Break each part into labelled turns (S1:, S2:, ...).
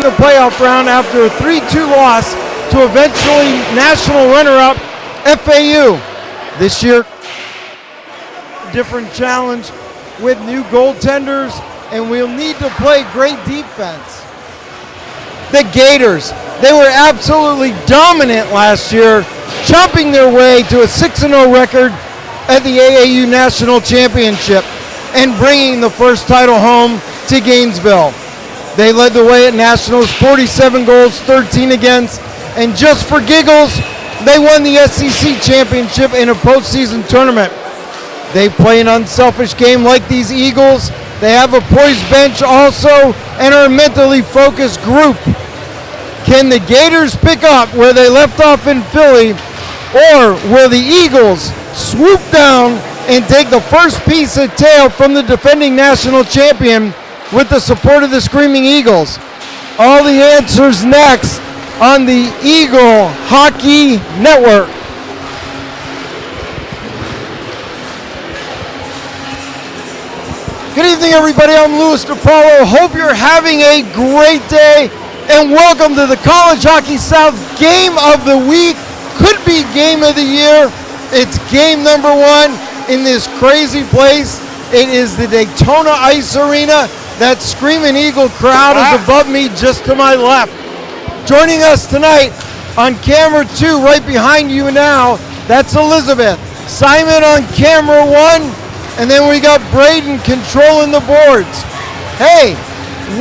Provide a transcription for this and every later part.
S1: the playoff round after a 3-2 loss to eventually national runner-up FAU. This year, different challenge with new goaltenders, and we'll need to play great defense. The Gators, they were absolutely dominant last year, chomping their way to a 6-0 record at the AAU National Championship and bringing the first title home to Gainesville. They led the way at Nationals, 47 goals, 13 against, and just for giggles, they won the SEC Championship in a postseason tournament. They play an unselfish game like these Eagles. They have a poised bench also and are a mentally focused group. Can the Gators pick up where they left off in Philly, or will the Eagles swoop down and take the first piece of tail from the defending national champion with the support of the Screaming Eagles? All the answers next on the Eagle Hockey Network. Good evening, everybody. I'm Louis DiPaolo. Hope you're having a great day, and welcome to the College Hockey South Game of the Week. Could be Game of the Year. It's game number 1 in this crazy place. It is the Daytona Ice Arena. That Screaming Eagle crowd is above me just to my left. Joining us tonight on camera 2, right behind you now, that's Elizabeth. Simon on camera 1. And then we got Braden controlling the boards. Hey,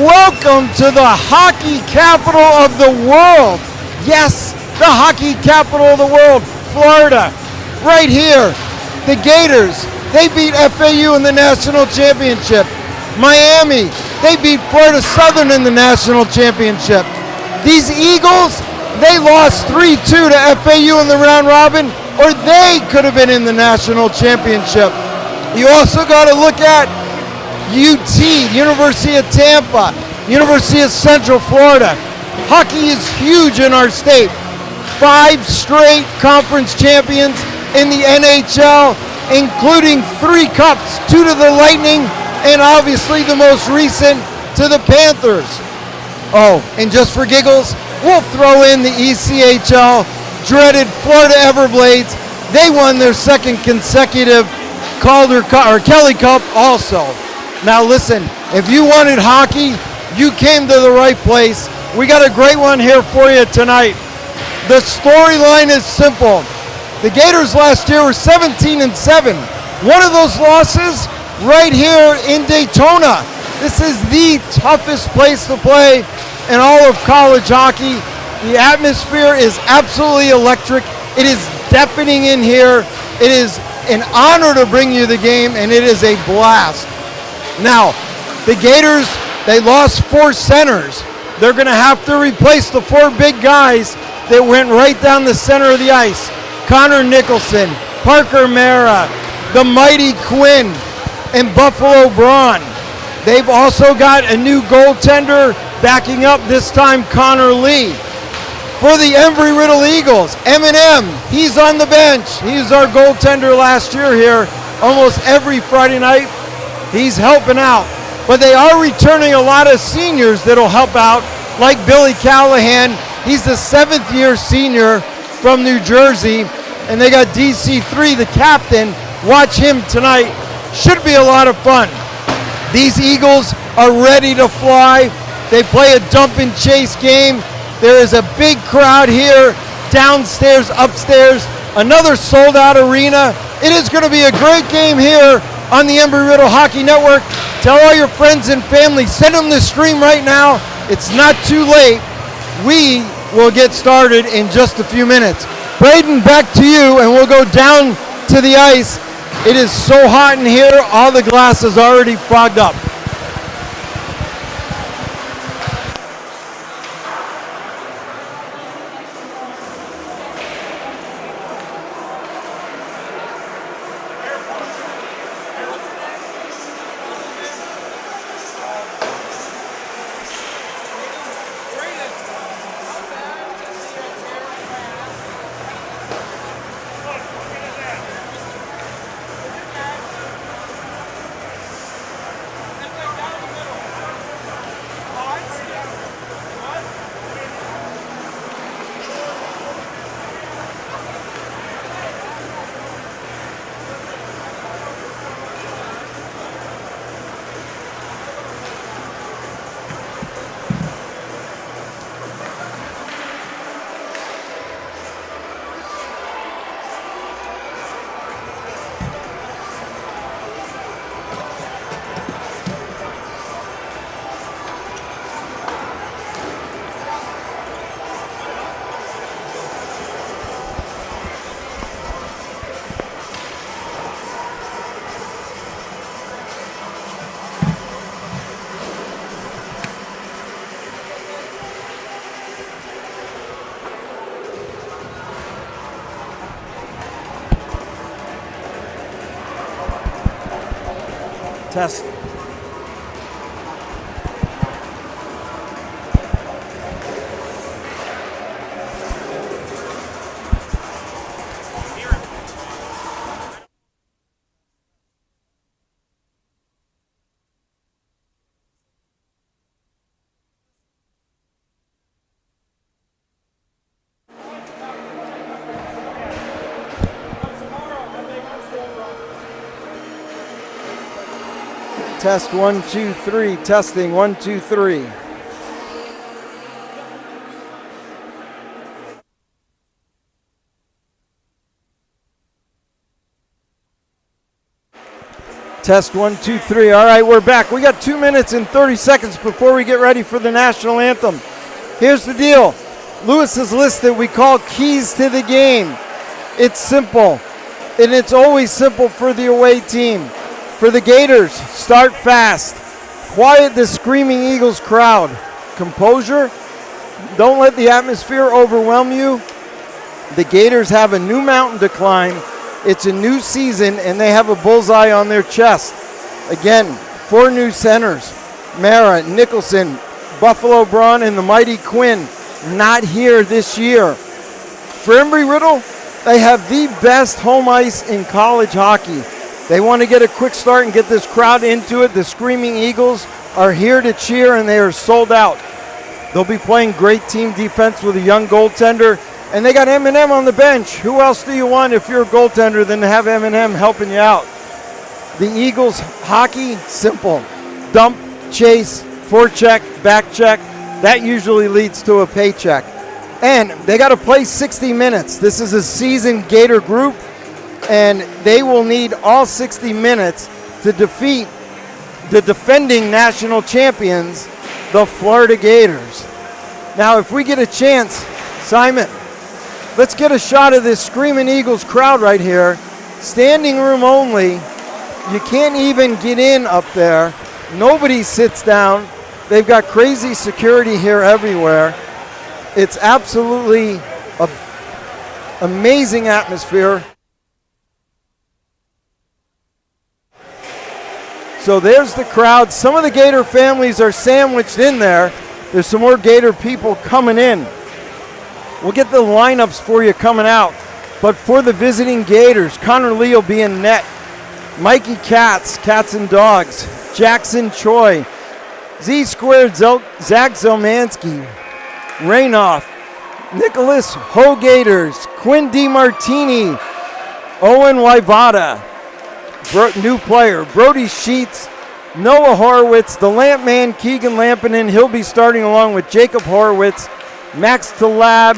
S1: welcome to the hockey capital of the world. Yes, the hockey capital of the world, Florida. Right here, the Gators, they beat FAU in the national championship. Miami, they beat Florida Southern in the national championship. These Eagles, they lost 3-2 to FAU in the round robin, or they could have been in the national championship. You also got to look at UT, University of Tampa, University of Central Florida. Hockey is huge in our state. 5 straight conference champions in the NHL, including 3 cups, 2 to the Lightning, and obviously the most recent to the Panthers. Oh, and just for giggles, we'll throw in the ECHL, dreaded Florida Everblades. They won their 2nd consecutive Kelly Cup also. Now listen, if you wanted hockey, you came to the right place. We got a great one here for you tonight. The storyline is simple. The Gators last year were 17-7. One of those losses right here in Daytona. This is the toughest place to play in all of college hockey. The atmosphere is absolutely electric. It is deafening in here. It is an honor to bring you the game, and it is a blast. Now, the Gators, they lost 4 centers. They're going to have to replace the 4 big guys that went right down the center of the ice. Connor Nicholson, Parker Mara, the mighty Quinn, and Buffalo Braun. They've also got a new goaltender backing up, this time Connor Lee. For the Embry-Riddle Eagles, M&M, he's on the bench. He was our goaltender last year here. Almost every Friday night, he's helping out. But they are returning a lot of seniors that'll help out, like Billy Callahan. He's the 7th-year senior from New Jersey. And they got DC3, the captain. Watch him tonight. Should be a lot of fun. These Eagles are ready to fly. They play a dump and chase game. There is a big crowd here, downstairs, upstairs, another sold-out arena. It is going to be a great game here on the Embry-Riddle Hockey Network. Tell all your friends and family, send them the stream right now. It's not too late. We will get started in just a few minutes. Braden, back to you, and we'll go down to the ice. It is so hot in here, all the glass is already fogged up. Test. Test 1, 2, 3. Testing 1, 2, 3. Test 1, 2, 3. All right, we're back. We got 2 minutes and 30 seconds before we get ready for the national anthem. Here's the deal. Lewis's list that we call keys to the game. It's simple, and it's always simple for the away team. For the Gators, start fast. Quiet the Screaming Eagles crowd. Composure. Don't let the atmosphere overwhelm you. The Gators have a new mountain to climb. It's a new season, and they have a bullseye on their chest. Again, 4 new centers. Mara, Nicholson, Buffalo Braun, and the mighty Quinn, not here this year. For Embry-Riddle, they have the best home ice in college hockey. They want to get a quick start and get this crowd into it. The Screaming Eagles are here to cheer, and they are sold out. They'll be playing great team defense with a young goaltender, and they got M&M on the bench. Who else do you want if you're a goaltender than to have M&M helping you out? The Eagles hockey, simple. Dump, chase, forecheck, back check. That usually leads to a paycheck. And they got to play 60 minutes. This is a seasoned Gator group, and they will need all 60 minutes to defeat the defending national champions, the Florida Gators. Now, if we get a chance, Simon, let's get a shot of this Screaming Eagles crowd right here. Standing room only. You can't even get in up there. Nobody sits down. They've got crazy security here everywhere. It's absolutely an amazing atmosphere. So there's the crowd. Some of the Gator families are sandwiched in there. There's some more Gator people coming in. We'll get the lineups for you coming out. But for the visiting Gators, Connor Lee will be in net. Mikey Katz, Cats and Dogs. Jackson Choi. Z-Squared, Zach Zelmansky. Raynoff. Nicholas Ho Gators. Quinn DiMartini. Owen Waivada. New player. Brody Sheets. Noah Horowitz. The Lamp Man, Keegan Lampinen. He'll be starting along with Jacob Horowitz. Max Talab.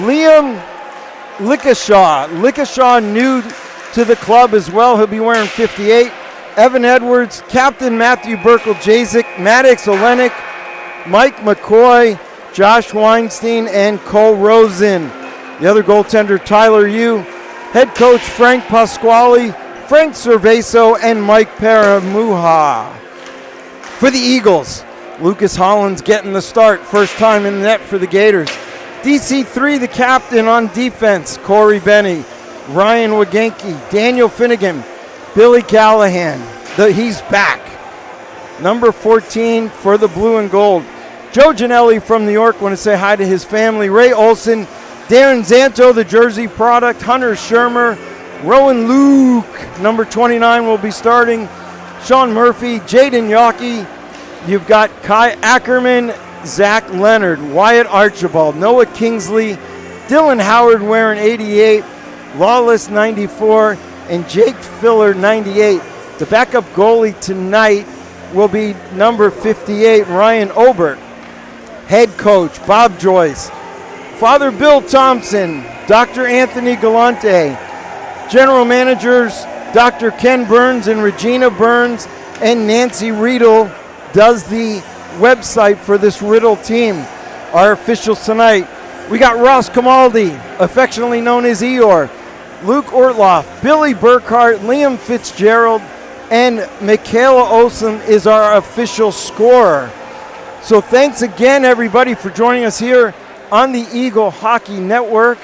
S1: Liam Lickashaw. Lickashaw new to the club as well. He'll be wearing 58. Evan Edwards, Captain Matthew Burkle-Jazik, Maddox Olenek, Mike McCoy, Josh Weinstein, and Cole Rosen. The other goaltender, Tyler Yu. Head coach, Frank Pasquale, Frank Cerveso, and Mike Paramuha. For the Eagles, Lucas Hollins getting the start. First time in the net for the Gators. DC3, the captain on defense, Corey Benny, Ryan Wagenke, Daniel Finnegan, Billy Callahan. He's back. Number 14 for the blue and gold. Joe Gianelli from New York. Want to say hi to his family. Ray Olson, Darren Zanto, the Jersey product. Hunter Shermer, Rowan Luke, number 29 will be starting. Sean Murphy, Jaden Yockey. You've got Kai Ackerman, Zach Leonard, Wyatt Archibald, Noah Kingsley, Dylan Howard wearing 88, Lawless 94, and Jake Filler 98. The backup goalie tonight will be number 58, Ryan Obert. Head coach, Bob Joyce. Father Bill Thompson, Dr. Anthony Galante. General managers, Dr. Ken Burns and Regina Burns, and Nancy Riedel does the website for this Riddle team. Our officials tonight, we got Ross Camaldi, affectionately known as Eeyore, Luke Ortloff, Billy Burkhart, Liam Fitzgerald, and Michaela Olsen is our official scorer. So thanks again, everybody, for joining us here on the Eagle Hockey Network.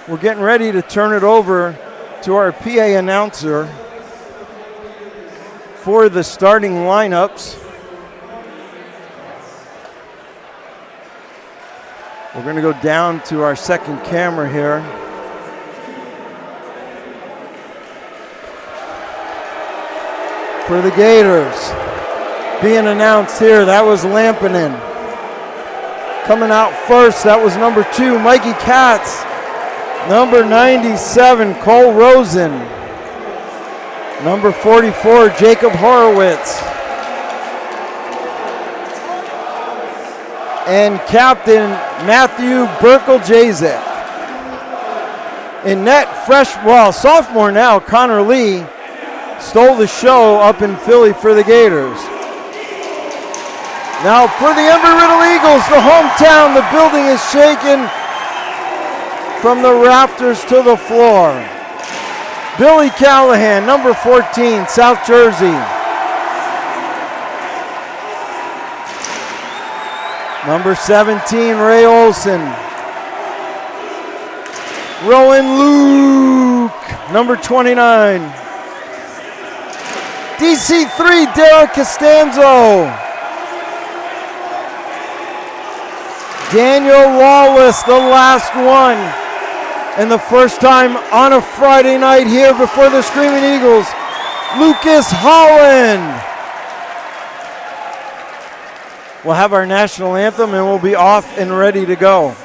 S1: We're getting ready to turn it over to our PA announcer, for the starting lineups. We're going to go down to our second camera here. For the Gators, being announced here, that was Lampinen. Coming out first, that was number 2, Mikey Katz. Number 97, Cole Rosen. Number 44, Jacob Horowitz. And Captain Matthew Burkle-Jacek. In net, sophomore now, Connor Lee stole the show up in Philly for the Gators. Now for the Embry-Riddle Eagles, the hometown, the building is shaken from the rafters to the floor. Billy Callahan, number 14, South Jersey. Number 17, Ray Olson. Rowan Luke, number 29. DC3, Derek Costanzo. Daniel Wallace, the last one. And the first time on a Friday night here before the Screaming Eagles, Lucas Holland. We'll have our national anthem and we'll be off and ready to go.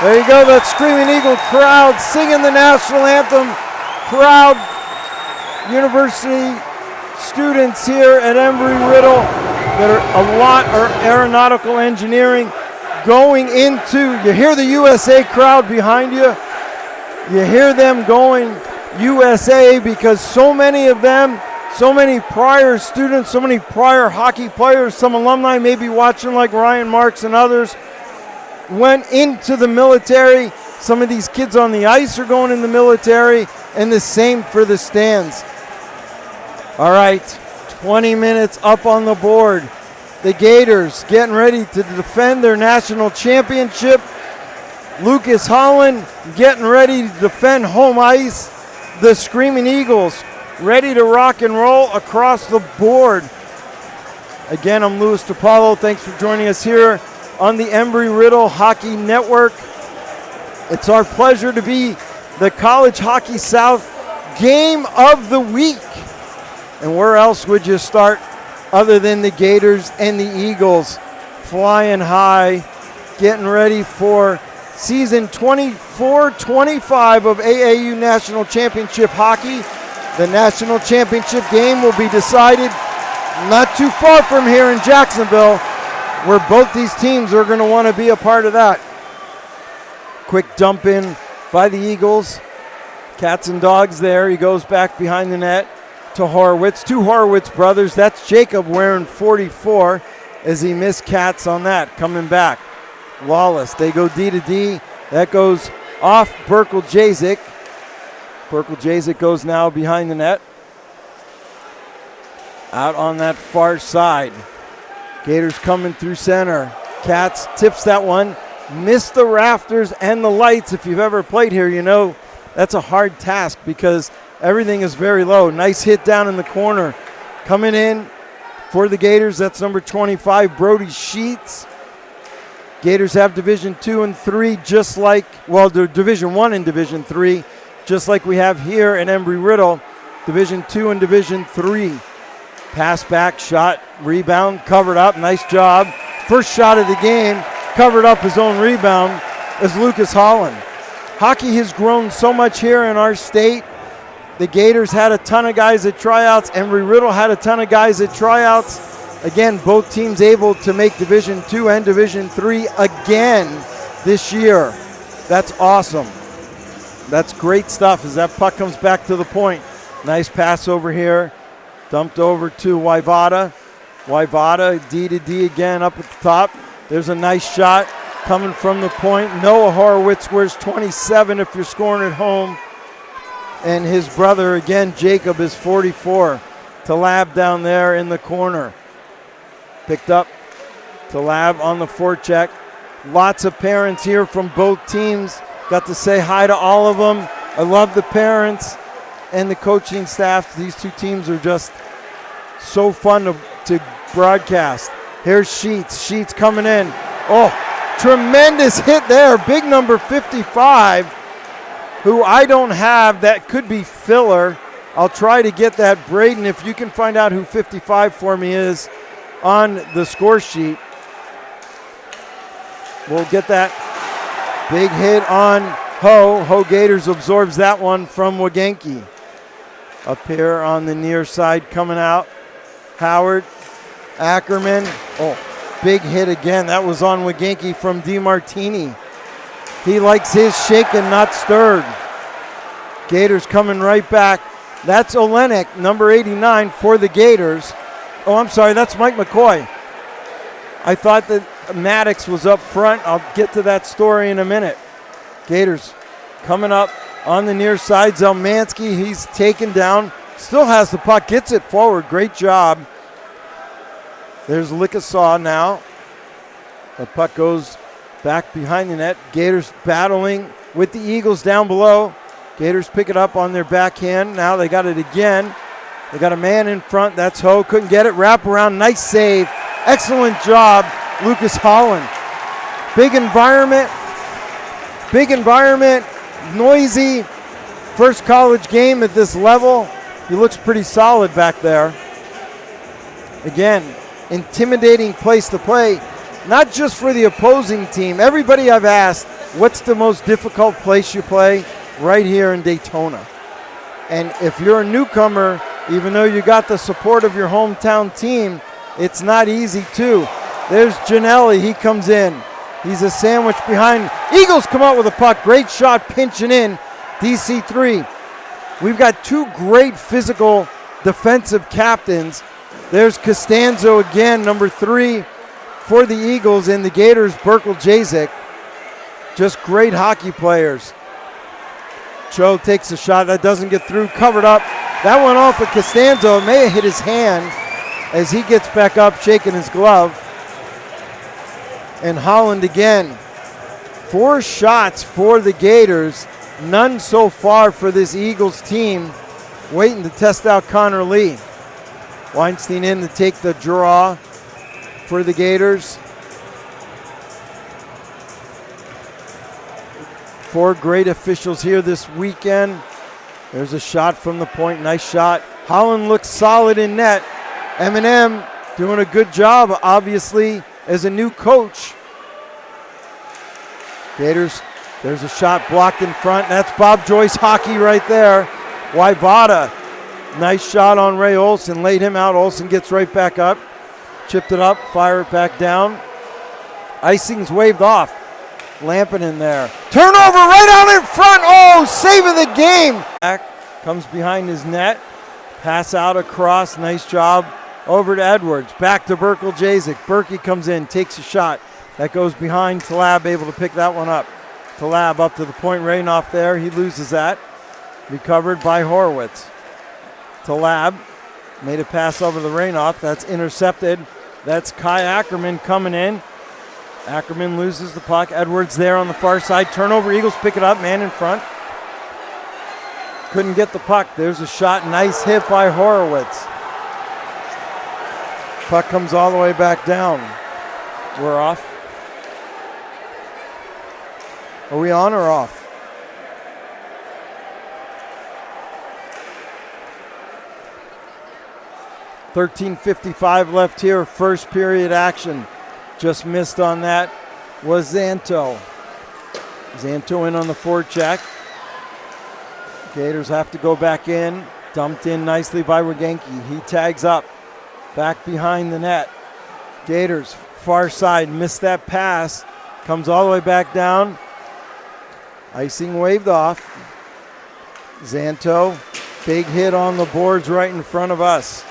S1: There you go, that Screaming Eagle crowd singing the national anthem. Proud university students here at Embry-Riddle that are a lot are aeronautical engineering going into, you hear the USA crowd behind you. You hear them going USA because so many of them, so many prior students, so many prior hockey players, some alumni may be watching like Ryan Marks and others, went into the military. Some of these kids on the ice are going in the military, and the same for the stands. All right, 20 minutes up on the board. The Gators getting ready to defend their national championship. Lucas Holland getting ready to defend home ice. The Screaming Eagles ready to rock and roll across the board. Again, I'm Louis DiPaolo. Thanks for joining us here on the Embry-Riddle Hockey Network. It's our pleasure to be the College Hockey South Game of the Week. And where else would you start other than the Gators and the Eagles flying high, getting ready for season 24-25 of AAU National Championship Hockey. The National Championship game will be decided not too far from here in Jacksonville, where both these teams are going to want to be a part of that. Quick dump in by the Eagles. Cats and dogs there. He goes back behind the net to Horowitz. Two Horowitz brothers. That's Jacob wearing 44 as he missed Cats on that. Coming back. Lawless. They go D to D. That goes off Burkle-Jacek. Burkle-Jacek goes now behind the net. Out on that far side. Gators coming through center. Cats tips that one. Missed the rafters and the lights. If you've ever played here, you know that's a hard task because Everything is very low. Nice hit down in the corner. Coming in for the Gators, that's number 25, Brody Sheets. Gators have Division 2 and 3, just like, well, they're Division 1 and Division 3, just like we have here in Embry-Riddle, Division 2 and Division 3. Pass back, shot, rebound, covered up, nice job. First shot of the game, covered up his own rebound, is Lucas Holland. Hockey has grown so much here in our state. The Gators had a ton of guys at tryouts. Embry-Riddle had a ton of guys at tryouts. Again, both teams able to make Division 2 and Division 3 again this year. That's awesome. That's great stuff as that puck comes back to the point. Nice pass over here. Dumped over to Waivada. Waivada, D to D again up at the top. There's a nice shot coming from the point. Noah Horowitz wears 27 if you're scoring at home. And his brother, again, Jacob, is 44. Talab down there in the corner. Picked up Talab on the forecheck. Lots of parents here from both teams. Got to say hi to all of them. I love the parents and the coaching staff. These two teams are just so fun to broadcast. Here's Sheets. Sheets coming in. Oh, tremendous hit there. Big number 55, who I don't have. That could be filler. I'll try to get that. Braden, if you can find out who 55 for me is on the score sheet, we'll get that. Big hit on Ho. Ho Gators absorbs that one from Wagenke. Up here on the near side coming out. Howard, Ackerman. Oh, big hit again. That was on Wagenke from DiMartini. He likes his shaken, not stirred. Gators coming right back. That's Olenek, number 89 for the Gators. Oh, I'm sorry, that's Mike McCoy. I thought that Maddox was up front. I'll get to that story in a minute. Gators coming up on the near side. Zelmansky, he's taken down. Still has the puck, gets it forward. Great job. There's Lickasaw now. The puck goes back behind the net. Gators battling with the Eagles down below. Gators pick it up on their backhand. Now they got it again. They got a man in front. That's Ho. Couldn't get it. Wrap around. Nice save. Excellent job, Lucas Holland. Big environment. Big environment. Noisy. First college game at this level. He looks pretty solid back there. Again, intimidating place to play. Not just for the opposing team. Everybody I've asked, what's the most difficult place you play? Right here in Daytona. And if you're a newcomer, even though you got the support of your hometown team, it's not easy too. There's Gianelli, he comes in. He's a sandwich behind. Eagles come out with a puck. Great shot pinching in. DC3. We've got two great physical defensive captains. There's Costanzo again, number 3 for the Eagles, and the Gators, Berkel Jazik. Just great hockey players. Cho takes a shot. That doesn't get through. Covered up. That went off of Costanzo. It may have hit his hand as he gets back up, shaking his glove. And Holland again. 4 shots for the Gators. None so far for this Eagles team. Waiting to test out Connor Lee. Weinstein in to take the draw for the Gators. 4 great officials here this weekend. There's a shot from the point. Nice shot. Holland looks solid in net. M&M doing a good job, obviously, as a new coach. Gators, there's a shot blocked in front. That's Bob Joyce hockey right there. Waivada, nice shot on Ray Olson. Laid him out. Olson gets right back up. Chipped it up, fire it back down. Icing's waved off. Lamping in there. Turnover right out in front. Oh, save of the game. Back, comes behind his net. Pass out across. Nice job. Over to Edwards. Back to Berkel Jazik. Berkey comes in, takes a shot. That goes behind Talab, able to pick that one up. Talab up to the point. Rainoff there. He loses that. Recovered by Horowitz. Talab made a pass over the Rainoff. That's intercepted. That's Kai Ackerman coming in. Ackerman loses the puck. Edwards there on the far side. Turnover. Eagles pick it up. Man in front. couldn't get the puck. There's a shot, nice hit by Horowitz. Puck comes all the way back down. We're off. Are we on or off? .13:55 left here, first period action. Just missed on that was Zanto. Zanto in on the forecheck. Gators have to go back in. Dumped in nicely by Wagenke. He tags up. Back behind the net. Gators, far side, missed that pass. Comes all the way back down. Icing waved off. Zanto, big hit on the boards right in front of us.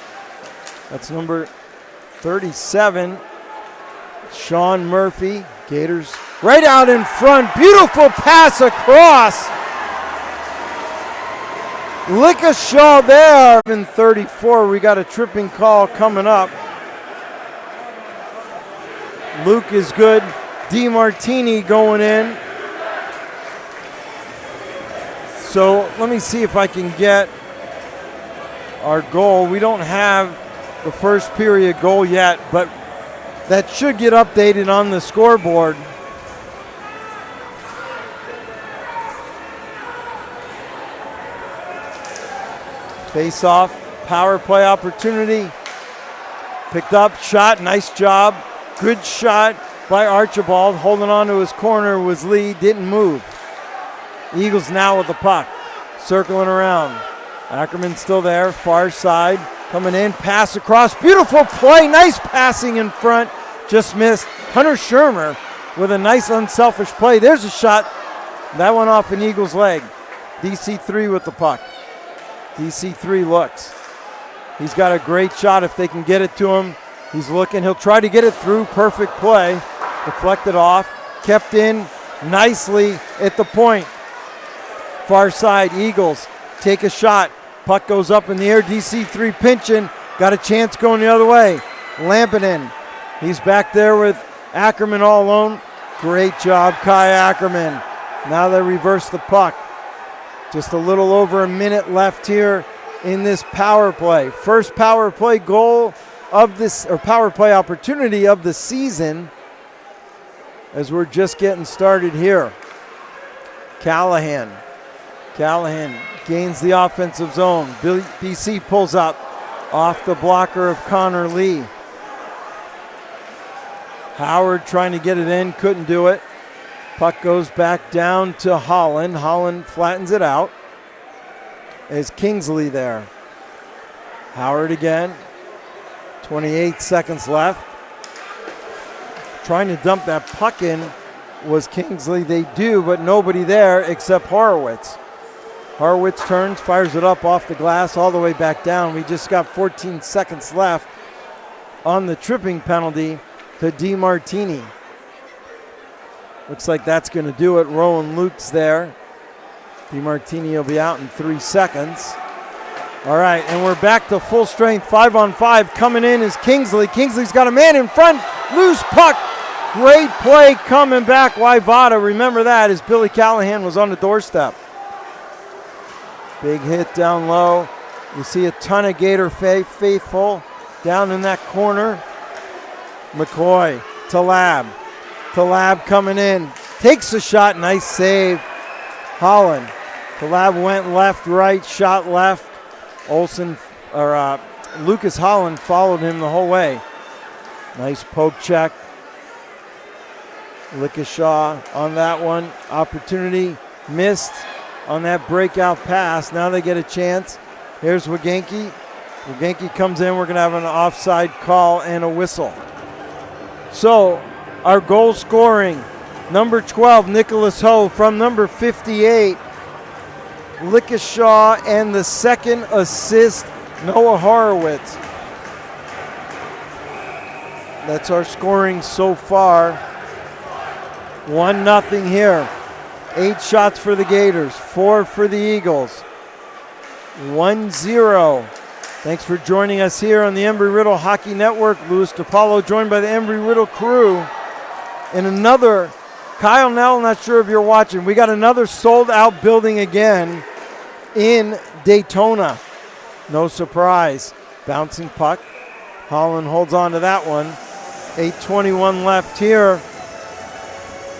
S1: That's number 37, Sean Murphy. Gators right out in front. Beautiful pass across. Lickashaw there. In 34, we got a tripping call coming up. Luke is good. DiMartini going in. So let me see if I can get our goal. We don't have the first period goal yet, but that should get updated on the scoreboard. Face-off, power play opportunity. Picked up, shot, nice job. Good shot by Archibald. Holding on to his corner was Lee, didn't move. Eagles now with the puck, circling around. Ackerman still there, far side, coming in, pass across, beautiful play, nice passing in front, just missed. Hunter Shermer with a nice unselfish play. There's a shot, that went off an Eagles leg. DC3 with the puck. DC3 looks. He's got a great shot if they can get it to him. He's looking, he'll try to get it through, perfect play. Deflected off, kept in nicely at the point. Far side, Eagles take a shot. Puck goes up in the air, DC3 pinching. Got a chance going the other way. Lampinen, he's back there with Ackerman all alone. Great job, Kai Ackerman. Now they reverse the puck. Just a little over a minute left here in this power play. First power play goal of this, or power play opportunity of the season, as we're just getting started here. Callahan gains the offensive zone. BC pulls up off the blocker of Connor Lee. Howard trying to get it in, couldn't do it. Puck goes back down to Holland. Holland flattens it out. Is Kingsley there? Howard again. 28 seconds left. Trying to dump that puck in was Kingsley. They do, but nobody there except Horowitz. Horowitz turns, fires it up off the glass all the way back down. We just got 14 seconds left on the tripping penalty to DiMartini. Looks like that's going to do it. Rowan Luke's there. DiMartini will be out in 3 seconds. All right, and we're back to full strength, 5-on-5. Coming in is Kingsley. Kingsley's got a man in front. Loose puck. Great play coming back. Waivada, remember that, as Billy Callahan was on the doorstep. Big hit down low. You see a ton of Gator faithful down in that corner. McCoy to Lab. To Lab coming in. Takes a shot. Nice save. Holland. To Lab went left, right, shot left. Olsen, or Lucas Holland followed him the whole way. Nice poke check. Lickashaw on that one. Opportunity missed on that breakout pass. Now they get a chance. Here's Wagenke. Wagenke comes in. We're going to have an offside call and a whistle. So our goal scoring, number 12, Nicholas Ho, from number 58, Lickashaw, and the second assist, Noah Horowitz. That's our scoring so far. 1-0 here. 8 shots for the Gators, 4 for the Eagles. 1-0. Thanks for joining us here on the Embry-Riddle Hockey Network. Louis DiPaolo joined by the Embry-Riddle crew. And another, Kyle Nell, not sure if you're watching, we got another sold out building again in Daytona. No surprise. Bouncing puck. Holland holds on to that one. 8:21 left here.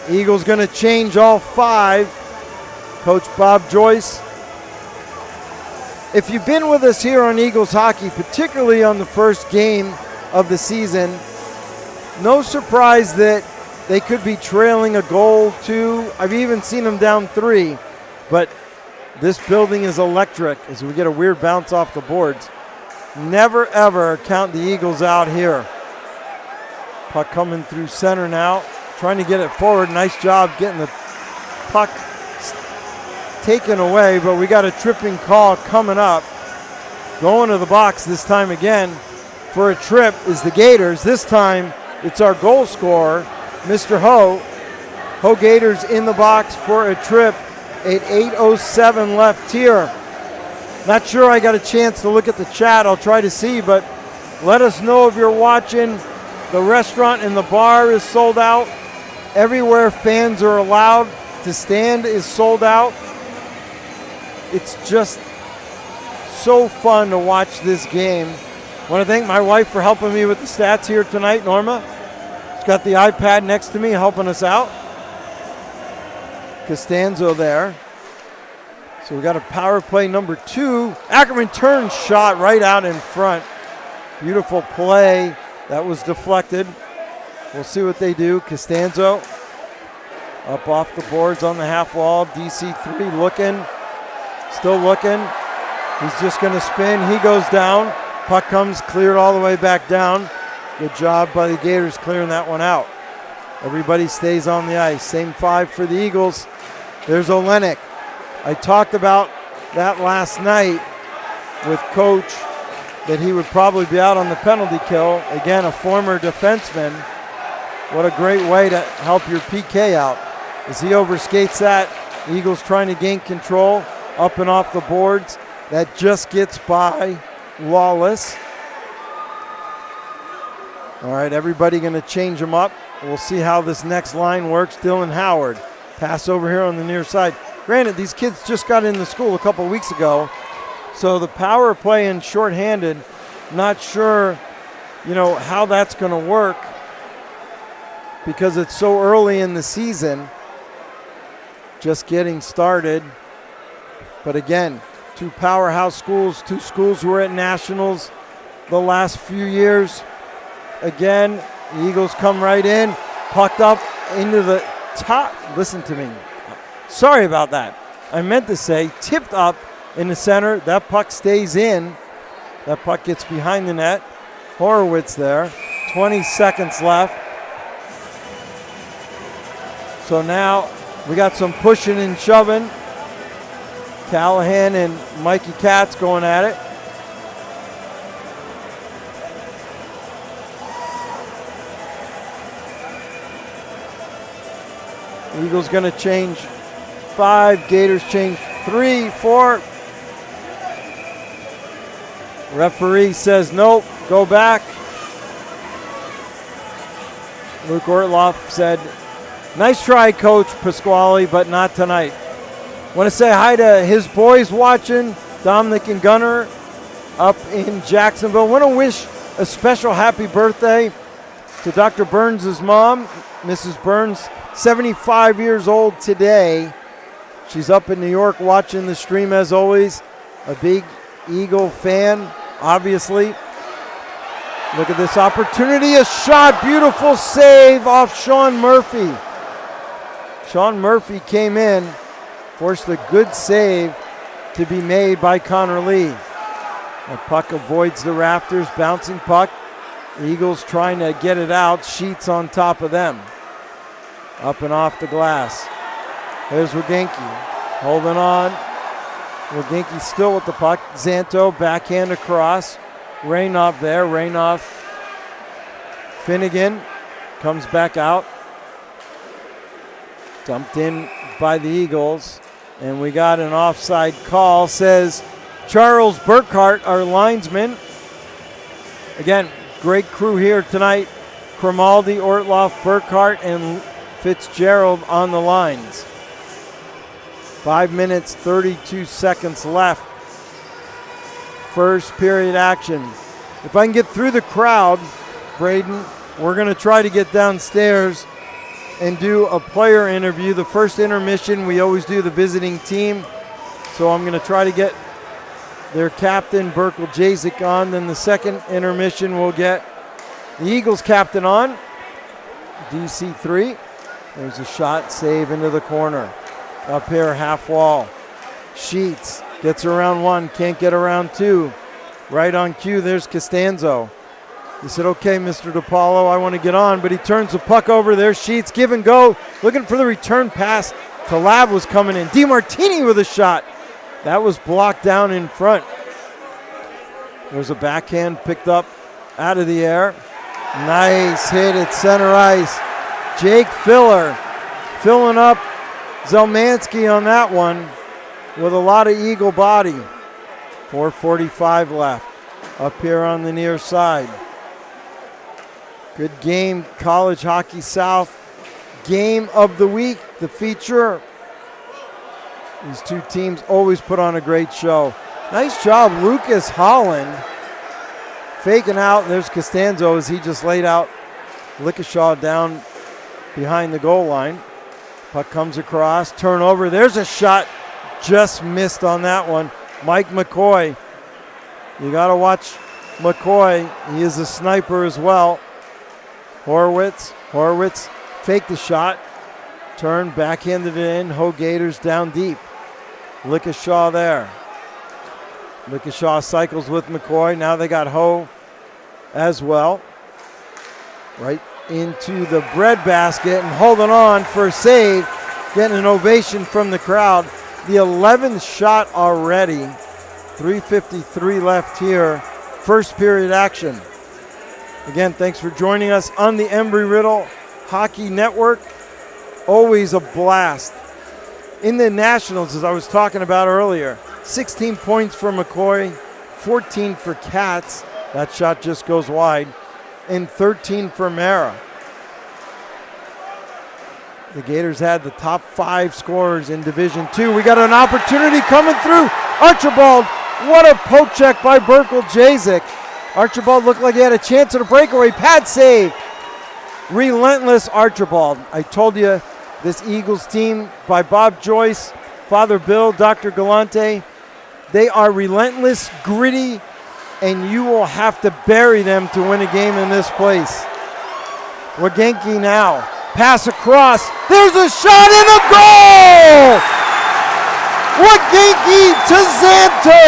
S1: Eagles going to change all 5. Coach Bob Joyce. If you've been with us here on Eagles Hockey, particularly on the first game of the season, no surprise that they could be trailing a goal, 2. I've even seen them down 3. But this building is electric as we get a weird bounce off the boards. Never, ever count the Eagles out here. Puck coming through center now. Trying to get it forward. Nice job getting the puck taken away, but we got a tripping call coming up. Going to the box this time again for a trip is the Gators. This time it's our goal scorer, Mr. Ho. Ho Gators in the box for a trip at 8:07 left here. Not sure I got a chance to look at the chat. I'll try to see, but let us know if you're watching. The restaurant and the bar is sold out. Everywhere fans are allowed to stand is sold out. It's just so fun to watch this game. I want to thank my wife for helping me with the stats here tonight, Norma. She's got the iPad next to me helping us out. Costanzo there. So we got a power play number 2. Ackerman turns shot right out in front. Beautiful play. That was deflected. We'll see what they do. Costanzo up off the boards on the half wall. DC3 looking. Still looking. He's just going to spin. He goes down. Puck comes cleared all the way back down. Good job by the Gators clearing that one out. Everybody stays on the ice. Same 5 for the Eagles. There's Olenek. I talked about that last night with Coach, that he would probably be out on the penalty kill. Again, a former defenseman. What a great way to help your PK out. As he overskates that, Eagles trying to gain control. Up and off the boards. That just gets by Lawless. All right, everybody going to change them up. We'll see how this next line works. Dylan Howard. Pass over here on the near side. Granted, these kids just got into school a couple weeks ago. So the power play and shorthanded, not sure, how that's going to work because it's so early in the season. Just getting started. But again, 2 powerhouse schools, 2 schools who were at nationals the last few years. Again, the Eagles come right in, pucked up into the top. Listen to me. Sorry about that. I meant to say tipped up in the center. That puck stays in. That puck gets behind the net. Horowitz there. 20 seconds left. So now we got some pushing and shoving. Callahan and Mikey Katz going at it. Eagles going to change 5. Gators change 3, 4. Referee says nope, go back. Luke Ortloff said, nice try, Coach Pasquale, but not tonight. Want to say hi to his boys watching, Dominic and Gunnar up in Jacksonville. Want to wish a special happy birthday to Dr. Burns' mom, Mrs. Burns, 75 years old today. She's up in New York watching the stream as always. A big Eagle fan, obviously. Look at this opportunity, a shot, beautiful save off Sean Murphy. Sean Murphy came in, forced a good save to be made by Connor Lee. The puck avoids the rafters, bouncing puck. The Eagles trying to get it out, Sheets on top of them. Up and off the glass. There's Wagenke holding on. Wagenke still with the puck. Zanto backhand across. Raynoff there. Raynoff. Finnegan comes back out. Dumped in by the Eagles. And we got an offside call, says Charles Burkhart, our linesman. Again, great crew here tonight. Cromaldi, Ortloff, Burkhart, and Fitzgerald on the lines. 5 minutes, 32 seconds left. First period action. If I can get through the crowd, Braden, we're going to try to get downstairs and do a player interview. The first intermission, we always do the visiting team. So I'm going to try to get their captain, Burkle Jazik, on. Then the second intermission, we'll get the Eagles captain on, DC3. There's a shot, save into the corner. Up here, half wall. Sheets gets around one, can't get around two. Right on cue, there's Costanzo. He said, okay, Mr. DePaulo, I want to get on, but he turns the puck over. There's Sheets, give and go, looking for the return pass. Talab was coming in. DiMartini with a shot. That was blocked down in front. There's a backhand picked up out of the air. Nice hit at center ice. Jake Filler filling up Zelmansky on that one with a lot of Eagle body. 4:45 left up here on the near side. Good game, College Hockey South. Game of the week, the feature. These two teams always put on a great show. Nice job, Lucas Holland. Faking out, there's Costanzo as he just laid out Lickeshaw down behind the goal line. Puck comes across, turnover, there's a shot, just missed on that one. Mike McCoy, you gotta watch McCoy, he is a sniper as well. Horowitz faked the shot, turned, backhanded it in, Ho Gators down deep. Lickeshaw there. Lickeshaw cycles with McCoy, now they got Ho as well. Right into the breadbasket and holding on for a save, getting an ovation from the crowd. The 11th shot already, 3:53 left here, first period action. Again, thanks for joining us on the Embry-Riddle Hockey Network. Always a blast. In the Nationals, as I was talking about earlier, 16 points for McCoy, 14 for Katz. That shot just goes wide. And 13 for Mara. The Gators had the top 5 scorers in Division II. We got an opportunity coming through. Archibald, what a poke check by Burkle Jazik. Archibald looked like he had a chance at a breakaway. Pad save. Relentless Archibald. I told you this Eagles team by Bob Joyce, Father Bill, Dr. Galante, they are relentless, gritty, and you will have to bury them to win a game in this place. Wagenki now. Pass across. There's a shot and a goal! Wagenki to Zanto.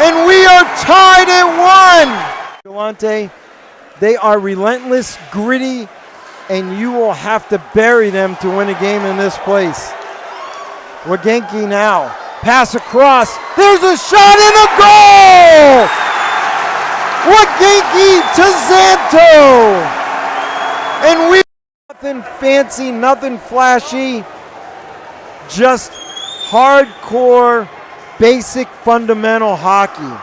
S1: And we are tied at 1. Galante, they are relentless, gritty, and you will have to bury them to win a game in this place. Wagenki now. Pass across. There's a shot and a goal! Wagenki to Zanto. And we nothing fancy, nothing flashy, just hardcore, basic, fundamental hockey.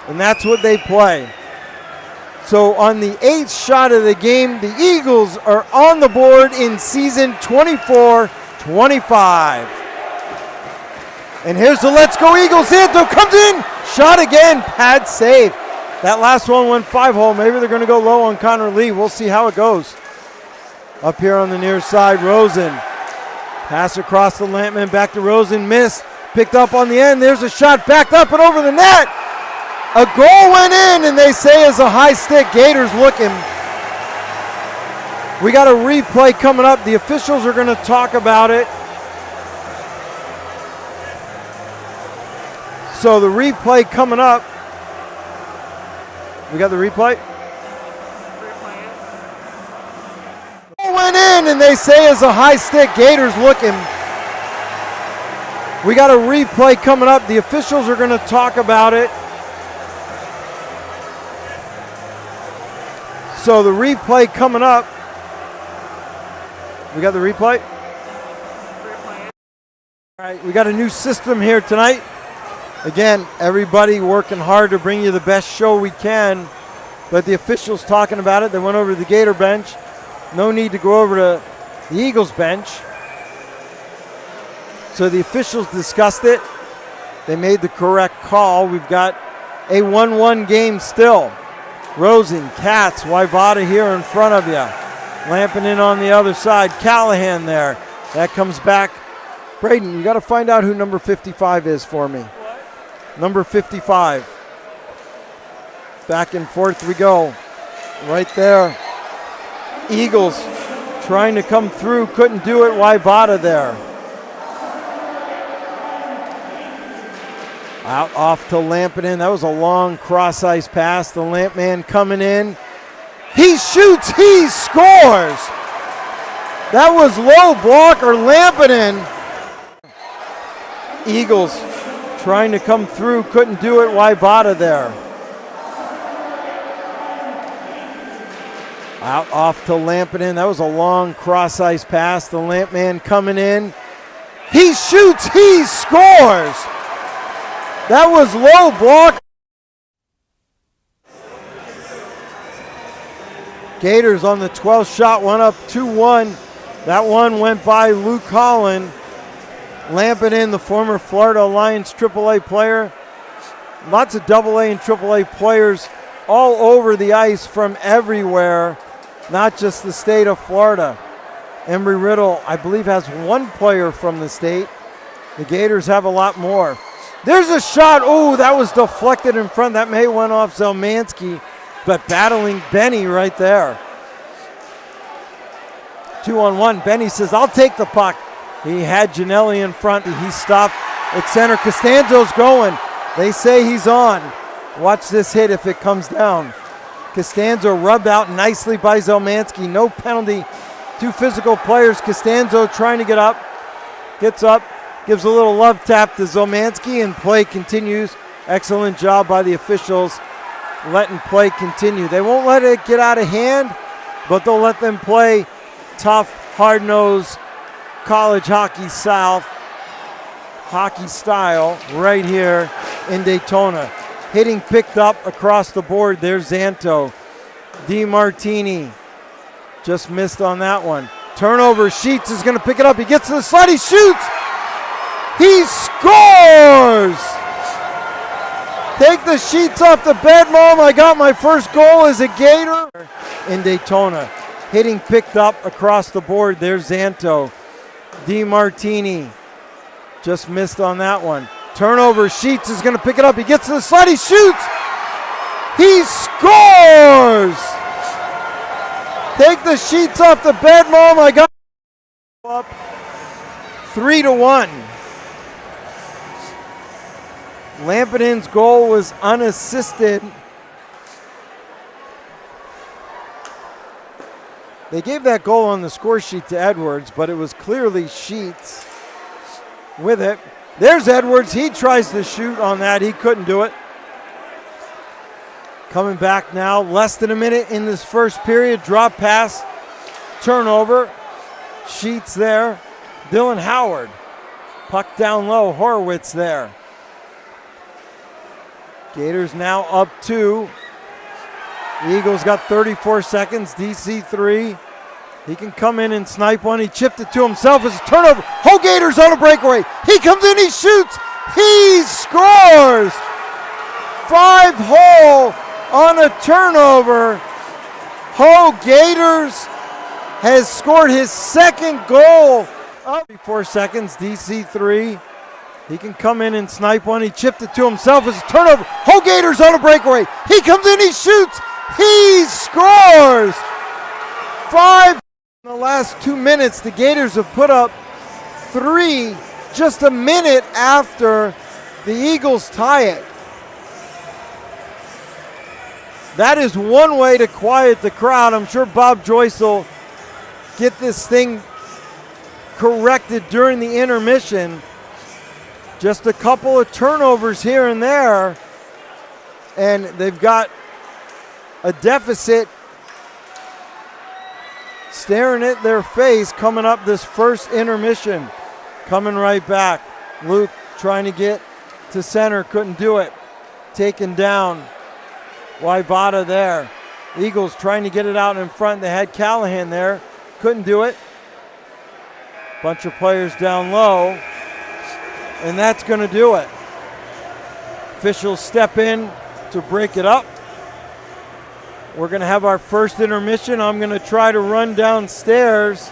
S1: And that's what they play. So on the 8th shot of the game, the Eagles are on the board in season 24-25. And here's the Let's Go Eagles. Zanto comes in, shot again, pad save. That last one went 5-hole. Maybe they're going to go low on Connor Lee. We'll see how it goes. Up here on the near side, Rosen. Pass across the Lampman, back to Rosen, missed. Picked up on the end, there's a shot, backed up and over the net. A goal went in, and they say it's a high stick. Gators looking. We got a replay coming up. The officials are going to talk about it. So the replay coming up. We got the replay? Went in, and they say it's a high stick. Gators looking. We got a replay coming up. The officials are going to talk about it. So the replay coming up. We got the replay? All right, we got a new system here tonight. Again, everybody working hard to bring you the best show we can. But the officials talking about it. They went over to the Gator bench. No need to go over to the Eagles bench. So the officials discussed it. They made the correct call. We've got a 1-1 game still. Rosen, Katz, Waivada here in front of you. Lamping in on the other side. Callahan there. That comes back. Braden, you got to find out who number 55 is for me. What? Number 55. Back and forth we go. Right there. Eagles trying to come through. Couldn't do it. Waivada there. Out off to Lampinen. That was a long cross-ice pass. The Lamp man coming in. He shoots. He scores. That was low blocker. Lampinen. Eagles trying to come through. Couldn't do it. Waivada there. Out off to Lampinen. That was a long cross-ice pass. The Lamp man coming in. He shoots. He scores. That was low block. Gators on the 12th shot, one up 2-1. That one went by Luke Holland. Lampinen, the former Florida Alliance AAA player. Lots of AA and AAA players all over the ice from everywhere, not just the state of Florida. Embry-Riddle, I believe, has one player from the state. The Gators have a lot more. There's a shot. Oh, that was deflected in front. That may have went off Zelmansky, but battling Benny right there. 2-on-1. Benny says, I'll take the puck. He had Ginelli in front. He stopped at center. Costanzo's going. They say he's on. Watch this hit if it comes down. Costanzo rubbed out nicely by Zelmansky. No penalty. Two physical players. Costanzo trying to get up. Gets up. Gives a little love tap to Zelmansky, and play continues. Excellent job by the officials letting play continue. They won't let it get out of hand, but they'll let them play tough, hard-nosed college hockey style right here in Daytona. Hitting picked up across the board. There's Zanto. DiMartini just missed on that one. Turnover. Sheets is going to pick it up. He gets to the slide. He shoots. He scores! Take the sheets off the bed, Mom. I got my first goal as a Gator in Daytona. Hitting picked up across the board. There's Zanto. DiMartini just missed on that one. Turnover. Sheets is going to pick it up. He gets to the slide. He shoots. He scores! Take the sheets off the bed, Mom. I got up 3-1. Lampinen's goal was unassisted. They gave that goal on the score sheet to Edwards, but it was clearly Sheets with it. There's Edwards. He tries to shoot on that. He couldn't do it. Coming back now, less than a minute in this first period. Drop pass, turnover. Sheets there. Dylan Howard. Puck down low. Horowitz there. Gators now up 2. The Eagles got 34 seconds. DC 3. He can come in and snipe one. He chipped it to himself as a turnover. Ho Gators on a breakaway. He comes in. He shoots. He scores. 5-hole on a turnover. Ho Gators has scored his second goal. Up 4 seconds. DC 3. He can come in and snipe one. He chipped it to himself as a turnover. Ho Gators on a breakaway. He comes in, he shoots. He scores. 5 in the last 2 minutes. The Gators have put up 3 just a minute after the Eagles tie it. That is one way to quiet the crowd. I'm sure Bob Joyce will get this thing corrected during the intermission. Just a couple of turnovers here and there, and they've got a deficit staring at their face coming up this first intermission. Coming right back. Luke trying to get to center, couldn't do it. Taken down. Waivada there. Eagles trying to get it out in front. They had Callahan there, couldn't do it. Bunch of players down low. And that's going to do it. Officials step in to break it up. We're going to have our first intermission. I'm going to try to run downstairs,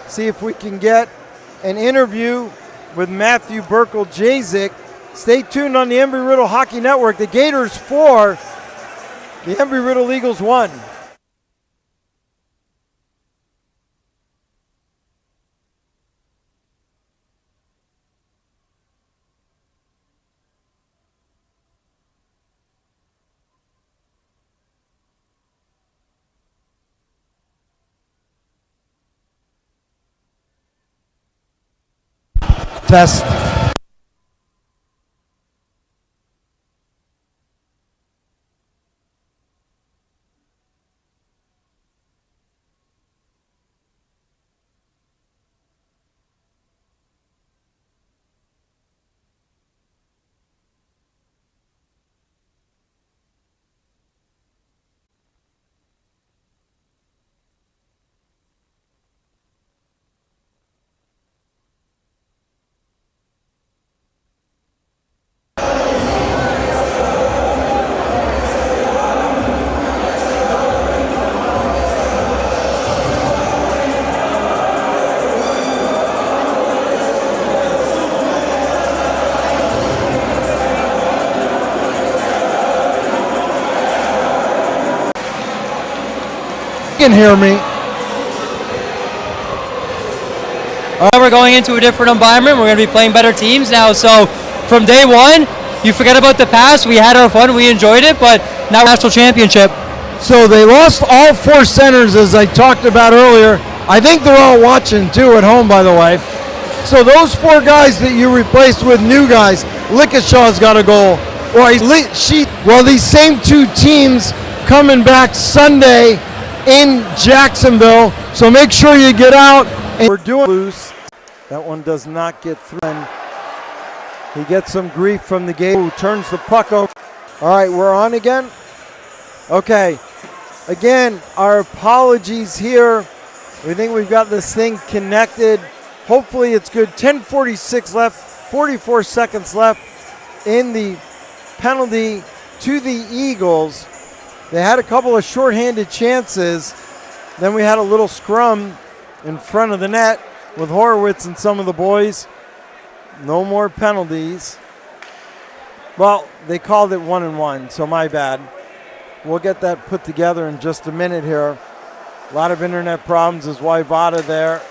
S1: see if we can get an interview with Matthew Burkle-Jazik. Stay tuned on the Embry-Riddle Hockey Network. The Gators 4, the Embry-Riddle Eagles 1. Test. Can hear me.
S2: We're going into a different environment. We're going to be playing better teams now. So from day one, you forget about the past. We had our fun. We enjoyed it. But now national championship.
S1: So they lost all 4 centers, as I talked about earlier. I think they're all watching too at home, by the way. So those 4 guys that you replaced with new guys, Lickishaw's got a goal. Well, these same 2 teams coming back Sunday in Jacksonville, so make sure you get out. And we're doing loose. That one does not get through. And he gets some grief from the game. Who turns the puck over. All right, we're on again. Okay, again, our apologies here. We think we've got this thing connected. Hopefully it's good. 10:46 left, 44 seconds left in the penalty to the Eagles. They had a couple of shorthanded chances. Then we had a little scrum in front of the net with Horowitz and some of the boys. No more penalties. Well, they called it 1-1, so my bad. We'll get that put together in just a minute here. A lot of internet problems. Is Waivada there.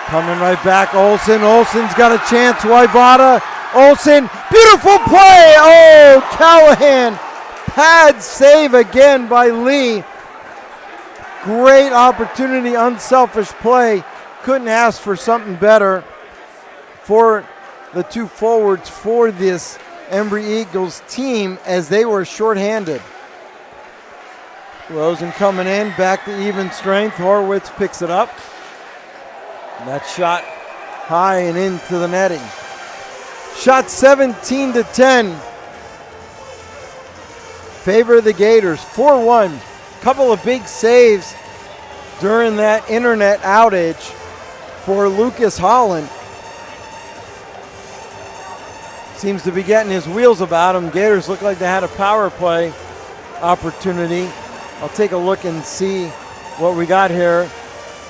S1: Coming right back, Olsen. Olsen's got a chance. Waivada. Olsen. Beautiful play. Oh, Callahan. Pad save again by Lee. Great opportunity, unselfish play. Couldn't ask for something better for the 2 forwards for this Embry Eagles team as they were shorthanded. Rosen coming in, back to even strength. Horowitz picks it up. And that shot high and into the netting. Shot 17-10. Favor of the Gators, 4-1. Couple of big saves during that internet outage for Lucas Holland. Seems to be getting his wheels about him. Gators look like they had a power play opportunity. I'll take a look and see what we got here.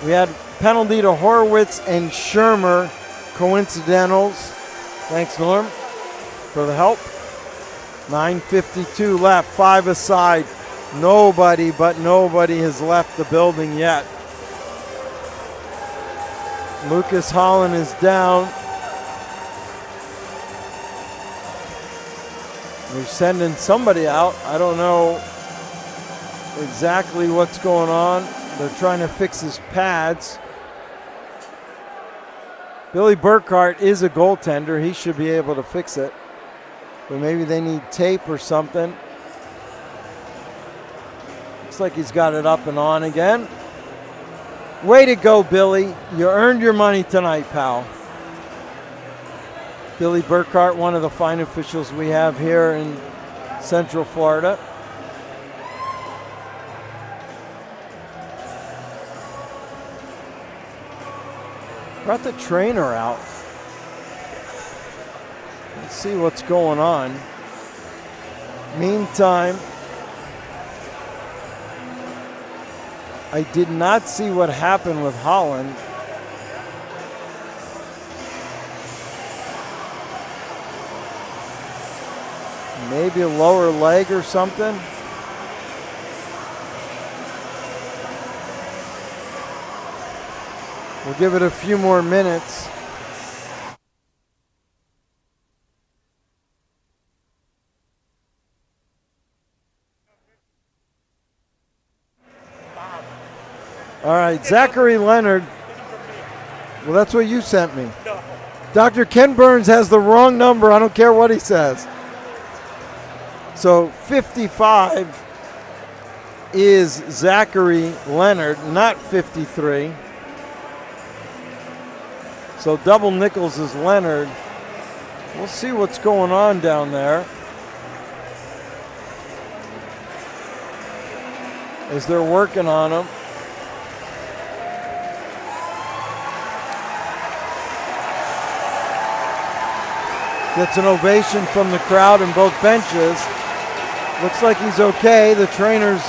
S1: We had penalty to Horowitz and Shermer, coincidentals. Thanks, Norm, for the help. 9:52 left, 5 aside. Nobody has left the building yet. Lucas Holland is down. They're sending somebody out. I don't know exactly what's going on. They're trying to fix his pads. Billy Burkhart is a goaltender. He should be able to fix it. But maybe they need tape or something. Looks like he's got it up and on again. Way to go, Billy. You earned your money tonight, pal. Billy Burkhart, one of the fine officials we have here in Central Florida. Brought the trainer out. Let's see what's going on. Meantime, I did not see what happened with Holland. Maybe a lower leg or something. We'll give it a few more minutes. All right, Zachary Leonard. Well, that's what you sent me. Dr. Ken Burns has the wrong number. I don't care what he says. So 55 is Zachary Leonard, not 53. So double nickels is Leonard. We'll see what's going on down there as they're working on him. Gets an ovation from the crowd in both benches. Looks like he's okay. The trainers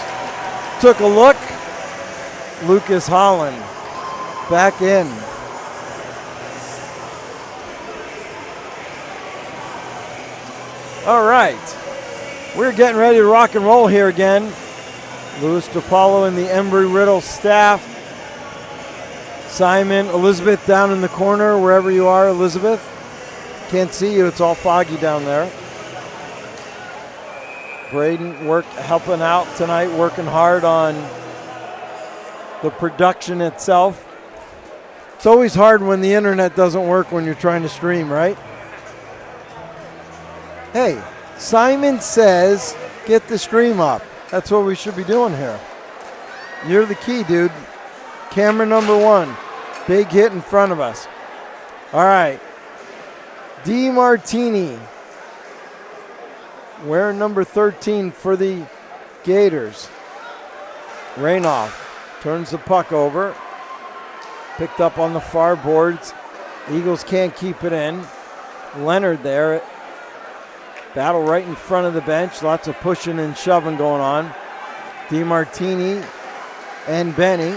S1: took a look. Lucas Holland back in. All right. We're getting ready to rock and roll here again. Louis DiPaolo and the Embry-Riddle staff. Simon, Elizabeth down in the corner, wherever you are, Elizabeth. Can't see you, it's all foggy down there. Braden helping out tonight, working hard on the production itself. It's always hard when the internet doesn't work when you're trying to stream, right? Hey, Simon says get the stream up. That's what we should be doing here. You're the key, dude. Camera number 1. Big hit in front of us. All right. DiMartini, wearing number 13 for the Gators. Rainoff turns the puck over. Picked up on the far boards. Eagles can't keep it in. Leonard there. Battle right in front of the bench. Lots of pushing and shoving going on. DiMartini and Benny.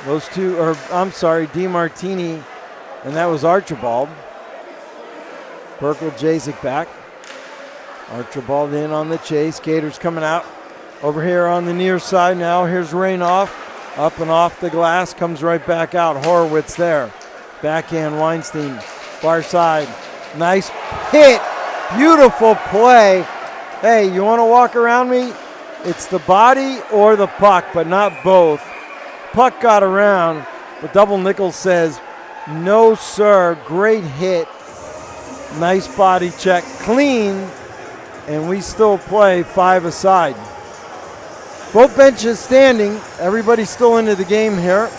S1: Those two, or I'm sorry, DiMartini, and that was Archibald. Burkle Jacek back. Archibald in on the chase. Gators coming out over here on the near side now. Here's Rainoff. Up and off the glass. Comes right back out. Horowitz there. Backhand Weinstein. Far side. Nice hit. Beautiful play. Hey, you want to walk around me? It's the body or the puck, but not both. Puck got around, but Double Nichols says, no, sir. Great hit. Nice body check, clean, and we still play 5 aside. Both benches standing. Everybody's still into the game here.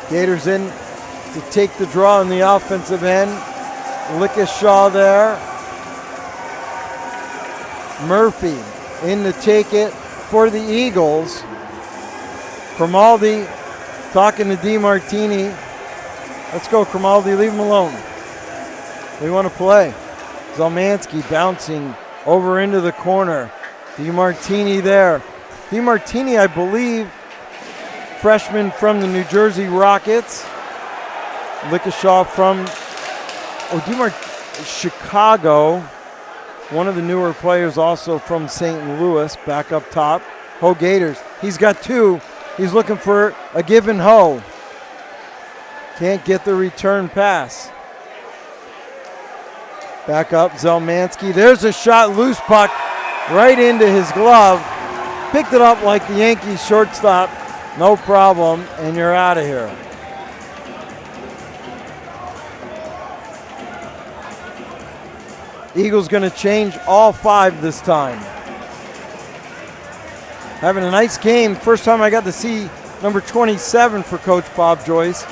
S1: Gators in to take the draw on the offensive end. Lickishaw there. Murphy in to take it for the Eagles. Cromaldi talking to DiMartini. Let's go, Cromaldi. Leave him alone. We want to play. Zelmansky bouncing over into the corner. DiMartini there. DiMartini, I believe, freshman from the New Jersey Rockets. Lickishaw from Chicago. One of the newer players also from St. Louis, back up top. Ho Gators. He's got 2. He's looking for a give and ho. Can't get the return pass. Back up, Zelmansky. There's a shot, loose puck, right into his glove. Picked it up like the Yankees shortstop. No problem, and you're out of here. Eagles going to change all 5 this time. Having a nice game. First time I got to see number 27 for Coach Bob Joyce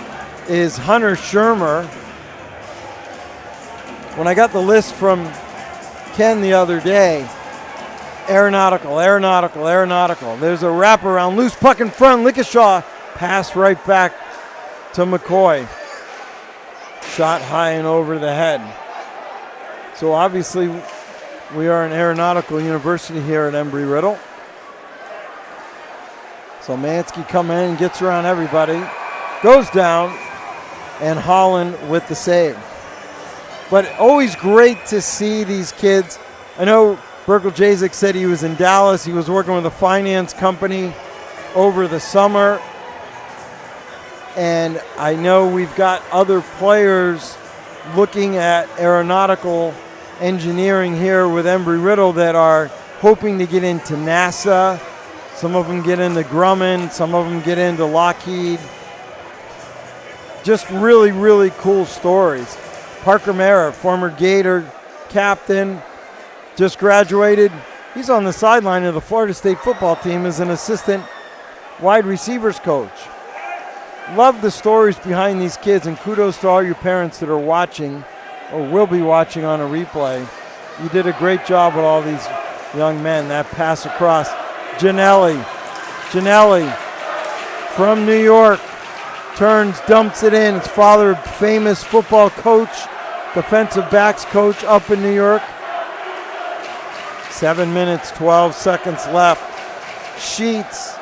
S1: is Hunter Shermer. When I got the list from Ken the other day, aeronautical. There's a wraparound, loose puck in front. Lickishaw Pass right back to McCoy. Shot high and over the head. So obviously we are an aeronautical university here at Embry-Riddle. So Mansky coming in, gets around everybody, goes down, and Holland with the save. But always great to see these kids. I know Berkel Jacek said he was in Dallas. He was working with a finance company over the summer. And I know we've got other players looking at aeronautical engineering here with Embry-Riddle that are hoping to get into NASA. Some of them get into Grumman. Some of them get into Lockheed. Just really, really cool stories. Parker Mara, former Gator captain, just graduated. He's on the sideline of the Florida State football team as an assistant wide receivers coach. Love the stories behind these kids, and kudos to all your parents that are watching or will be watching on a replay. You did a great job with all these young men. That pass across. Janelli from New York turns, dumps it in. His father, famous football coach, defensive backs coach up in New York. 7 minutes, 12 seconds left. Sheets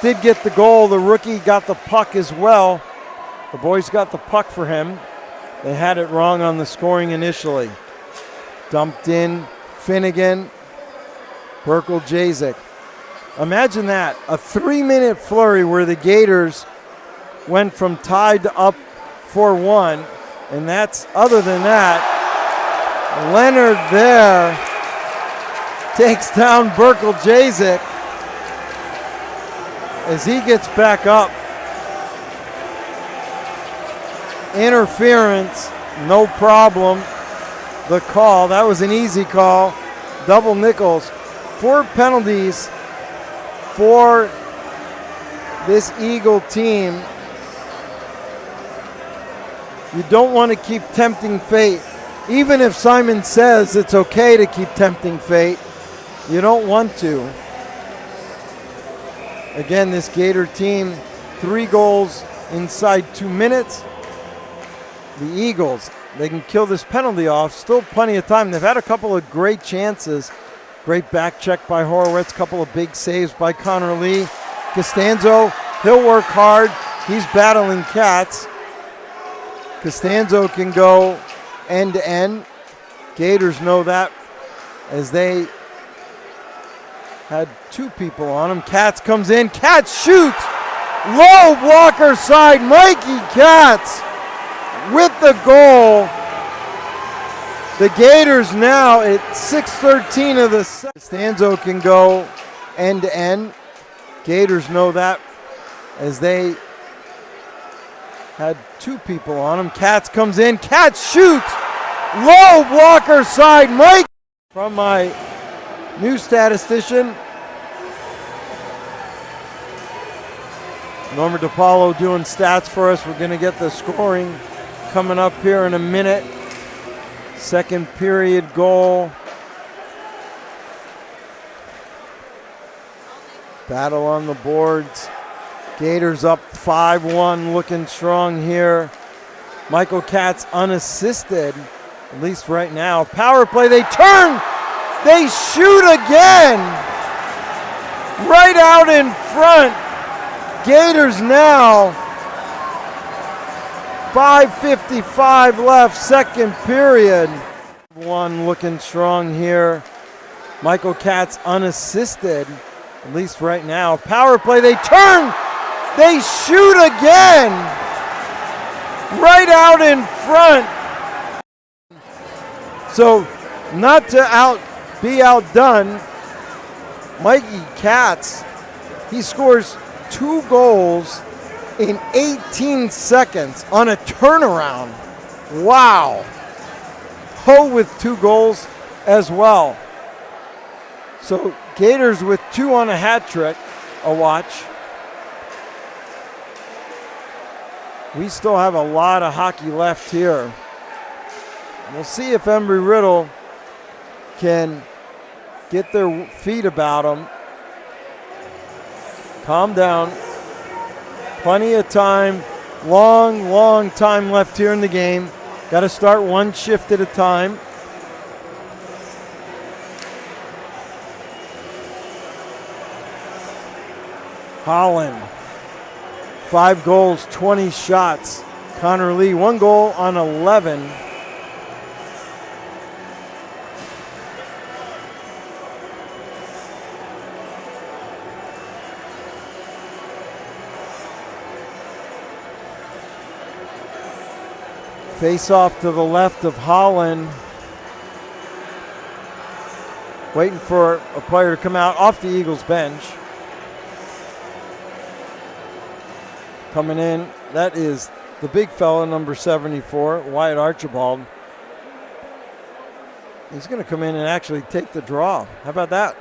S1: did get the goal. The rookie got the puck as well. The boys got the puck for him. They had it wrong on the scoring initially. Dumped in, Finnegan, Berkel Jacek. Imagine that, a 3-minute flurry where the Gators went from tied to up 4-1, and that's, other than that, Leonard there takes down Berkel Jacek as he gets back up. Interference, no problem. The call, that was an easy call. Double nickels. 4 penalties for this Eagle team. You don't want to keep tempting fate. Even if Simon says it's okay to keep tempting fate, you don't want to. Again, this Gator team, 3 goals inside 2 minutes. The Eagles, they can kill this penalty off. Still plenty of time. They've had a couple of great chances. Great back check by Horowitz. Couple of big saves by Connor Lee. Costanzo, he'll work hard. He's battling cats. Costanzo can go end to end. Gators know that as they had 2 people on him. Katz comes in. Katz shoots. Low blocker side. Mikey Katz with the goal. The Gators now at 6:13 of the second. Costanzo can go end to end. Gators know that as they had 2 people on him. Katz comes in. Katz shoots. Low blocker side. Mike from my new statistician. Norma DiPaolo doing stats for us. We're going to get the scoring coming up here in a minute. Second period goal. Battle on the boards. Gators up 5-1, looking strong here. Michael Katz unassisted, at least right now. Power play, they turn, they shoot again. Right out in front. Gators now, 5:55 left, second period. 1 looking strong here. Michael Katz unassisted, at least right now. Power play, they turn, they shoot again. Right out in front. So not to be outdone, Mikey Katz, he scores 2 goals in 18 seconds on a turnaround. Wow. Ho with 2 goals as well. So Gators with 2 on a hat trick, a watch. We still have a lot of hockey left here. We'll see if Embry-Riddle can get their feet about them. Calm down. Plenty of time. Long time left here in the game. Got to start one shift at a time. Holland, 5 goals, 20 shots. Connor Lee, 1 goal on 11. Face off to the left of Holland. Waiting for a player to come out off the Eagles bench. Coming in, that is the big fella, number 74, Wyatt Archibald. He's going to come in and actually take the draw. How about that?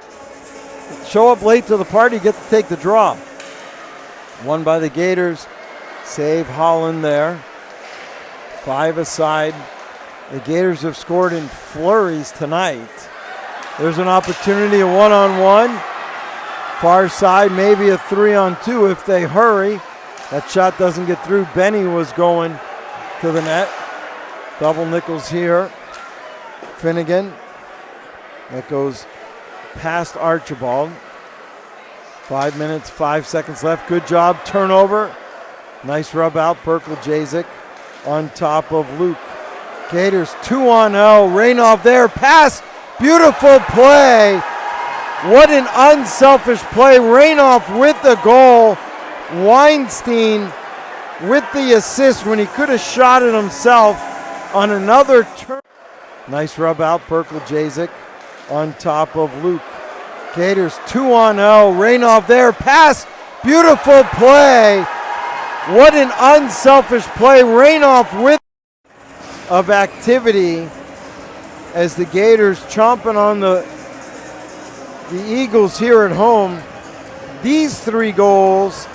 S1: Show up late to the party, get to take the draw. Won by the Gators. Save Holland there. 5 aside. The Gators have scored in flurries tonight. There's an opportunity, a one-on-one. Far side, maybe a 3-on-2 if they hurry. That shot doesn't get through. Benny was going to the net. Double Nichols here. Finnegan. That goes past Archibald. 5 minutes, 5 seconds left. Good job. Turnover. Nice rub out. Perkle Jazik on top of Luke. Gators 2-on-0. Rainoff there. Pass. Beautiful play. What an unselfish play. Rainoff with the goal. Weinstein with the assist when he could have shot it himself on another turn. Nice rub out. Perkle Jazik on top of Luke. Gators 2-on-0. Rainoff there. Pass. Beautiful play. What an unselfish play. Rainoff with of activity as the Gators chomping on the Eagles here at home. These 3 goals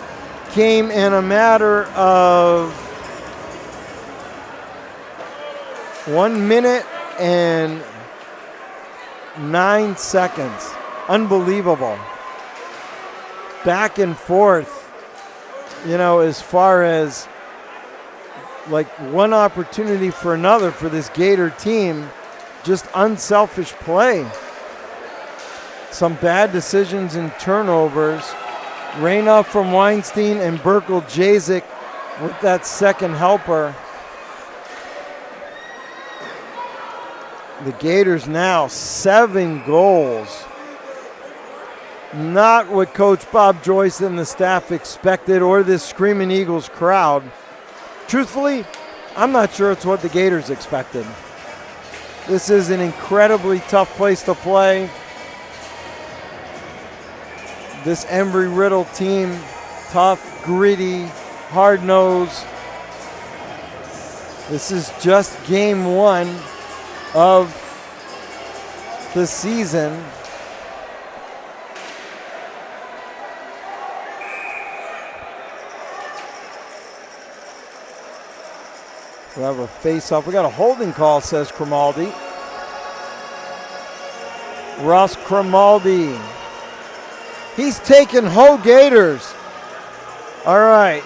S1: came in a matter of 1 minute and 9 seconds. Unbelievable. Back and forth. You know, as far as like one opportunity for another for this Gator team, just unselfish play. Some bad decisions and turnovers. Rainoff from Weinstein and Perkle Jazik with that second helper. The Gators now 7 goals. Not what Coach Bob Joyce and the staff expected, or this Screaming Eagles crowd. Truthfully, I'm not sure it's what the Gators expected. This is an incredibly tough place to play. This Embry-Riddle team, tough, gritty, hard-nosed. This is just game 1 of the season. We have a face-off. We got a holding call, says Cromaldi. Ross Cromaldi. He's taking Ho Gators. All right.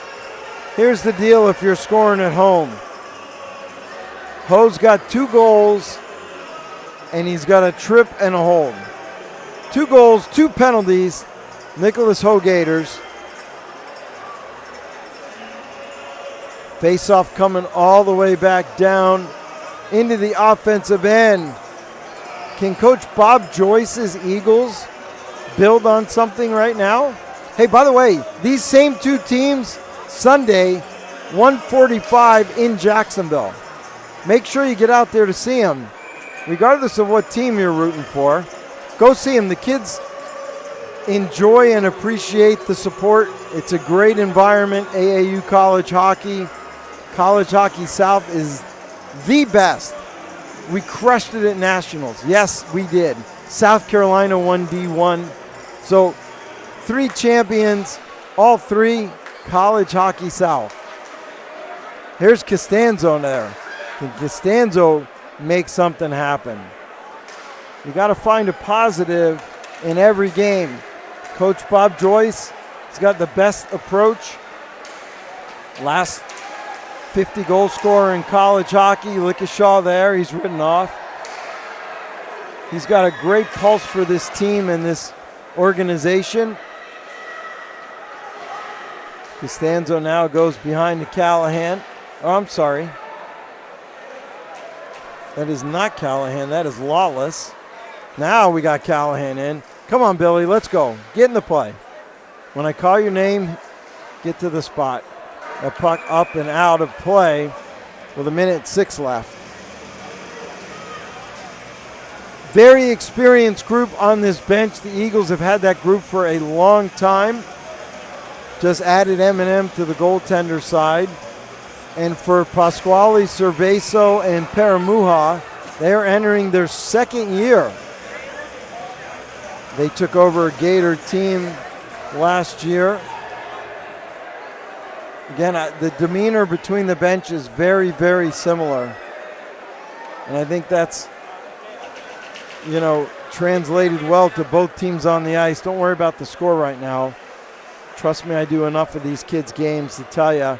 S1: Here's the deal if you're scoring at home. Ho's got 2 goals, and he's got a trip and a hold. 2 goals, 2 penalties. Nicholas Ho Gators. Face-off coming all the way back down into the offensive end. Can Coach Bob Joyce's Eagles build on something right now? Hey, by the way, these same 2 teams, Sunday, 1:45 in Jacksonville. Make sure you get out there to see them. Regardless of what team you're rooting for, go see them. The kids enjoy and appreciate the support. It's a great environment, AAU college hockey. College Hockey South is the best. We crushed it at Nationals. Yes, we did. South Carolina won D1. So 3 champions, all 3 College Hockey South. Here's Costanzo there. Can Costanzo make something happen? You got to find a positive in every game. Coach Bob Joyce has got the best approach. Last 50 goal scorer in college hockey. Lickishaw there, he's written off. He's got a great pulse for this team and this organization. Costanzo now goes behind to Callahan. Oh, I'm sorry. That is not Callahan, that is Lawless. Now we got Callahan in. Come on, Billy, let's go. Get in the play. When I call your name, get to the spot. A puck up and out of play with 1:06 left. Very experienced group on this bench. The Eagles have had that group for a long time. Just added M&M to the goaltender side. And for Pasquale, Cerveso, and Paramuha, they are entering their second year. They took over a Gator team last year. Again, the demeanor between the bench is very, very similar. And I think that's, translated well to both teams on the ice. Don't worry about the score right now. Trust me, I do enough of these kids' games to tell you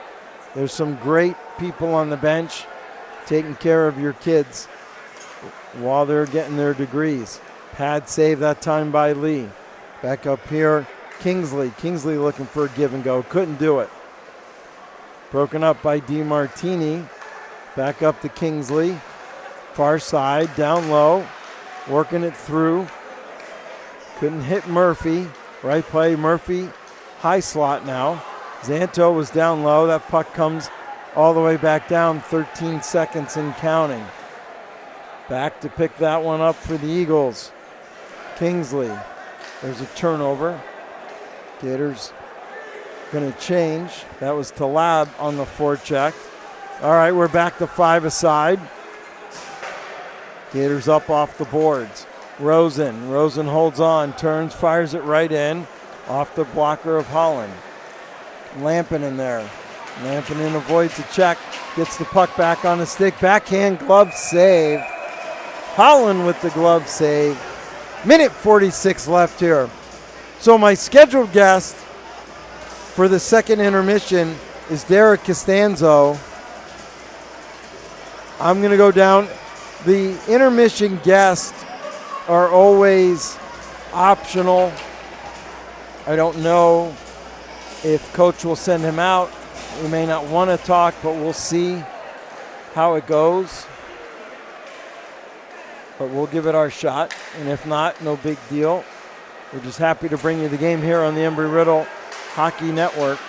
S1: there's some great people on the bench taking care of your kids while they're getting their degrees. Pad save that time by Lee. Back up here, Kingsley. Kingsley looking for a give and go. Couldn't do it. Broken up by DiMartini. Back up to Kingsley. Far side, down low. Working it through. Couldn't hit Murphy. Right play, Murphy. High slot now. Zanto was down low. That puck comes all the way back down. 13 seconds and counting. Back to pick that one up for the Eagles. Kingsley. There's a turnover. Gators going to change. That was Talab on the forecheck. All right, we're back to 5-a-side. Gators up off the boards. Rosen. Rosen holds on, turns, fires it right in. Off the blocker of Holland. Lampin in there. Lampin avoids a check. Gets the puck back on the stick. Backhand glove save. Holland with the glove save. 1:46 left here. So my scheduled guest for the second intermission is Derek Costanzo. I'm going to go down. The intermission guests are always optional. I don't know if coach will send him out. We may not want to talk, but we'll see how it goes. But we'll give it our shot. And if not, no big deal. We're just happy to bring you the game here on the Embry-Riddle Hockey Network.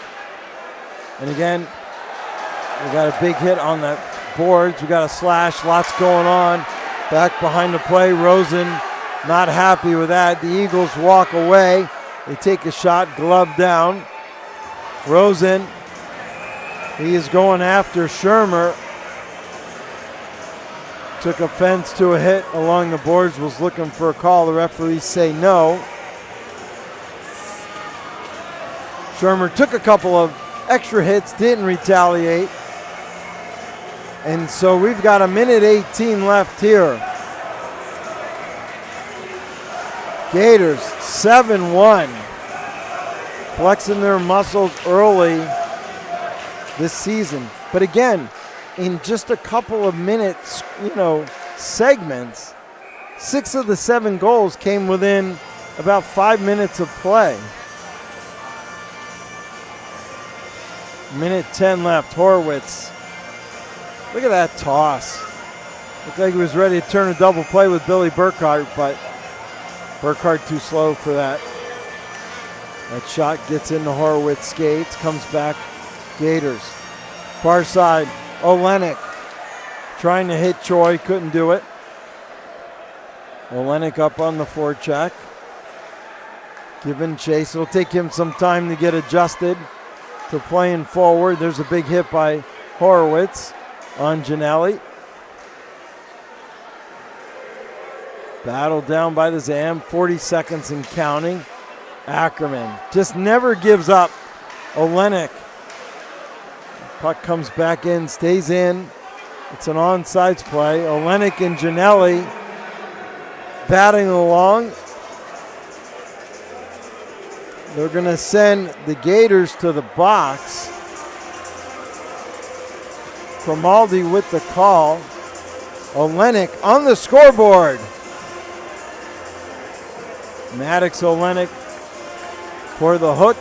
S1: And again, we got a big hit on the boards. We got a slash, lots going on. Back behind the play, Rosen not happy with that. The Eagles walk away. They take a shot, glove down. Rosen, he is going after Shermer. Took offense to a hit along the boards, was looking for a call. The referees say no. Shermer took a couple of extra hits, didn't retaliate. And so we've got 1:18 left here. Gators 7-1. Flexing their muscles early this season. But again, in just a couple of minutes, segments, 6 of the 7 goals came within about 5 minutes of play. 1:10 left. Horowitz. Look at that toss. Looked like he was ready to turn a double play with Billy Burkhart, but Burkhart too slow for that. That shot gets into Horowitz skates, comes back. Gators. Far side. Olenek trying to hit Choi, couldn't do it. Olenek up on the forecheck. Giving chase. It'll take him some time to get adjusted to playing forward. There's a big hit by Horowitz on Gianelli. Battle down by the Zam. 40 seconds and counting. Ackerman just never gives up. Olenek. Puck comes back in, stays in. It's an onside play. Olenek and Gianelli batting along. They're going to send the Gators to the box. Cromaldi with the call. Olenek on the scoreboard. Maddox Olenek for the hook.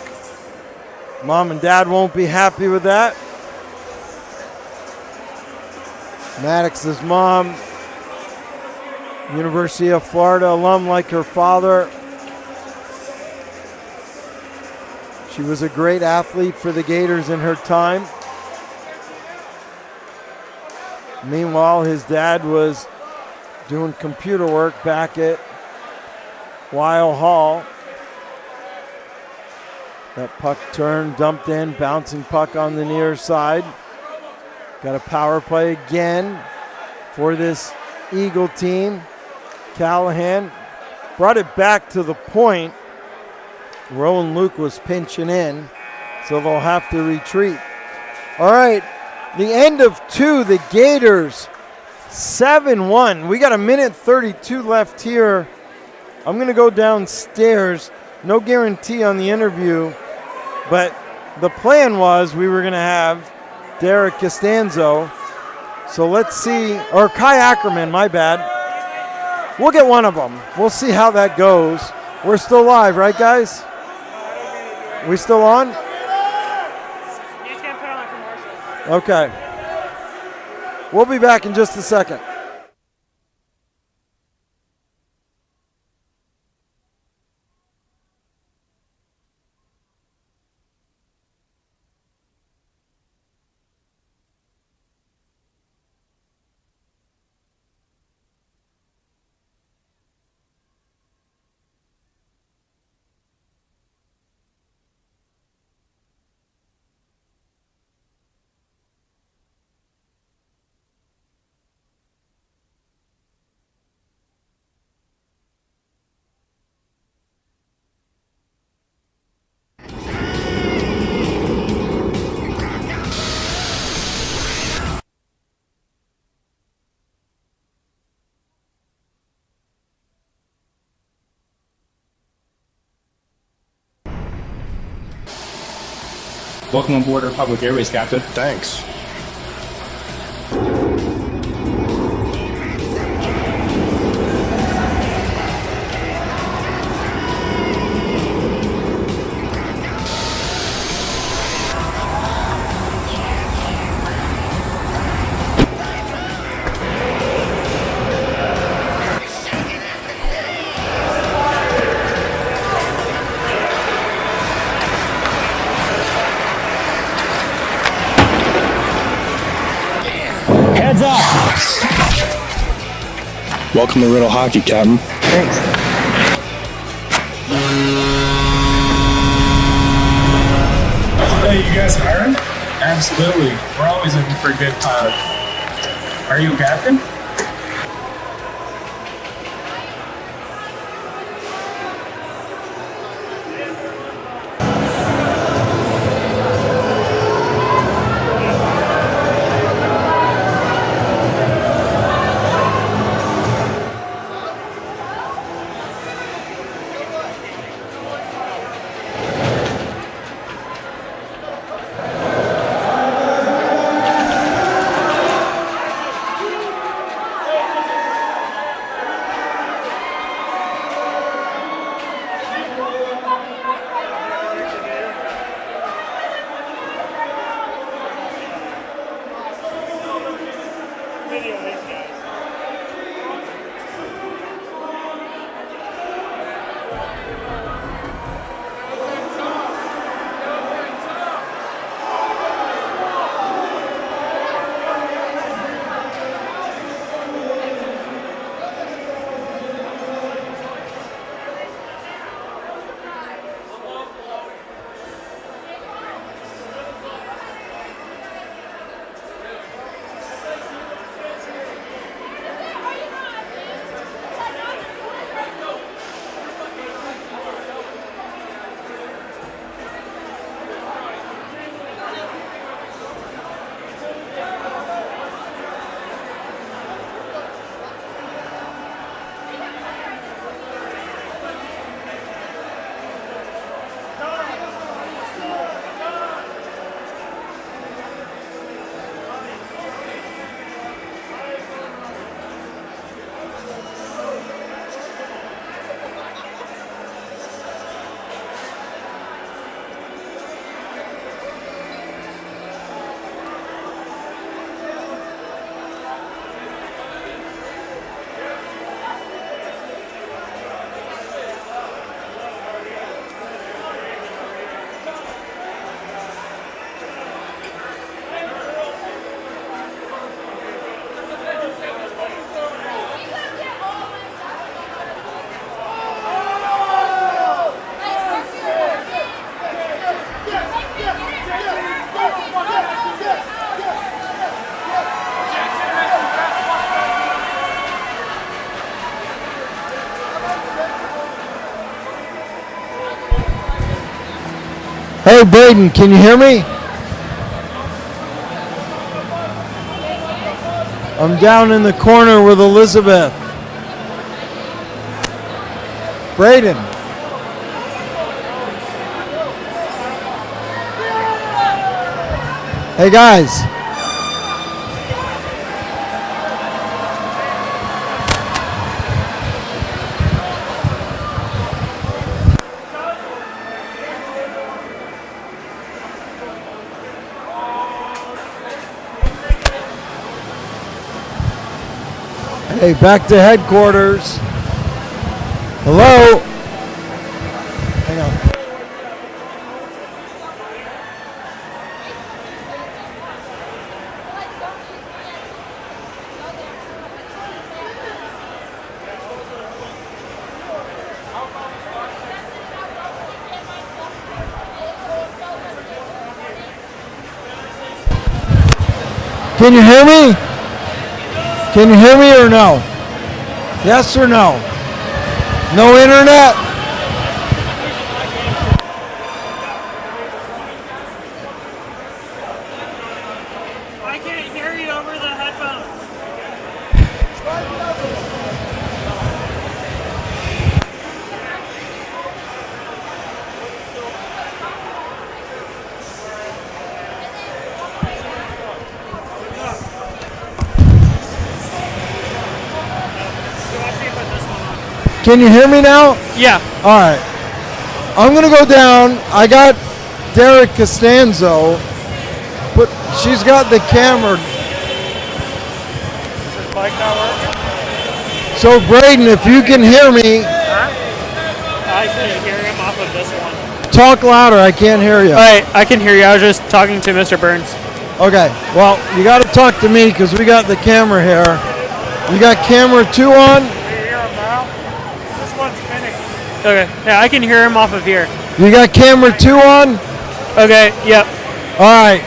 S1: Mom and Dad won't be happy with that. Maddox's mom, University of Florida alum like her father. She was a great athlete for the Gators in her time. Meanwhile, his dad was doing computer work back at Weil Hall. That puck turn, dumped in, bouncing puck on the near side. Got a power play again for this Eagle team. Callahan brought it back to the point. Rowan Luke was pinching in, so they'll have to retreat. All right, the end of 2, the Gators 7-1. We got a minute 32 left here. I'm going to go downstairs. No guarantee on the interview, but the plan was we were going to have Derek Costanzo. So let's see, or Kai Ackerman, my bad. We'll get one of them. We'll see how that goes. We're still live, right, guys? We still on?
S3: You just can't put on a commercial.
S1: Okay. We'll be back in just a second.
S4: Welcome aboard our Public Airways, Captain.
S5: Thanks.
S2: Heads up.
S5: Welcome to Riddle Hockey, Captain.
S2: Thanks.
S4: Hey, you guys hiring? Absolutely. We're always looking for a good pilot. Are you a captain?
S1: Hey, Braden, can you hear me? I'm down in the corner with Elizabeth. Braden. Hey, guys. Hey, back to headquarters. Hello? Hang on. Can you hear me? Can you hear me or no? Yes or no? No internet?
S3: I can't hear you over the headphones.
S1: Can you hear me now?
S3: Yeah.
S1: All right. I'm going to go down. I got Derek Costanzo, but she's got the camera.
S3: Is this mic not working?
S1: So, Braden, if you can hear me,
S3: I can hear him off of this one.
S1: talk louder. I can't hear you.
S3: All right, I can hear you. I was just talking to Mr. Burns.
S1: Okay. Well, you got to talk to me because we got the camera here. You got camera 2 on?
S3: Okay, yeah, I can hear him off of here.
S1: You got camera 2 on?
S3: Okay, yep.
S1: All right.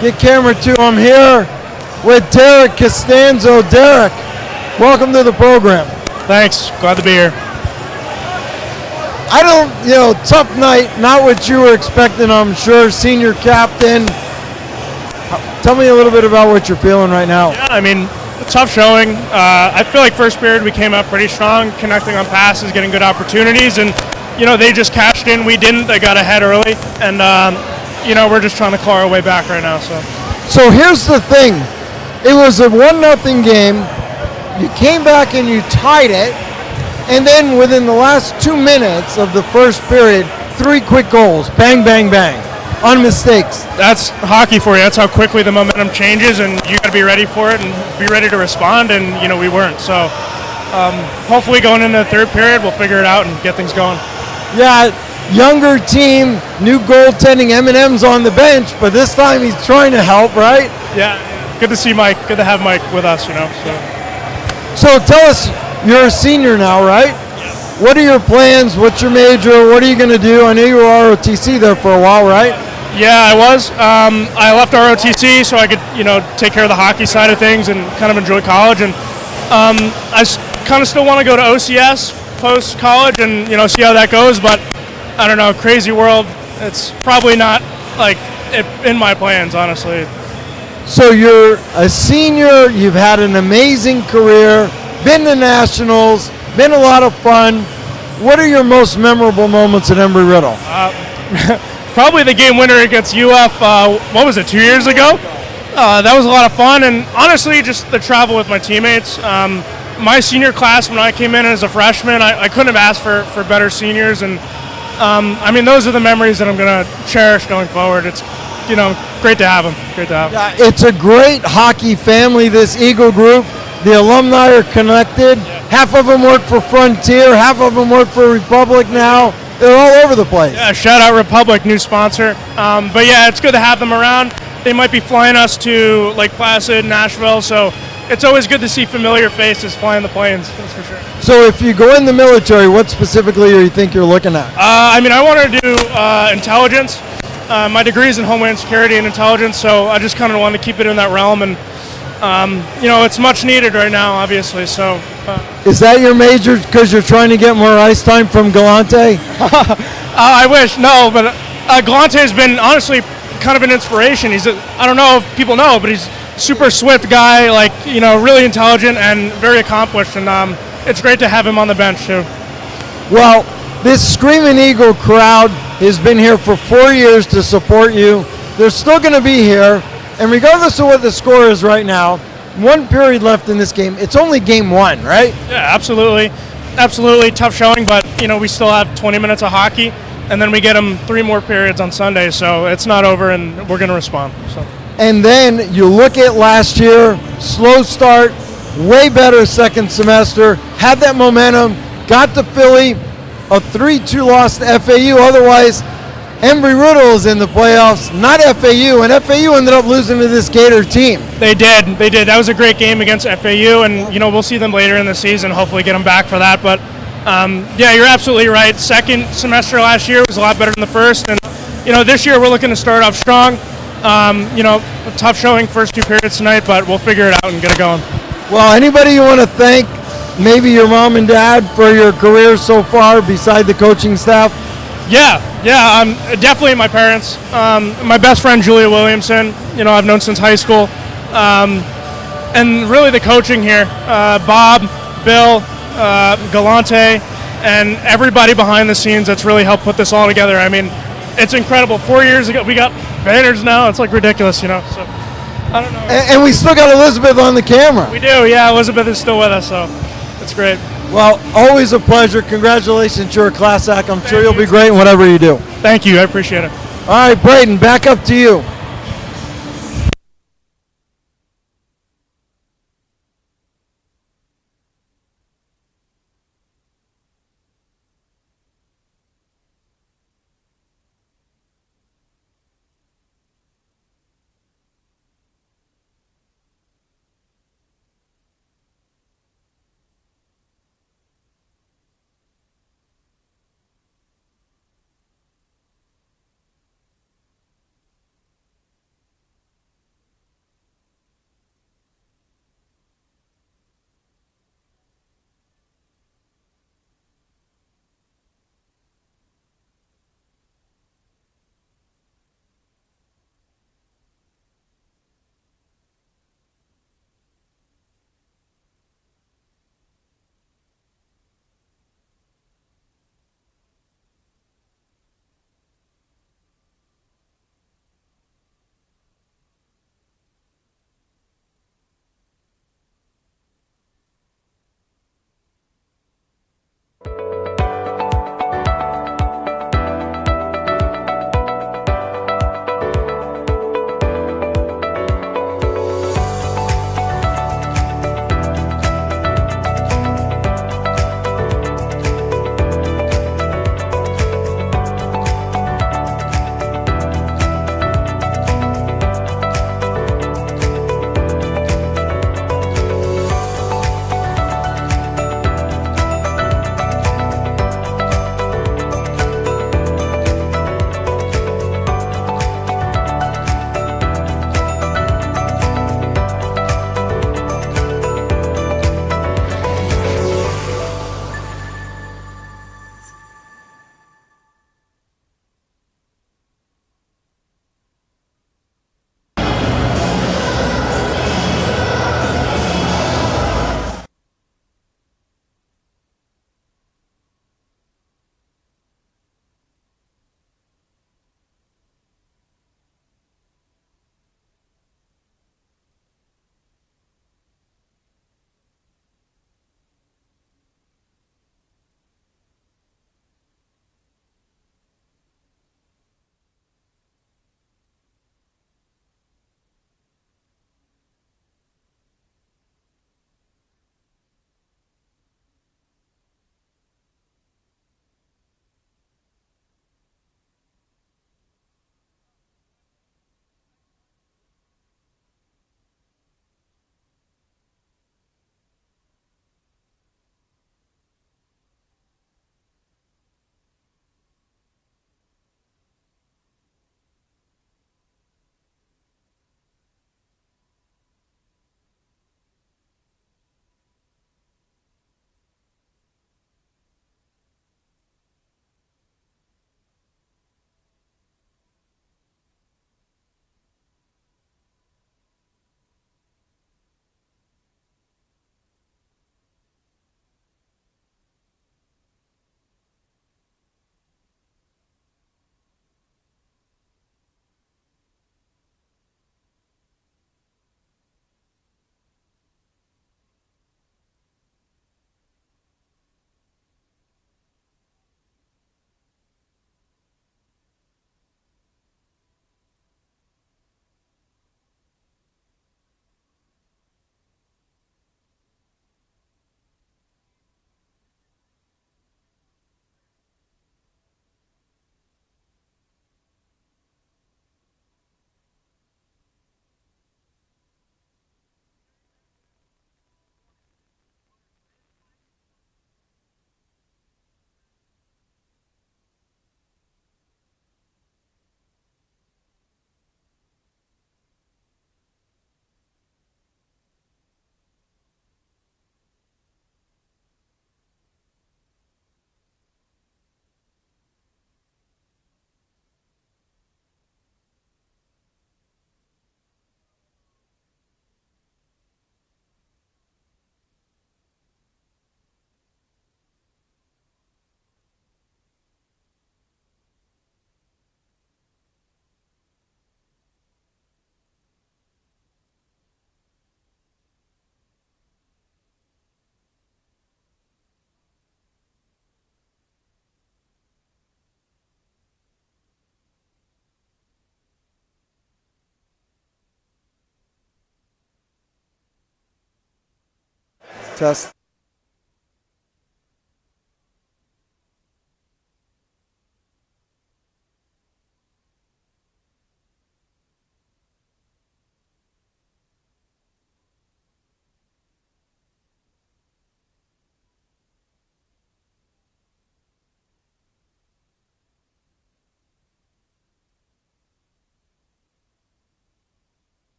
S1: Get camera 2. I'm here with Derek Costanzo. Derek, welcome to the program.
S6: Thanks. Glad to be here.
S1: I don't, tough night, not what you were expecting, I'm sure. Senior captain. Tell me a little bit about what you're feeling right now.
S6: Yeah, I mean, tough showing. I feel like first period we came out pretty strong, connecting on passes, getting good opportunities, and they just cashed in. We didn't. They got ahead early, and we're just trying to claw our way back right now.
S1: So here's the thing: it was a 1-0 game. You came back and you tied it, and then within the last 2 minutes of the first period, 3 quick goals. Bang, bang, bang. On mistakes.
S6: That's hockey for you. That's how quickly the momentum changes, and you got to be ready for it and be ready to respond. And we weren't. So hopefully going into the third period, we'll figure it out and get things going.
S1: Yeah, younger team, new goaltending. Eminem's on the bench, but this time he's trying to help, right?
S6: Yeah. Good to see Mike. Good to have Mike with us.
S1: So tell us, you're a senior now, right? Yeah. What are your plans? What's your major? What are you going to do? I know you were ROTC there for a while, right?
S6: Yeah, I was. I left ROTC so I could, take care of the hockey side of things and kind of enjoy college. And I kind of still want to go to OCS post-college and, see how that goes. But I don't know, crazy world. It's probably not, in my plans, honestly.
S1: So you're a senior. You've had an amazing career, been to nationals, been a lot of fun. What are your most memorable moments at Embry-Riddle?
S6: Probably the game winner against UF, 2 years ago? That was a lot of fun, and honestly, just the travel with my teammates. My senior class, when I came in as a freshman, I couldn't have asked for better seniors, and those are the memories that I'm going to cherish going forward. It's, great to have them.
S1: Yeah, it's a great hockey family, this Eagle group. The alumni are connected. Yeah. Half of them work for Frontier, half of them work for Republic now. They're all over the place.
S6: Yeah, shout out Republic, new sponsor. But yeah, it's good to have them around. They might be flying us to Lake Placid, Nashville, so it's always good to see familiar faces flying the planes, that's for sure.
S1: So if you go in the military, what specifically do you think you're looking at?
S6: I want to do intelligence. My degree is in Homeland Security and Intelligence, so I just kind of want to keep it in that realm, and it's much needed right now, obviously. So,
S1: is that your major because you're trying to get more ice time from Galante?
S6: I wish, no, but Galante has been honestly kind of an inspiration. I don't know if people know, but he's a super swift guy, like, really intelligent and very accomplished. And it's great to have him on the bench too.
S1: Well, this Screaming Eagle crowd has been here for 4 years to support you. They're still going to be here. And regardless of what the score is right now, 1 period left in this game. It's only game 1, right?
S6: Yeah, absolutely. Absolutely tough showing, but, we still have 20 minutes of hockey. And then we get them 3 more periods on Sunday, so it's not over, and we're going to respond. So.
S1: And then you look at last year, slow start, way better second semester, had that momentum, got to Philly, a 3-2 loss to FAU. Otherwise, Embry-Riddle is in the playoffs, not FAU, and FAU ended up losing to this Gator team.
S6: They did. That was a great game against FAU, and, we'll see them later in the season, hopefully get them back for that. But yeah, you're absolutely right. Second semester last year was a lot better than the first, and this year we're looking to start off strong. A tough showing first 2 periods tonight, but we'll figure it out and get it going.
S1: Well, anybody you want to thank, maybe your mom and dad, for your career so far, beside the coaching staff?
S6: Yeah, definitely my parents. My best friend Julia Williamson, I've known since high school, and really the coaching here, Bob, Bill, Galante, and everybody behind the scenes that's really helped put this all together. I mean, it's incredible. 4 years ago, we got banners now. It's like ridiculous, So I don't know.
S1: And we still got Elizabeth on the camera.
S6: We do, yeah. Elizabeth is still with us, so it's great.
S1: Well, always a pleasure. Congratulations, you're a class act. I'm sure you'll be great in whatever you do.
S6: Thank you. I appreciate it.
S1: All right, Braden, back up to you. Test.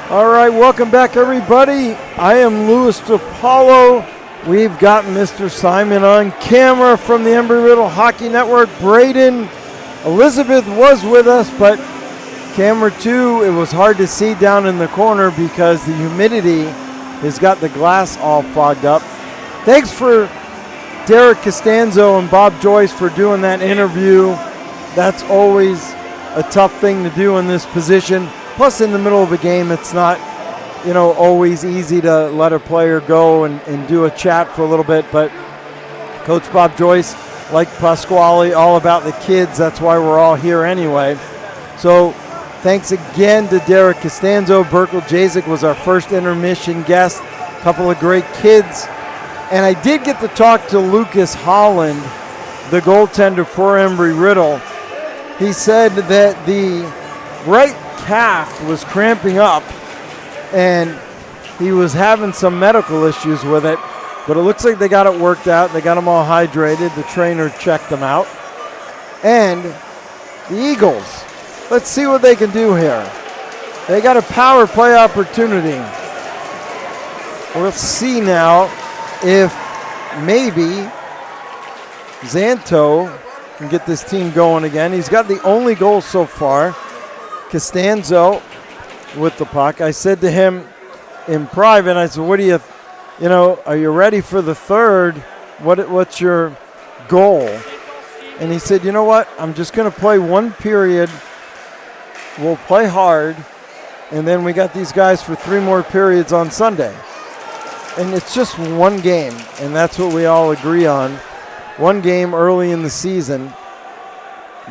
S1: All right, welcome back, everybody. I am Louis DiPaolo. We've got Mr. Simon on camera from the Embry-Riddle Hockey Network. Braden, Elizabeth was with us, but camera 2, it was hard to see down in the corner because the humidity has got the glass all fogged up. Thanks for Derek Costanzo and Bob Joyce for doing that interview. That's always a tough thing to do in this position. Plus, in the middle of a game, it's not, always easy to let a player go and do a chat for a little bit. But Coach Bob Joyce, like Pasquale, all about the kids. That's why we're all here anyway. So thanks again to Derek Costanzo. Berkel Jazik was our first intermission guest. A couple of great kids. And I did get to talk to Lucas Holland, the goaltender for Embry-Riddle. He said that the right calf was cramping up and he was having some medical issues with it, but it looks like they got it worked out. They got him all hydrated. The trainer checked them out. And the Eagles, let's see what they can do here. They got a power play opportunity. We'll see now if maybe Zanto can get this team going again. He's got the only goal so far. Costanzo with the puck. I said to him in private, I said, what do you, are you ready for the third? What's your goal? And he said, you know what? I'm just going to play one period. We'll play hard. And then we got these guys for 3 more periods on Sunday. And it's just one game. And that's what we all agree on. One game early in the season.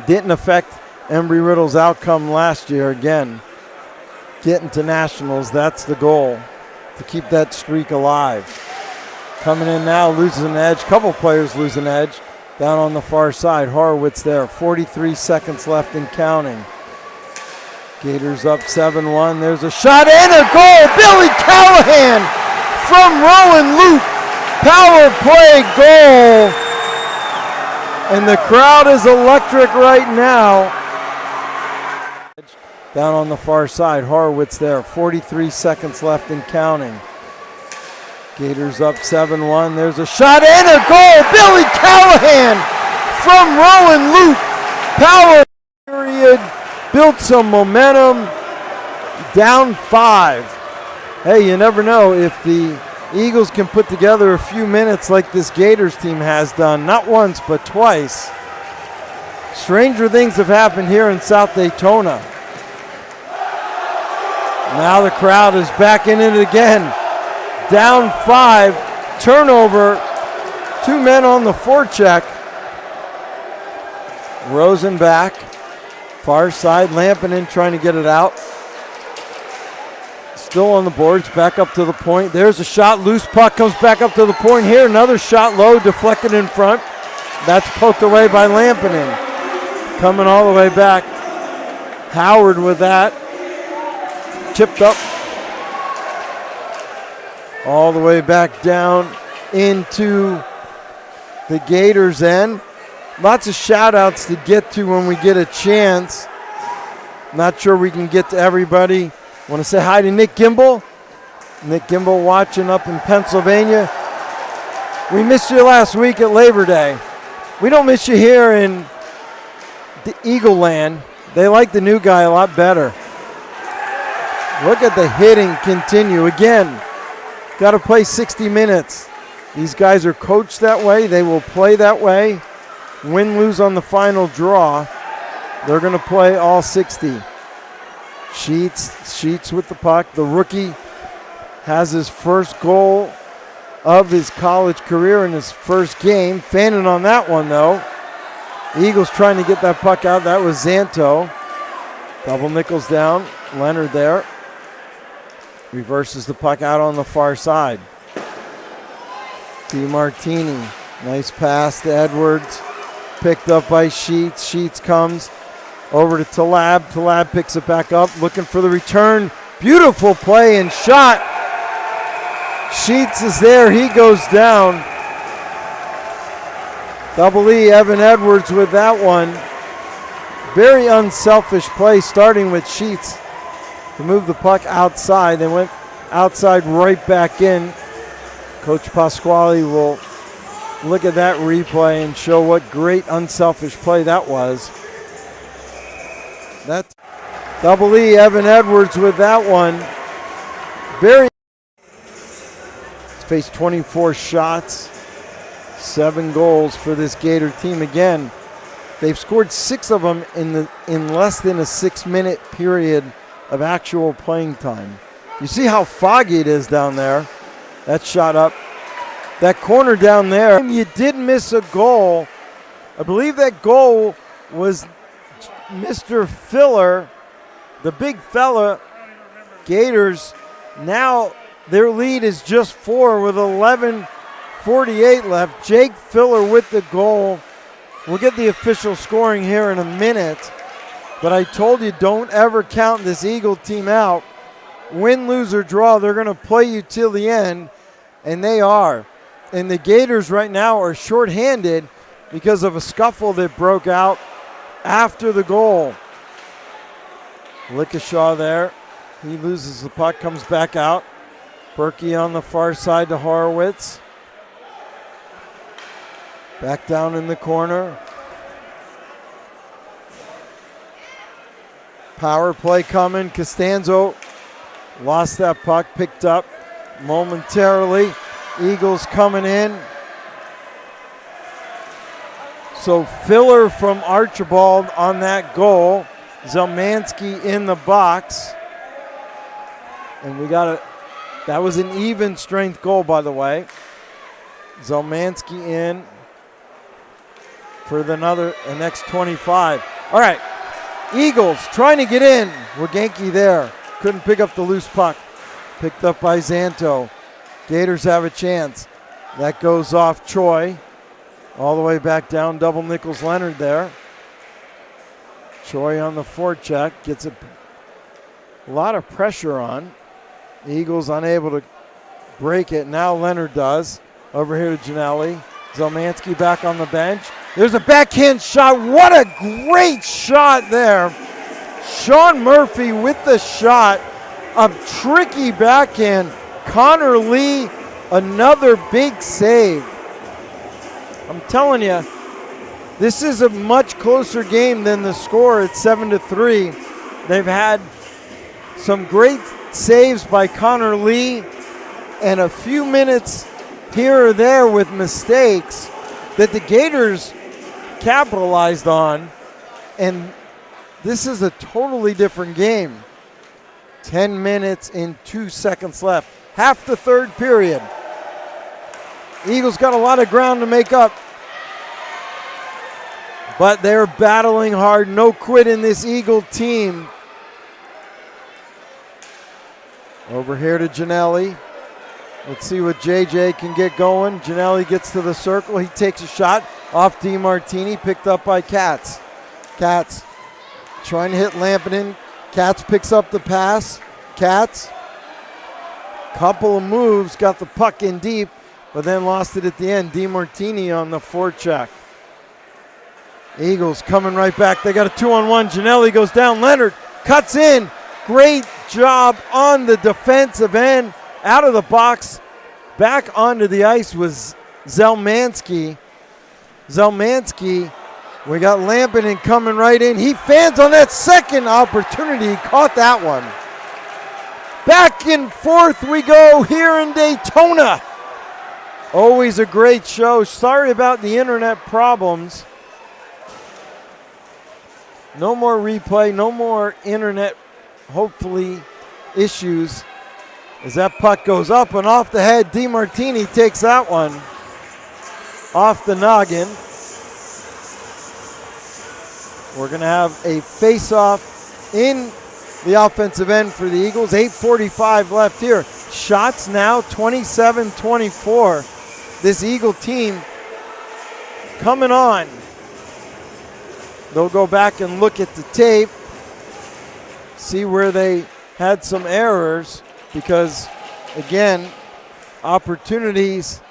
S1: Didn't affect Embry-Riddle's outcome last year. Again, getting to nationals, that's the goal, to keep that streak alive. Coming in now, loses an edge. Couple players lose an edge. Down on the far side, Horowitz there. 43 seconds left and counting. Gators up 7-1. There's a shot and a goal. Billy Callahan from Rowan Luke. Power play goal. And the crowd is electric right now. Down on the far side, Horowitz there. 43 seconds left and counting. Gators up 7-1. There's a shot and a goal. Billy Callahan from Rowan Luke. Power period. Built some momentum. Down 5. Hey, you never know if the Eagles can put together a few minutes like this Gators team has done. Not once, but twice. Stranger things have happened here in South Daytona. Now the crowd is back in it again. Down 5. Turnover. 2 men on the forecheck. Rosen back. Far side. Lampinen trying to get it out. Still on the boards. Back up to the point. There's a shot. Loose puck comes back up to the point here. Another shot low. Deflected in front. That's poked away by Lampinen. Coming all the way back. Howard with that. Chipped up. All the way back down into the Gators' end. Lots of shout-outs to get to when we get a chance. Not sure we can get to everybody. Want to say hi to Nick Gimbel. Nick Gimbel watching up in Pennsylvania. We missed you last week at Labor Day. We don't miss you here in the Eagle Land. They like the new guy a lot better. Look at the hitting continue. Again, got to play 60 minutes. These guys are coached that way. They will play that way. Win, lose on the final draw. They're going to play all 60. Sheets with the puck. The rookie has his first goal of his college career in his first game. Fanning on that one, though. Eagles trying to get that puck out. That was Zanto. Double nickels down. Leonard there. Reverses the puck out on the far side. DiMartini. Nice pass to Edwards. Picked up by Sheets. Sheets comes over to Talab. Talab picks it back up. Looking for the return. Beautiful play and shot. Sheets is there. He goes down. Double E, Evan Edwards with that one. Very unselfish play starting with Sheets. to move the puck outside. They went outside right back in. Coach Pasquale will look at that replay and show what great unselfish play that was. That's Double E, Evan Edwards with that one. He's faced 24 shots, 7 goals for this Gator team. Again, they've scored 6 of them in less than a 6-minute period of actual playing time. You see how foggy it is down there. That shot up. That corner down there. You did miss a goal. I believe that goal was Mr. Filler, the big fella. Gators, now their lead is just 4 with 11:48 left. Jake Filler with the goal. We'll get the official scoring here in a minute. But I told you, don't ever count this Eagle team out. Win, lose, or draw, they're going to play you till the end, and they are. And the Gators right now are shorthanded because of a scuffle that broke out after the goal. Lickashaw there. He loses the puck, comes back out. Berkey on the far side to Horowitz. Back down in the corner. Power play coming. Costanzo lost that puck, picked up momentarily. Eagles coming in. So Filler from Archibald on that goal. Zelmansky in the box. And we got that was an even strength goal, by the way. Zelmansky in for the next 25. All right, Eagles trying to get in. Waganke there. Couldn't pick up the loose puck. Picked up by Zanto. Gators have a chance. That goes off Choi. All the way back down, double Nichols Leonard there. Choi on the forecheck, gets a lot of pressure on. The Eagles unable to break it. Now Leonard does. Over here to Gianelli. Zelmansky back on the bench. There's a backhand shot. What a great shot there. Sean Murphy with the shot. A tricky backhand. Connor Lee, another big save. I'm telling you, this is a much closer game than the score at 7-3. They've had some great saves by Connor Lee and a few minutes here or there with mistakes that the Gators capitalized on. And this is a totally different game. 10 minutes and 2 seconds left. Half the third period. Eagles got a lot of ground to make up. But they're battling hard. No quit in this Eagle team. Over here to Gianelli. Let's see what JJ can get going. Gianelli gets to the circle. He takes a shot off DiMartini, picked up by Katz. Katz trying to hit Lampinen. Katz picks up the pass. Katz, couple of moves, got the puck in deep, but then lost it at the end. DiMartini on the forecheck. Eagles coming right back. They got a 2-on-1. Gianelli goes down. Leonard cuts in. Great job on the defensive end. Out of the box. Back onto the ice was Zelmansky. Zelmansky, we got Lampinen coming right in. He fans on that second opportunity. He caught that one. Back and forth we go here in Daytona. Always a great show. Sorry about the internet problems. No more replay, no more internet, hopefully, issues. As that puck goes up and off the head, DiMartini takes that one off the noggin. We're going to have a face-off in the offensive end for the Eagles. 8:45 left here. Shots now 27-24. This Eagle team coming on. They'll go back and look at the tape, see where they had some errors, because, again, opportunities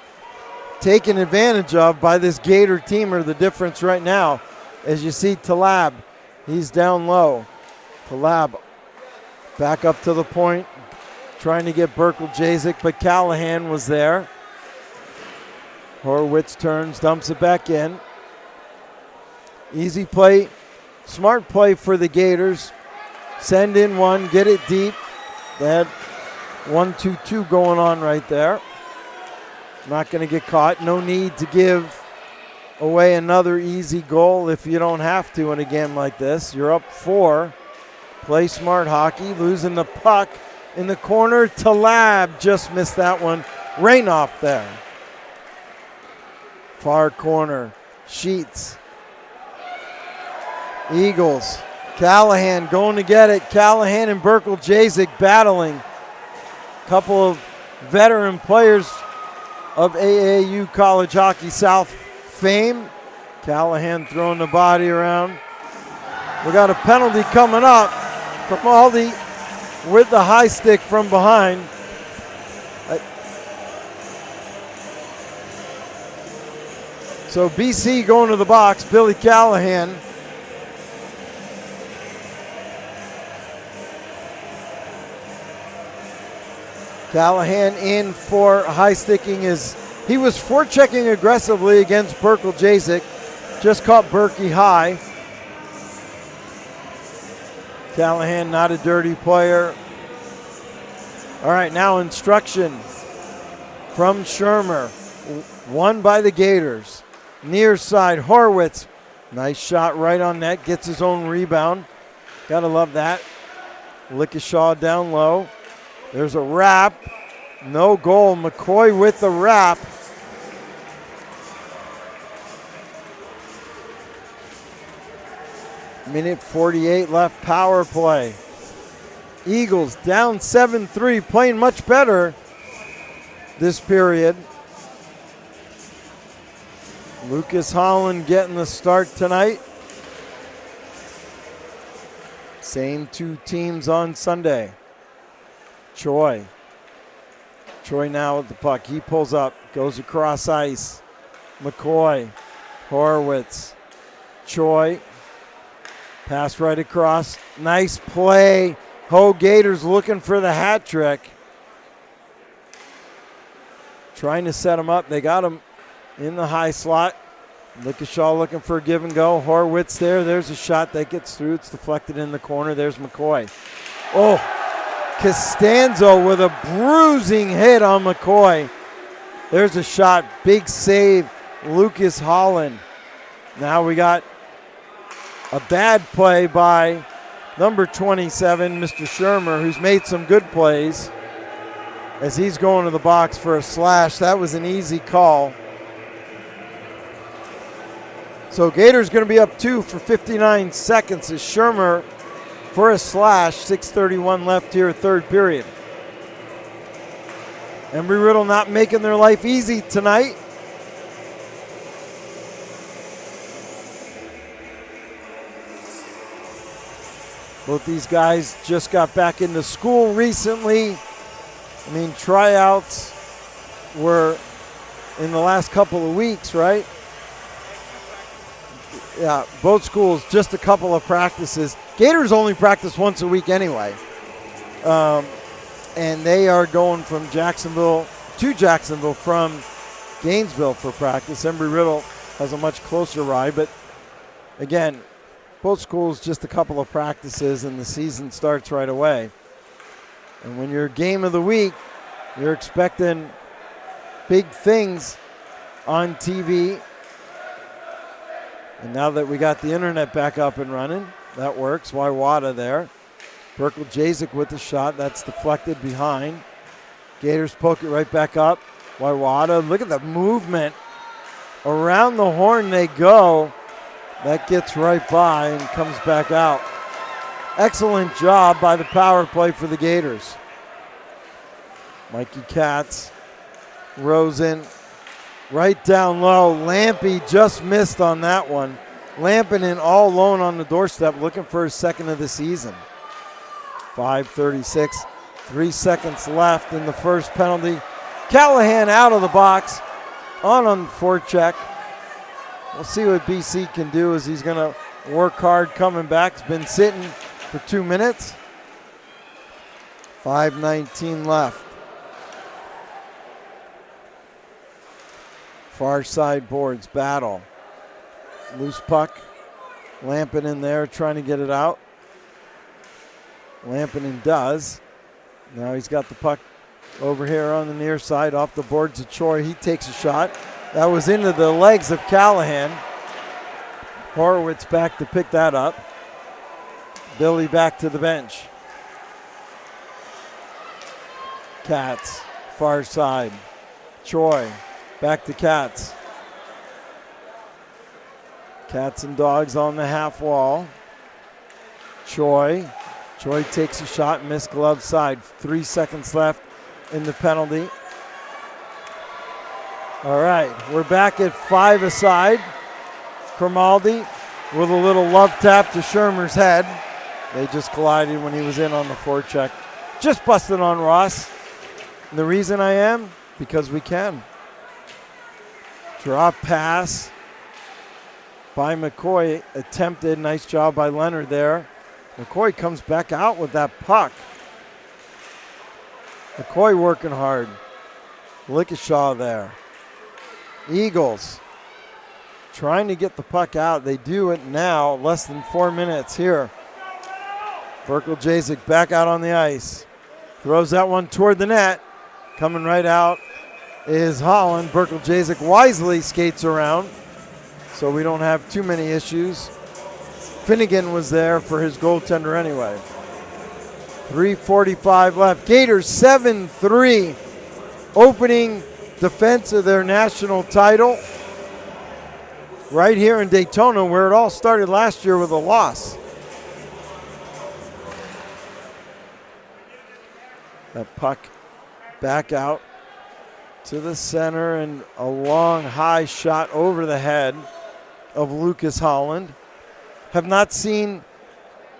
S1: taken advantage of by this Gator team are the difference right now. As you see Talab, he's down low. Talab Back up to the point, trying to get Burkle-Jazik, but Callahan was there. Horwitz turns, dumps it back in. Easy play, smart play for the Gators. Send in one, get it deep. They had 1-2-2 going on right there. Not going to get caught. No need to give away another easy goal if you don't have to in a game like this. You're up 4. Play smart hockey, losing the puck in the corner. Talab just missed that one. Rainoff there. Far corner, Sheets. Eagles, Callahan going to get it. Callahan and Burkle-Jazik battling. Couple of veteran players of AAU College Hockey South fame. Callahan throwing the body around. We got a penalty coming up from Aldi with the high stick from behind. So BC going to the box, Billy Callahan. Callahan in for high sticking. He was forechecking aggressively against Burkle-Jazik. Just caught Berkey high. Callahan not a dirty player. All right, now instruction from Shermer. Won by the Gators. Near side, Horwitz. Nice shot right on net. Gets his own rebound. Gotta love that. Lickishaw down low. There's a wrap. No goal. McCoy with the wrap. Minute 48 left, power play. Eagles down 7-3, playing much better this period. Lucas Holland getting the start tonight. Same two teams on Sunday. Choi now with the puck. He pulls up, goes across ice. McCoy, Horwitz, Choi. Pass right across. Nice play. Ho Gators looking for the hat trick. Trying to set him up. They got him in the high slot. Lickishaw looking for a give and go. Horwitz there. There's a shot that gets through. It's deflected in the corner. There's McCoy. Oh, Costanzo with a bruising hit on McCoy. There's a shot. Big save. Lucas Holland. Now we got a bad play by number 27, Mr. Shermer, who's made some good plays as he's going to the box for a slash. That was an easy call. So Gators going to be up 2 for 59 seconds as Shermer for a slash. 6:31 left here, third period. Embry-Riddle not making their life easy tonight. Both these guys just got back into school recently. I mean, tryouts were in the last couple of weeks, right? Yeah, both schools, just a couple of practices. Gators only practice once a week anyway. And they are going from Jacksonville to Jacksonville from Gainesville for practice. Embry-Riddle has a much closer ride, but again, both schools just a couple of practices and the season starts right away. And when you're game of the week, you're expecting big things on TV. And now that we got the internet back up and running, that works. Waiwada there. Burkle-Jazik with the shot. That's deflected behind. Gators poke it right back up. Waiwada, look at the movement. Around the horn they go. That gets right by and comes back out. Excellent job by the power play for the Gators. Mikey Katz, Rosen, right down low. Lampy just missed on that one. Lampinen all alone on the doorstep looking for his second of the season. 5:36, 3 seconds left in the first penalty. Callahan out of the box on the forecheck. We'll see what BC can do as he's going to work hard coming back. He's been sitting for 2 minutes. 5:19 left. Far side boards, battle. Loose puck. Lampinen there trying to get it out. Lampinen does. Now he's got the puck over here on the near side off the boards of Choi. He takes a shot. That was into the legs of Callahan. Horowitz back to pick that up. Billy back to the bench. Katz, far side. Choi, back to Katz. Cats and dogs on the half wall. Choi takes a shot, missed glove side. 3 seconds left in the penalty. All right, we're back at 5 aside. Cromaldi with a little love tap to Shermer's head. They just collided when he was in on the forecheck. Just busted on Ross. And the reason I am, because we can. Drop pass by McCoy, attempted. Nice job by Leonard there. McCoy comes back out with that puck. McCoy working hard. Lickeshaw there. Eagles trying to get the puck out. They do it now, less than 4 minutes here. Berkel-Jasic back out on the ice. Throws that one toward the net. Coming right out is Holland. Berkel-Jasic wisely skates around, so we don't have too many issues. Finnegan was there for his goaltender anyway. 3:45 left. Gators 7-3, opening defense of their national title right here in Daytona, where it all started last year with a loss. That puck back out to the center, and a long high shot over the head of Lucas Holland. Have not seen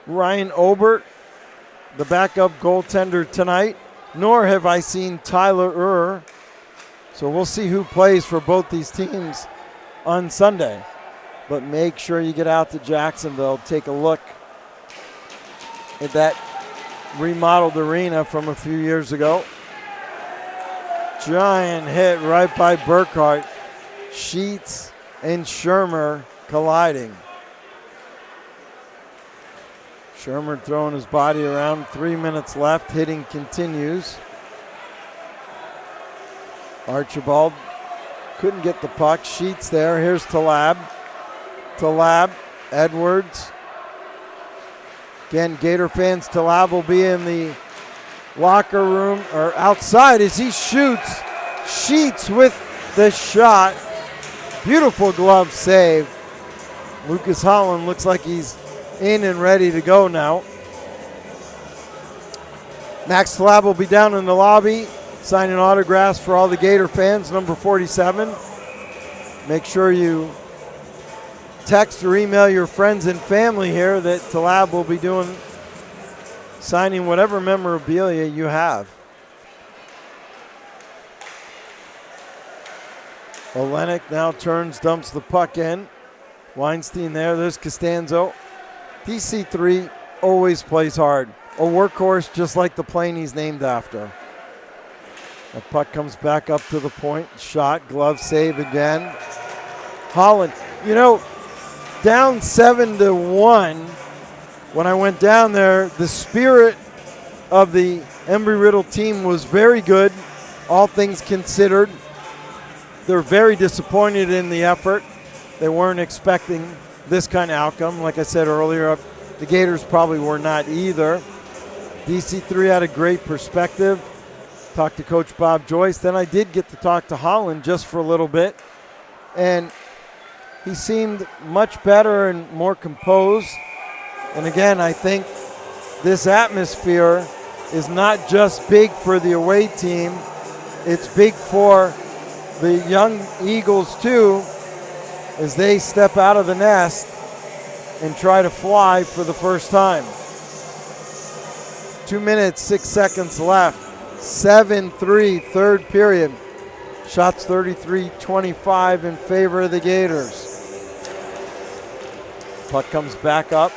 S1: Ryan Obert, the backup goaltender, tonight, nor have I seen Tyler Ur. So we'll see who plays for both these teams on Sunday. But make sure you get out to Jacksonville, take a look at that remodeled arena from a few years ago. Giant hit right by Burkhart. Sheets and Shermer colliding. Shermer throwing his body around. 3 minutes left. Hitting continues. Archibald couldn't get the puck. Sheets there. Here's Talab. Edwards. Again, Gator fans, Talab will be in the locker room or outside as he shoots. Sheets with the shot. Beautiful glove save. Lucas Holland looks like he's in and ready to go now. Max Talab will be down in the lobby signing autographs for all the Gator fans, number 47. Make sure you text or email your friends and family here that Talab will be doing, signing whatever memorabilia you have. Olenek now turns, dumps the puck in. Weinstein there, there's Costanzo. DC3 always plays hard. A workhorse just like the plane he's named after. The puck comes back up to the point. Shot, glove save again. Holland, down 7-1. When I went down there, the spirit of the Embry-Riddle team was very good, all things considered. They're very disappointed in the effort. They weren't expecting this kind of outcome. Like I said earlier, the Gators probably were not either. DC3 had a great perspective. Talked to Coach Bob Joyce. Then I did get to talk to Holland just for a little bit. And he seemed much better and more composed. And again, I think this atmosphere is not just big for the away team. It's big for the young Eagles too, as they step out of the nest and try to fly for the first time. 2 minutes, 6 seconds left. 7-3, third period. Shots 33-25 in favor of the Gators. Puck comes back up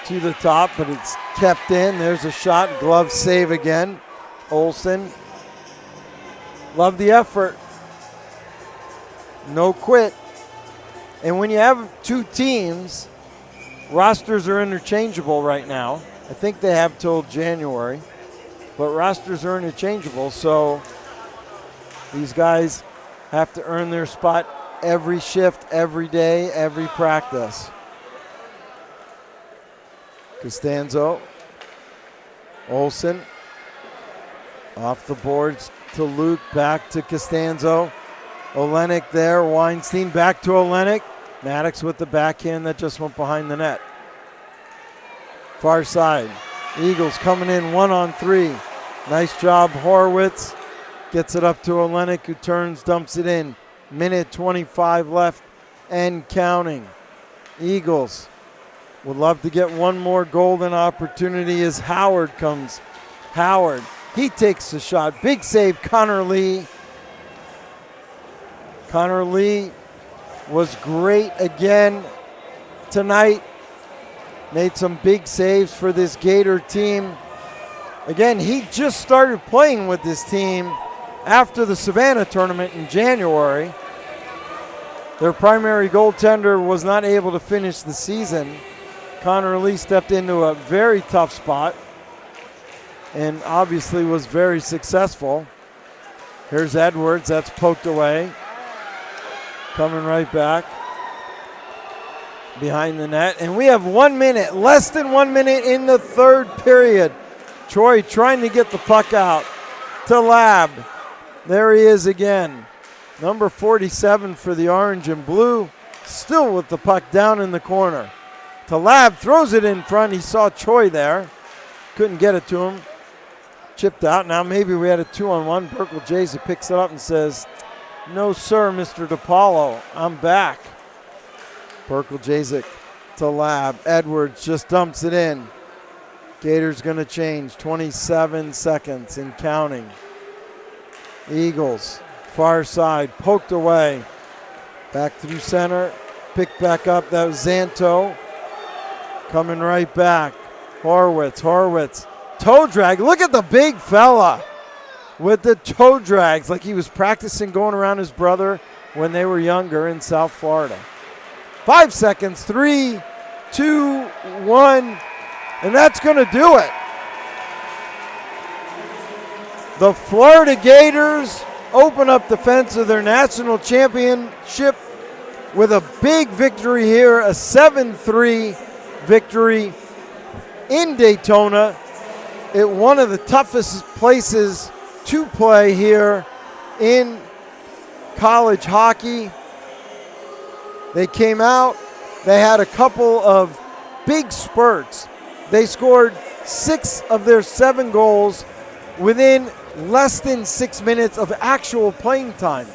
S1: to the top, but it's kept in. There's a shot, glove save again. Olsen. Love the effort. No quit. And when you have two teams, rosters are interchangeable right now. I think they have till January, but rosters are interchangeable, so these guys have to earn their spot every shift, every day, every practice. Costanzo, Olsen, off the boards to Luke, back to Costanzo. Olenek there, Weinstein back to Olenek. Maddox with the backhand that just went behind the net. Far side, Eagles coming in 1-on-3. Nice job, Horowitz. Gets it up to Olenek, who turns, dumps it in. Minute 25 left and counting. Eagles would love to get one more golden opportunity as Howard comes. Howard, he takes the shot. Big save, Connor Lee. Connor Lee was great again tonight. Made some big saves for this Gator team. Again, he just started playing with this team after the Savannah tournament in January. Their primary goaltender was not able to finish the season. Connor Lee stepped into a very tough spot and obviously was very successful. Here's Edwards, that's poked away. Coming right back behind the net. And we have 1 minute, less than 1 minute in the third period. Troy trying to get the puck out to Lab. There he is again. Number 47 for the orange and blue, still with the puck down in the corner. To Lab, throws it in front. He saw Choi there. Couldn't get it to him. Chipped out. Now maybe we had a 2-on-1. Berkel Jason picks it up and says, "No, sir, Mr. DePaulo, I'm back." Berkel Jazik to Lab. Edwards just dumps it in. Gators going to change. 27 seconds and counting. Eagles, far side, poked away. Back through center, picked back up. That was Zanto. Coming right back. Horowitz, toe drag. Look at the big fella with the toe drags, like he was practicing going around his brother when they were younger in South Florida. 5 seconds, 3, 2, 1, and that's going to do it. The Florida Gators open up the fence of their national championship with a big victory here, a 7-3 victory in Daytona at one of the toughest places to play here in college hockey. They came out, they had a couple of big spurts. They scored 6 of their 7 goals within less than 6 minutes of actual playing time.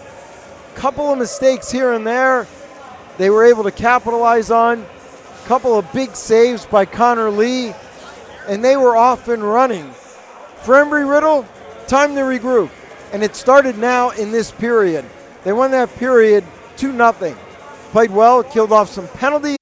S1: Couple of mistakes here and there they were able to capitalize on. Couple of big saves by Connor Lee, and they were off and running. For Embry-Riddle, time to regroup, and it started now in this period. They won that period 2-0. Played well, killed off some penalties.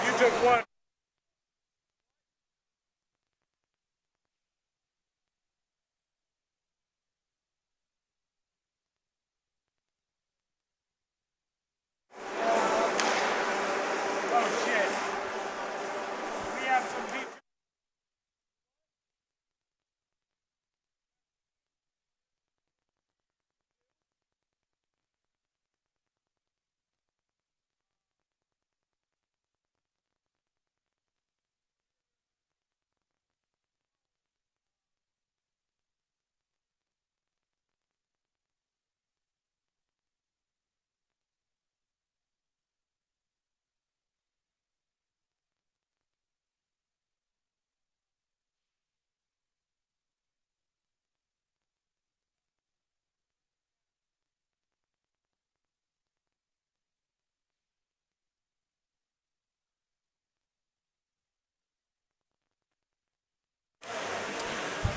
S6: You took one. Oh shit. We have some people.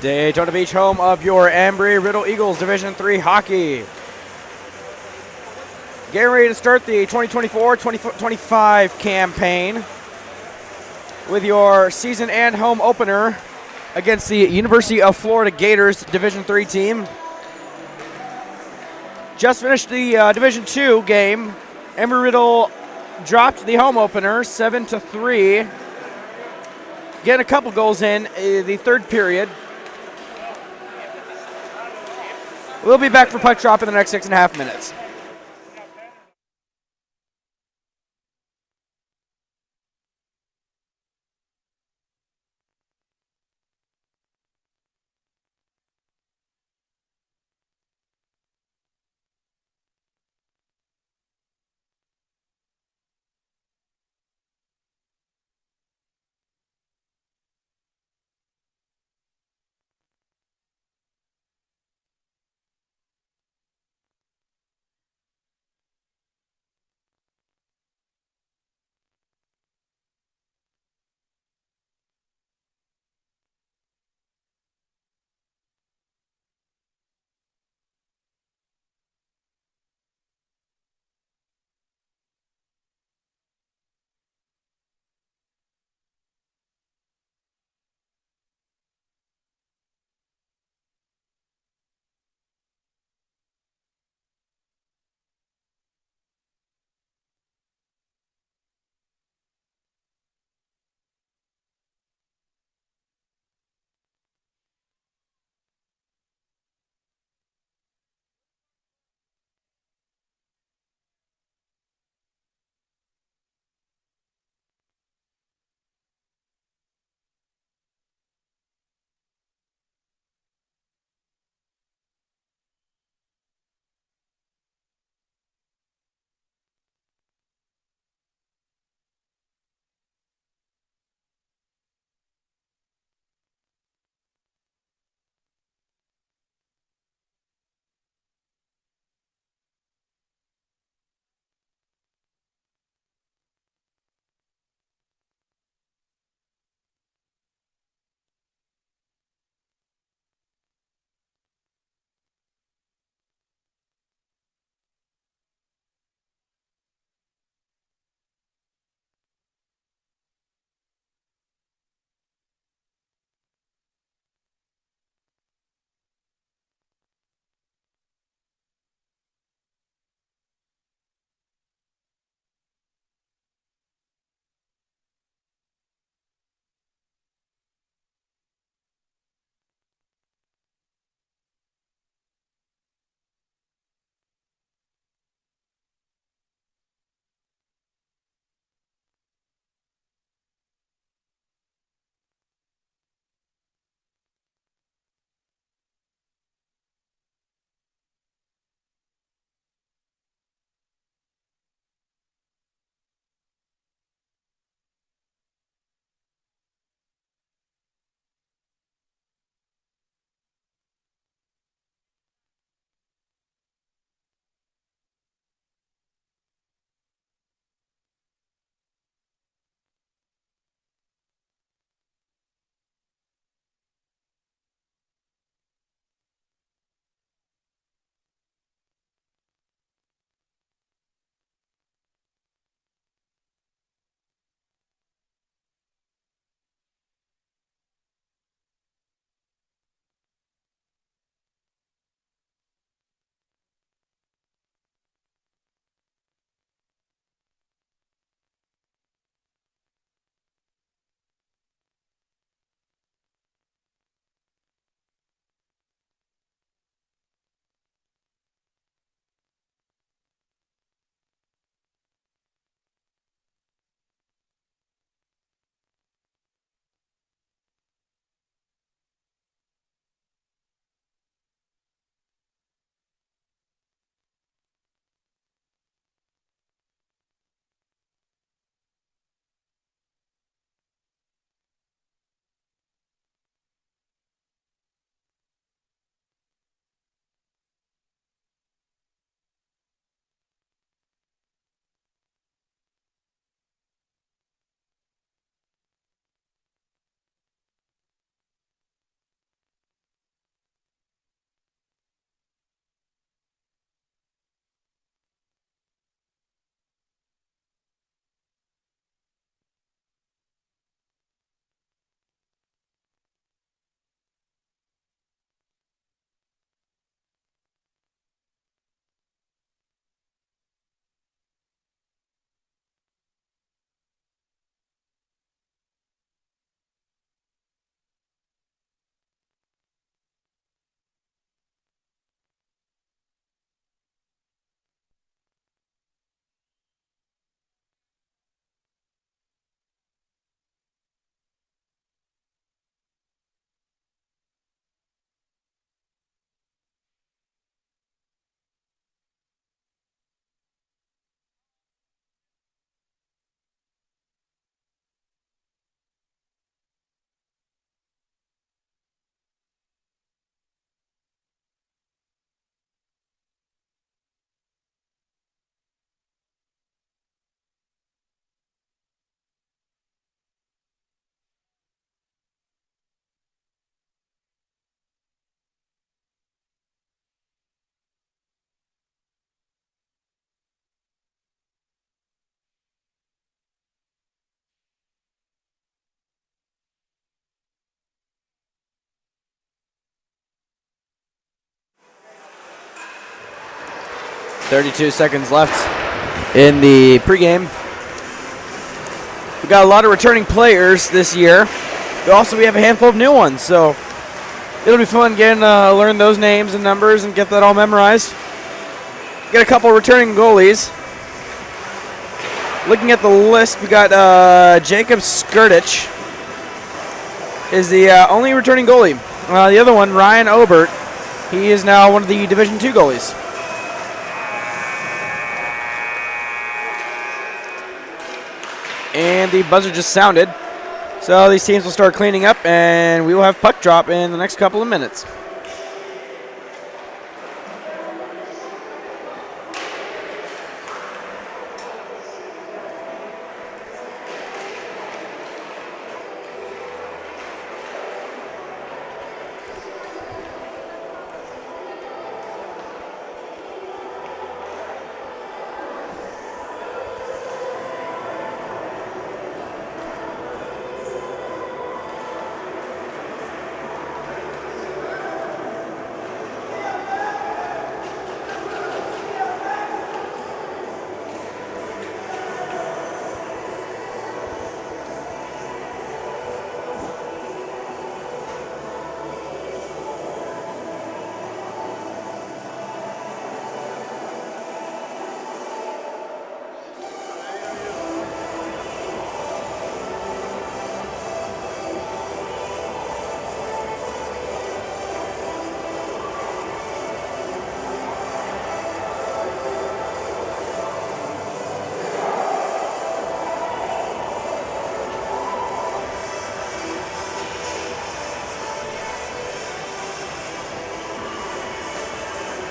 S7: Daytona Beach, home of your Embry-Riddle Eagles Division III hockey. Getting ready to start the 2024-2025 campaign with your season and home opener against the University of Florida Gators Division III team. Just finished the Division II game. Embry-Riddle dropped the home opener 7-3. Getting a couple goals in the third period. We'll be back for puck drop in the next 6.5 minutes. 32 seconds left in the pregame. We got a lot of returning players this year. But also, we have a handful of new ones, so it'll be fun getting learn those names and numbers and get that all memorized. Get a couple returning goalies. Looking at the list, we got Jacob Skirtich is the only returning goalie. The other one, Ryan Obert, he is now one of the Division II goalies. And the buzzer just sounded. So these teams will start cleaning up, and we will have puck drop in the next couple of minutes.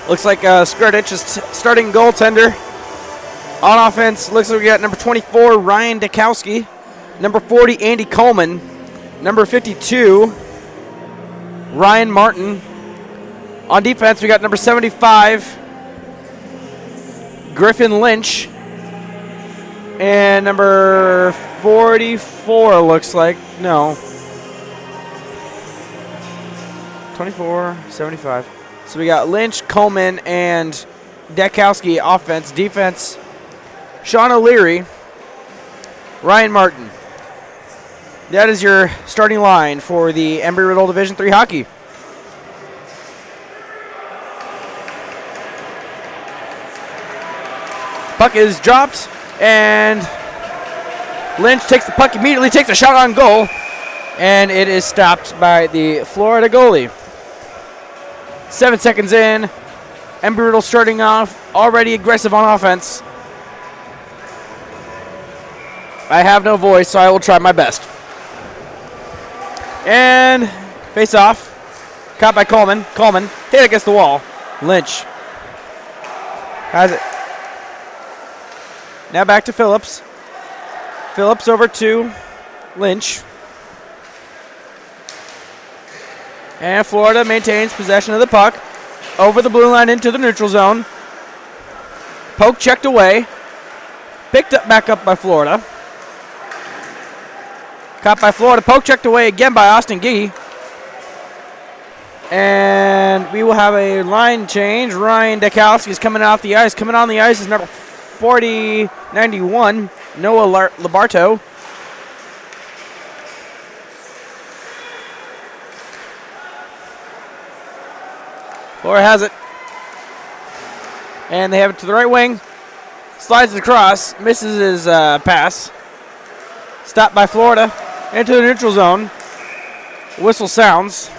S7: Looks like Skirtich is starting goaltender. On offense, looks like we got number 24, Ryan Dekowski. Number 40, Andy Coleman. Number 52, Ryan Martin. On defense, we got number 75, Griffin Lynch. And number 44 looks like, no. 24, 75. So we got Lynch, Coleman, and Dekowski offense. Defense, Sean O'Leary, Ryan Martin. That is your starting line for the Embry-Riddle Division III hockey. Puck is dropped, and Lynch takes the puck immediately, takes a shot on goal, and it is stopped by the Florida goalie. 7 seconds in, Embry-Riddle starting off, already aggressive on offense. I have no voice, so I will try my best. And face off, caught by Coleman. Coleman hit against the wall. Lynch has it. Now back to Phillips. Phillips over to Lynch. And Florida maintains possession of the puck. Over the blue line into the neutral zone. Poke checked away. Picked up back up by Florida. Caught by Florida. Poke checked away again by Austin Gee. And we will have a line change. Ryan Dekowski is coming off the ice. Coming on the ice is number 40-91, Noah Labarto. Florida has it. And they have it to the right wing. Slides it across. Misses his pass. Stopped by Florida. Into the neutral zone. Whistle sounds.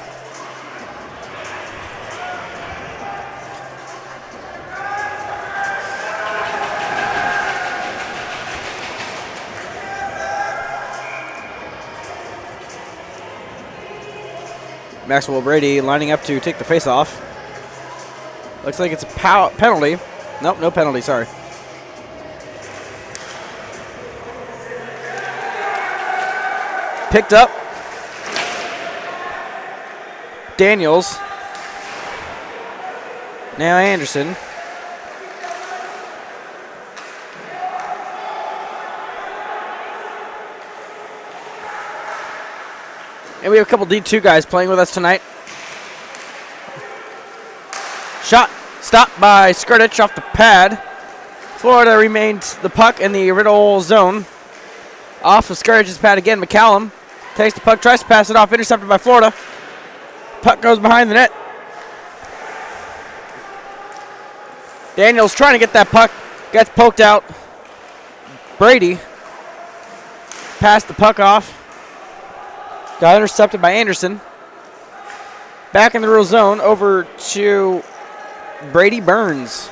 S7: Maxwell Brady lining up to take the face-off. Looks like it's a penalty. Nope, no penalty, sorry. Picked up. Daniels. Now Anderson. And we have a couple D2 guys playing with us tonight. Shot Stopped by Skirtich off the pad. Florida remains the puck in the Riddle zone. Off of Skirtich's pad again. McCallum takes the puck, tries to pass it off, intercepted by Florida. Puck goes behind the net. Daniels trying to get that puck, gets poked out. Brady passed the puck off. Got intercepted by Anderson. Back in the Riddle zone, over to Brady Burns.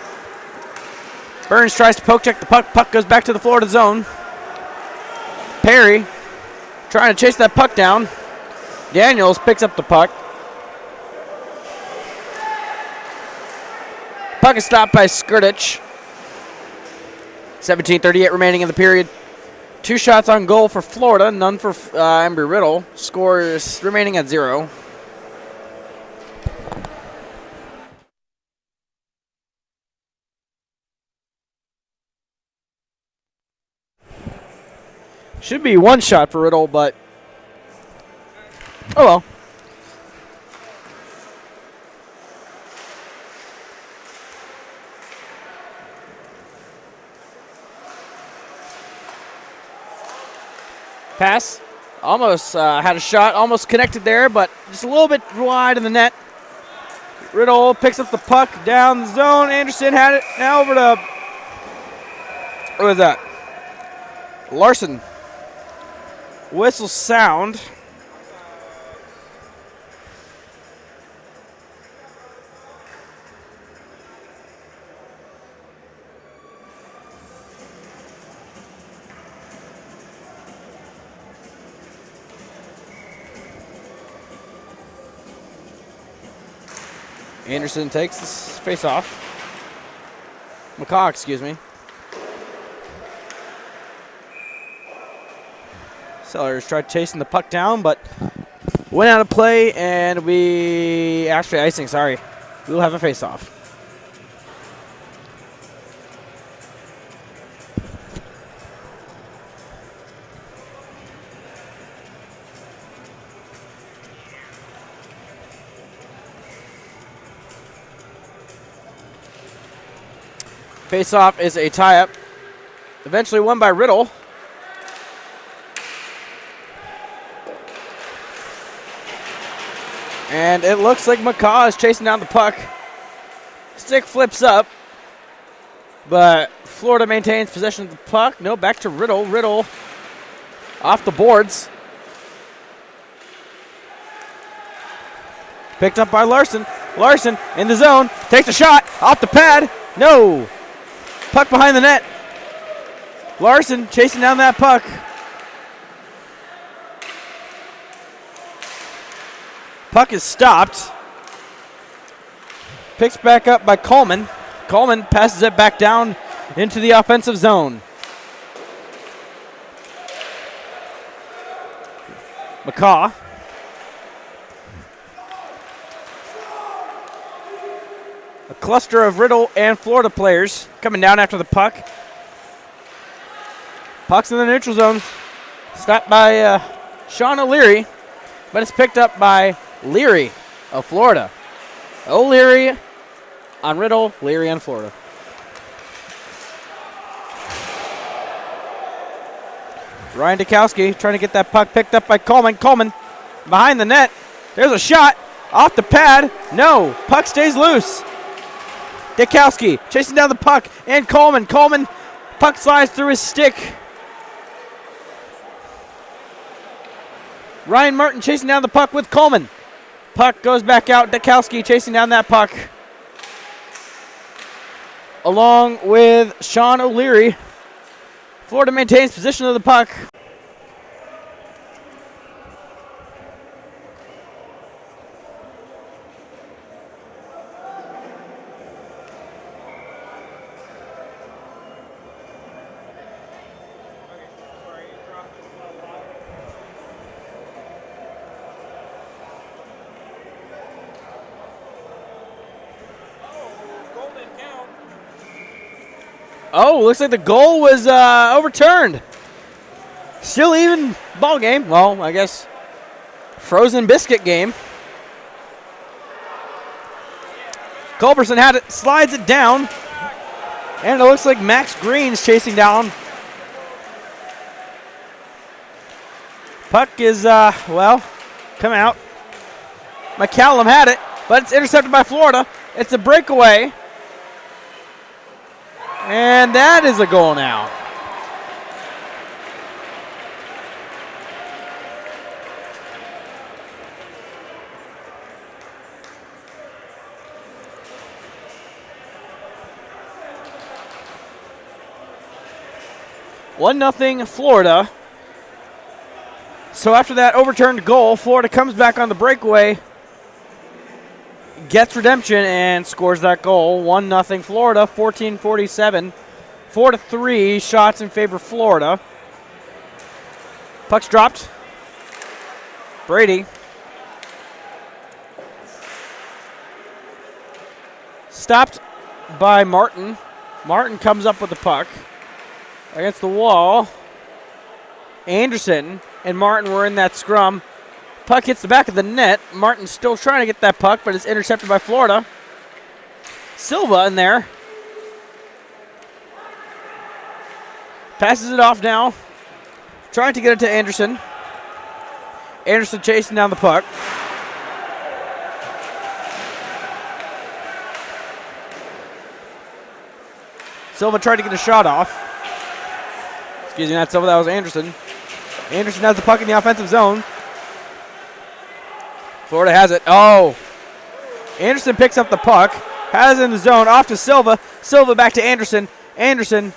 S7: Burns tries to poke check the puck. Puck goes back to the Florida zone. Perry trying to chase that puck down. Daniels picks up the puck. Puck is stopped by Skirtich. 17:38 remaining in the period. 2 shots on goal for Florida, none for Embry-Riddle. Score is remaining at 0. Should be 1 shot for Riddle, but oh well. Pass. Almost had a shot, almost connected there, but just a little bit wide of the net. Riddle picks up the puck down the zone. Anderson had it. Now over to, what was that? Larson. Whistle sound. Anderson takes this face off. McCaw, excuse me. Sellers tried chasing the puck down, but went out of play, and we actually icing. Sorry, we'll have a face off. Face-off is a tie-up. Eventually won by Riddle. And it looks like McCaw is chasing down the puck. Stick flips up. But Florida maintains possession of the puck. No, back to Riddle. Riddle off the boards. Picked up by Larson. Larson in the zone. Takes a shot off the pad. No. Puck behind the net. Larson chasing down that puck. Puck is stopped. Picks back up by Coleman. Coleman passes it back down into the offensive zone. McCaw. A cluster of Riddle and Florida players coming down after the puck. Puck's in the neutral zone. Stopped by Sean O'Leary, but it's picked up by Leary of Florida. O'Leary on Riddle, Leary on Florida. Ryan Dukowski trying to get that puck picked up by Coleman. Coleman behind the net. There's a shot off the pad. No, puck stays loose. Dukowski chasing down the puck, and Coleman. Coleman, puck slides through his stick. Ryan Martin chasing down the puck with Coleman. Puck goes back out. Dukowski chasing down that puck, along with Sean O'Leary. Florida maintains possession of the puck. Oh, looks like the goal was overturned. Still even ball game. Well, I guess frozen biscuit game. Culberson had it, slides it down. And it looks like Max Green's chasing down. Puck is, well, come out. McCallum had it, but it's intercepted by Florida. It's a breakaway. And that is a goal now. One 0 Florida. So after that overturned goal, Florida comes back on the breakaway, gets redemption, and scores that goal. 1-0 Florida, 14:47. 4-3 shots in favor of Florida. Puck's dropped. Brady. Stopped by Martin. Martin comes up with the puck. Against the wall. Anderson and Martin were in that scrum. Puck hits the back of the net. Martin's still trying to get that puck, but it's intercepted by Florida. Silva in there. Passes it off now. Trying to get it to Anderson. Anderson chasing down the puck. Silva tried to get a shot off. Excuse me, not Silva, that was Anderson. Anderson has the puck in the offensive zone. Florida has it. Oh. Anderson picks up the puck. Has it in the zone. Off to Silva. Silva back to Anderson. Anderson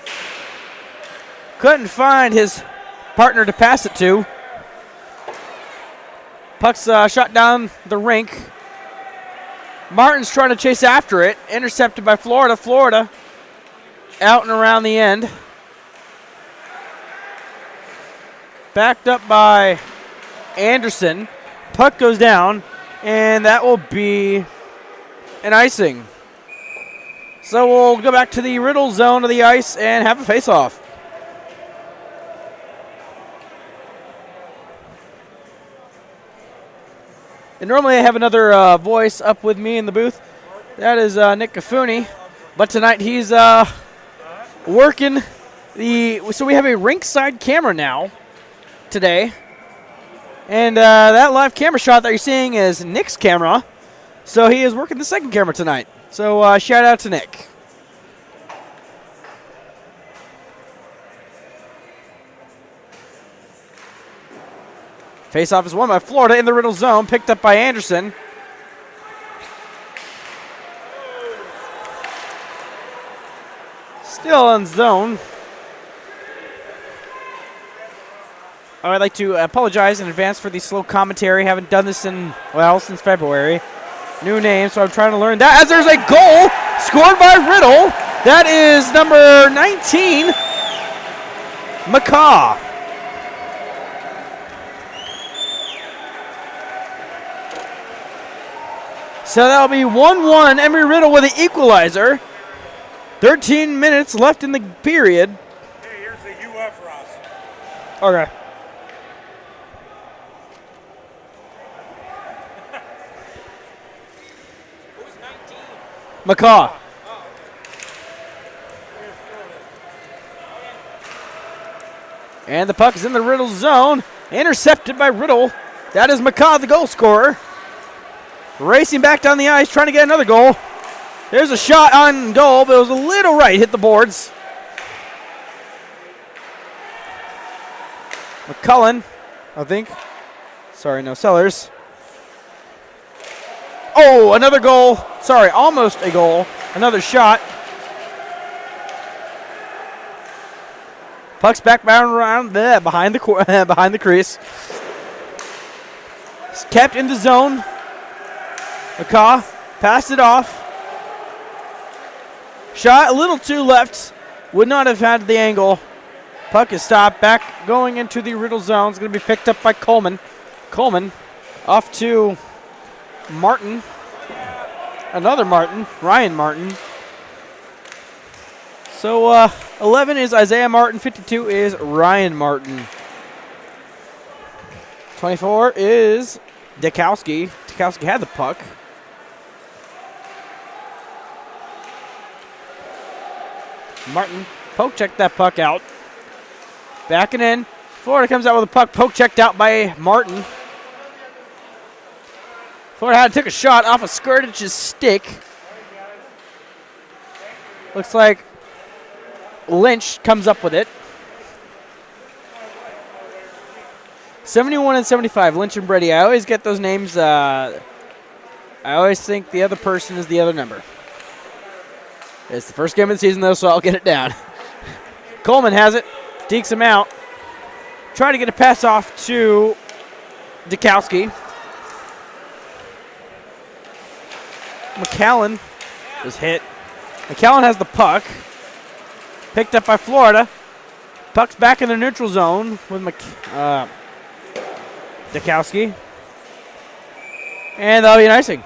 S7: couldn't find his partner to pass it to. Puck's shot down the rink. Martin's trying to chase after it. Intercepted by Florida. Florida out and around the end. Backed up by Anderson. Puck goes down, and that will be an icing. So we'll go back to the Riddle zone of the ice and have a face-off. And normally I have another voice up with me in the booth. That is Nick Cafuni. But tonight he's working so we have a rinkside camera now today. And that live camera shot that you're seeing is Nick's camera. So he is working the second camera tonight. So shout out to Nick. Face-off is won by Florida in the Riddle zone, picked up by Anderson. Still in zone. I would like to apologize in advance for the slow commentary. Haven't done this since February. New name, so I'm trying to learn that. As there's a goal scored by Riddle. That is number 19, McCaw. So that'll be 1-1. Emery Riddle with the equalizer. 13 minutes left in the period.
S8: Hey, here's the UF, Ross.
S7: Okay.
S8: Who's 19?
S7: McCaw. And the puck is in the Riddle zone. Intercepted by Riddle. That is McCaw, the goal scorer. Racing back down the ice, trying to get another goal. There's a shot on goal, but it was a little right, hit the boards. McCullen, I think. Sorry, no Sellers. Oh, another goal. Sorry, almost a goal. Another shot. Puck's back around there, behind the crease. It's kept in the zone. McCaw passed it off. Shot a little too left. Would not have had the angle. Puck is stopped. Back going into the Riddle zone. It's going to be picked up by Coleman. Coleman off to Martin. Another Martin. Ryan Martin. So 11 is Isaiah Martin. 52 is Ryan Martin. 24 is Dikowski. Dikowski had the puck. Martin poke checked that puck out. Backing in. Florida comes out with a puck poke checked out by Martin. Florida had to take a shot off of Skurdich's stick. Looks like Lynch comes up with it. 71 and 75, Lynch and Brady. I always get those names. I always think the other person is the other number. It's the first game of the season, though, so I'll get it down. Coleman has it. Dekes him out. Trying to get a pass off to Dukowski. McAllen was hit. McAllen has the puck. Picked up by Florida. Puck's back in the neutral zone with Dukowski. And that'll be an icing.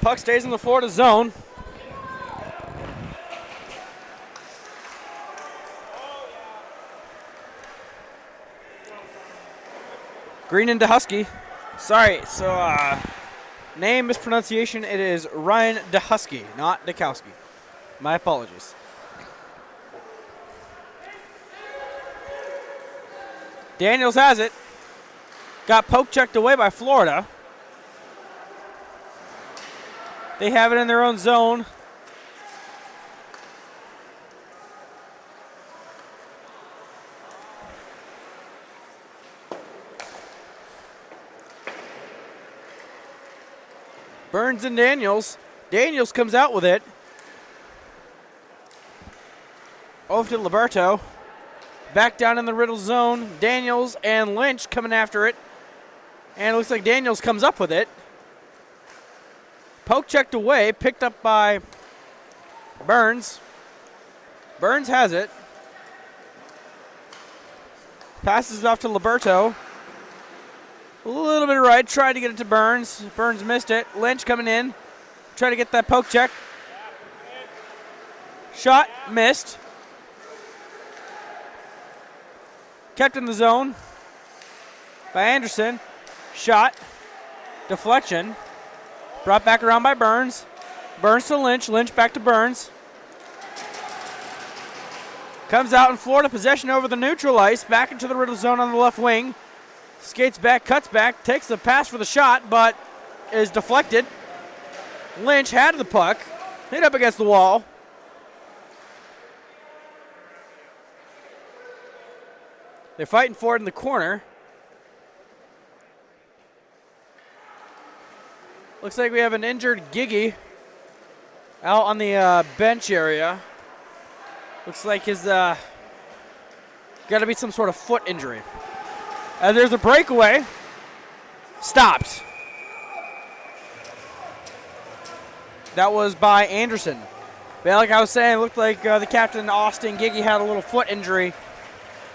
S7: Puck stays in the Florida zone. Green into Husky. Sorry, so name mispronunciation. It is Ryan DeHusky, not Dukowski. My apologies. Daniels has it. Got poke checked away by Florida. They have it in their own zone. Burns and Daniels. Daniels comes out with it. Over to Liberto. Back down in the Riddle zone. Daniels and Lynch coming after it. And it looks like Daniels comes up with it. Poke checked away, picked up by Burns. Burns has it. Passes it off to Liberto. A little bit right, tried to get it to Burns. Burns missed it. Lynch coming in. Try to get that poke check. Shot, missed. Kept in the zone by Anderson. Shot, deflection. Brought back around by Burns. Burns to Lynch. Lynch back to Burns. Comes out in Florida. Possession over the neutral ice. Back into the Riddle zone on the left wing. Skates back, cuts back. Takes the pass for the shot, but is deflected. Lynch had the puck. Hit up against the wall. They're fighting for it in the corner. Looks like we have an injured Giggy out on the bench area. Looks like his got to be some sort of foot injury. There's a breakaway. Stopped. That was by Anderson. But like I was saying, it looked like the captain, Austin Giggy, had a little foot injury.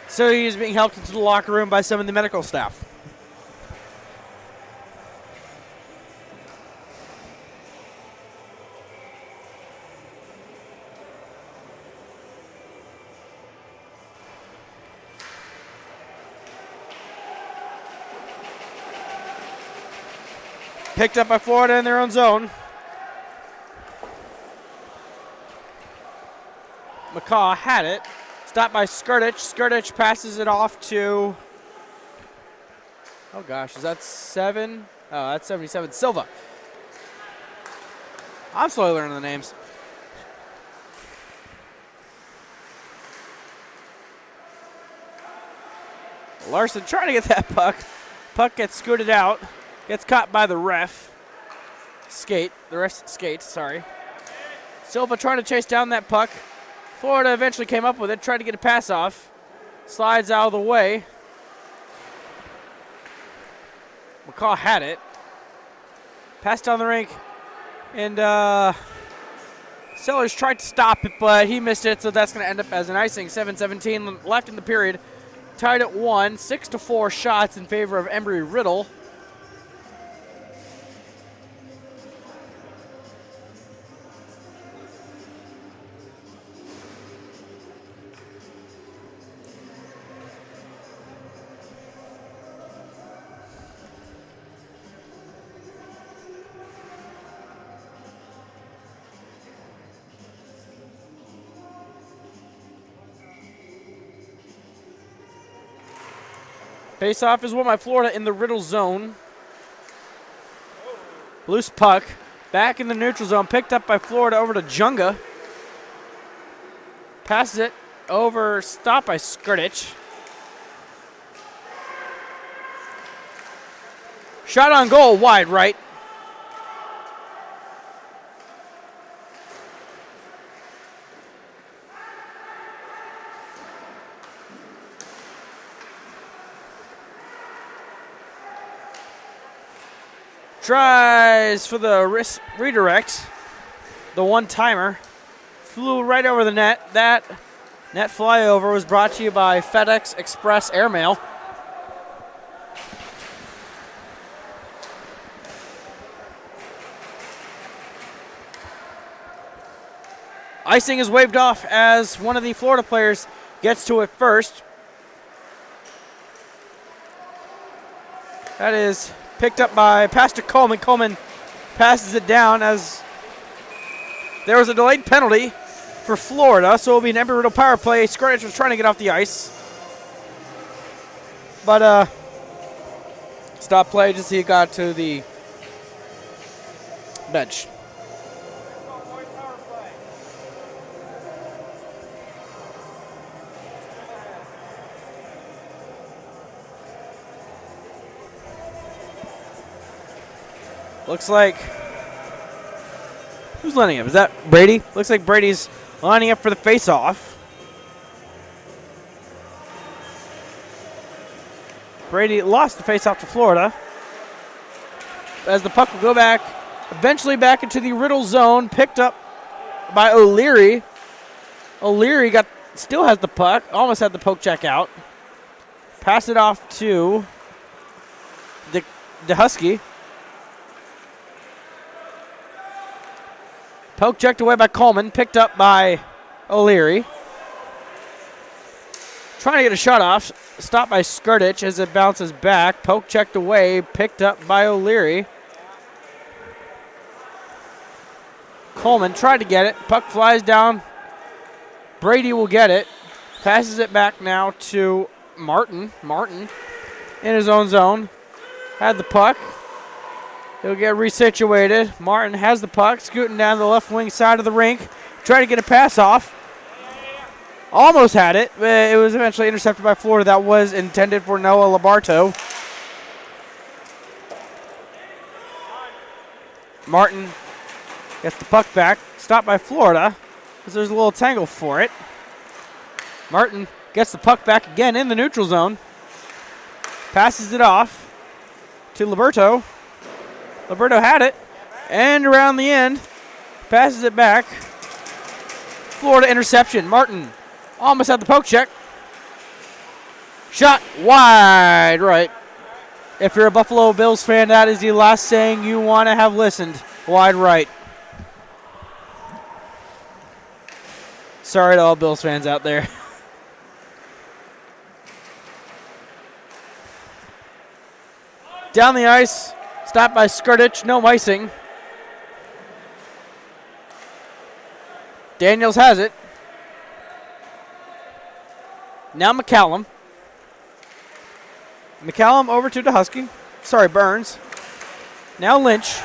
S7: So he is being helped into the locker room by some of the medical staff. Picked up by Florida in their own zone. McCaw had it. Stopped by Skurdich. Skurdich passes it off to, oh gosh, is that 7? Oh, that's 77. Silva. I'm slowly learning the names. Larson trying to get that puck. Puck gets scooted out. Gets caught by the ref. The ref skates, sorry. Silva trying to chase down that puck. Florida eventually came up with it, tried to get a pass off. Slides out of the way. McCaw had it. Passed down the rink. And Sellers tried to stop it, but he missed it, so that's going to end up as an icing. 7:17 left in the period. Tied at 1. 6-4 shots in favor of Embry-Riddle. Face-off is won by Florida in the Riddle zone. Loose puck. Back in the neutral zone. Picked up by Florida over to Junga. Passes it over. Stopped by Skirtich. Shot on goal. Wide right. Tries for the wrist redirect. The one-timer. Flew right over the net. That net flyover was brought to you by FedEx Express Airmail. Icing is waved off as one of the Florida players gets to it first. That is picked up by Pastor Coleman. Coleman passes it down as there was a delayed penalty for Florida, so it will be an Embry-Riddle power play. Skirtich was trying to get off the ice, but stop play just as he got to the bench. Looks like, who's lining up? Is that Brady? Looks like Brady's lining up for the face-off. Brady lost the face-off to Florida. As the puck will go back, eventually back into the Riddle zone, picked up by O'Leary. O'Leary still has the puck, almost had the poke check out. Pass it off to the Husky. Poke checked away by Coleman, picked up by O'Leary. Trying to get a shot off, stopped by Skirtich as it bounces back. Poke checked away, picked up by O'Leary. Coleman tried to get it, puck flies down. Brady will get it, passes it back now to Martin. Martin in his own zone, had the puck. He'll get resituated. Martin has the puck, scooting down the left wing side of the rink. Trying to get a pass off. Almost had it, but it was eventually intercepted by Florida. That was intended for Noah Labarto. Martin gets the puck back. Stopped by Florida because there's a little tangle for it. Martin gets the puck back again in the neutral zone. Passes it off to Liberto. Liberto had it, and around the end, passes it back. Florida interception. Martin almost had the poke check. Shot wide right. If you're a Buffalo Bills fan, that is the last saying you want to have listened. Wide right. Sorry to all Bills fans out there. Down the ice. Stopped by Skirtich, no icing. Daniels has it. Now McCallum. McCallum over to DeHusky. Sorry, Burns. Now Lynch.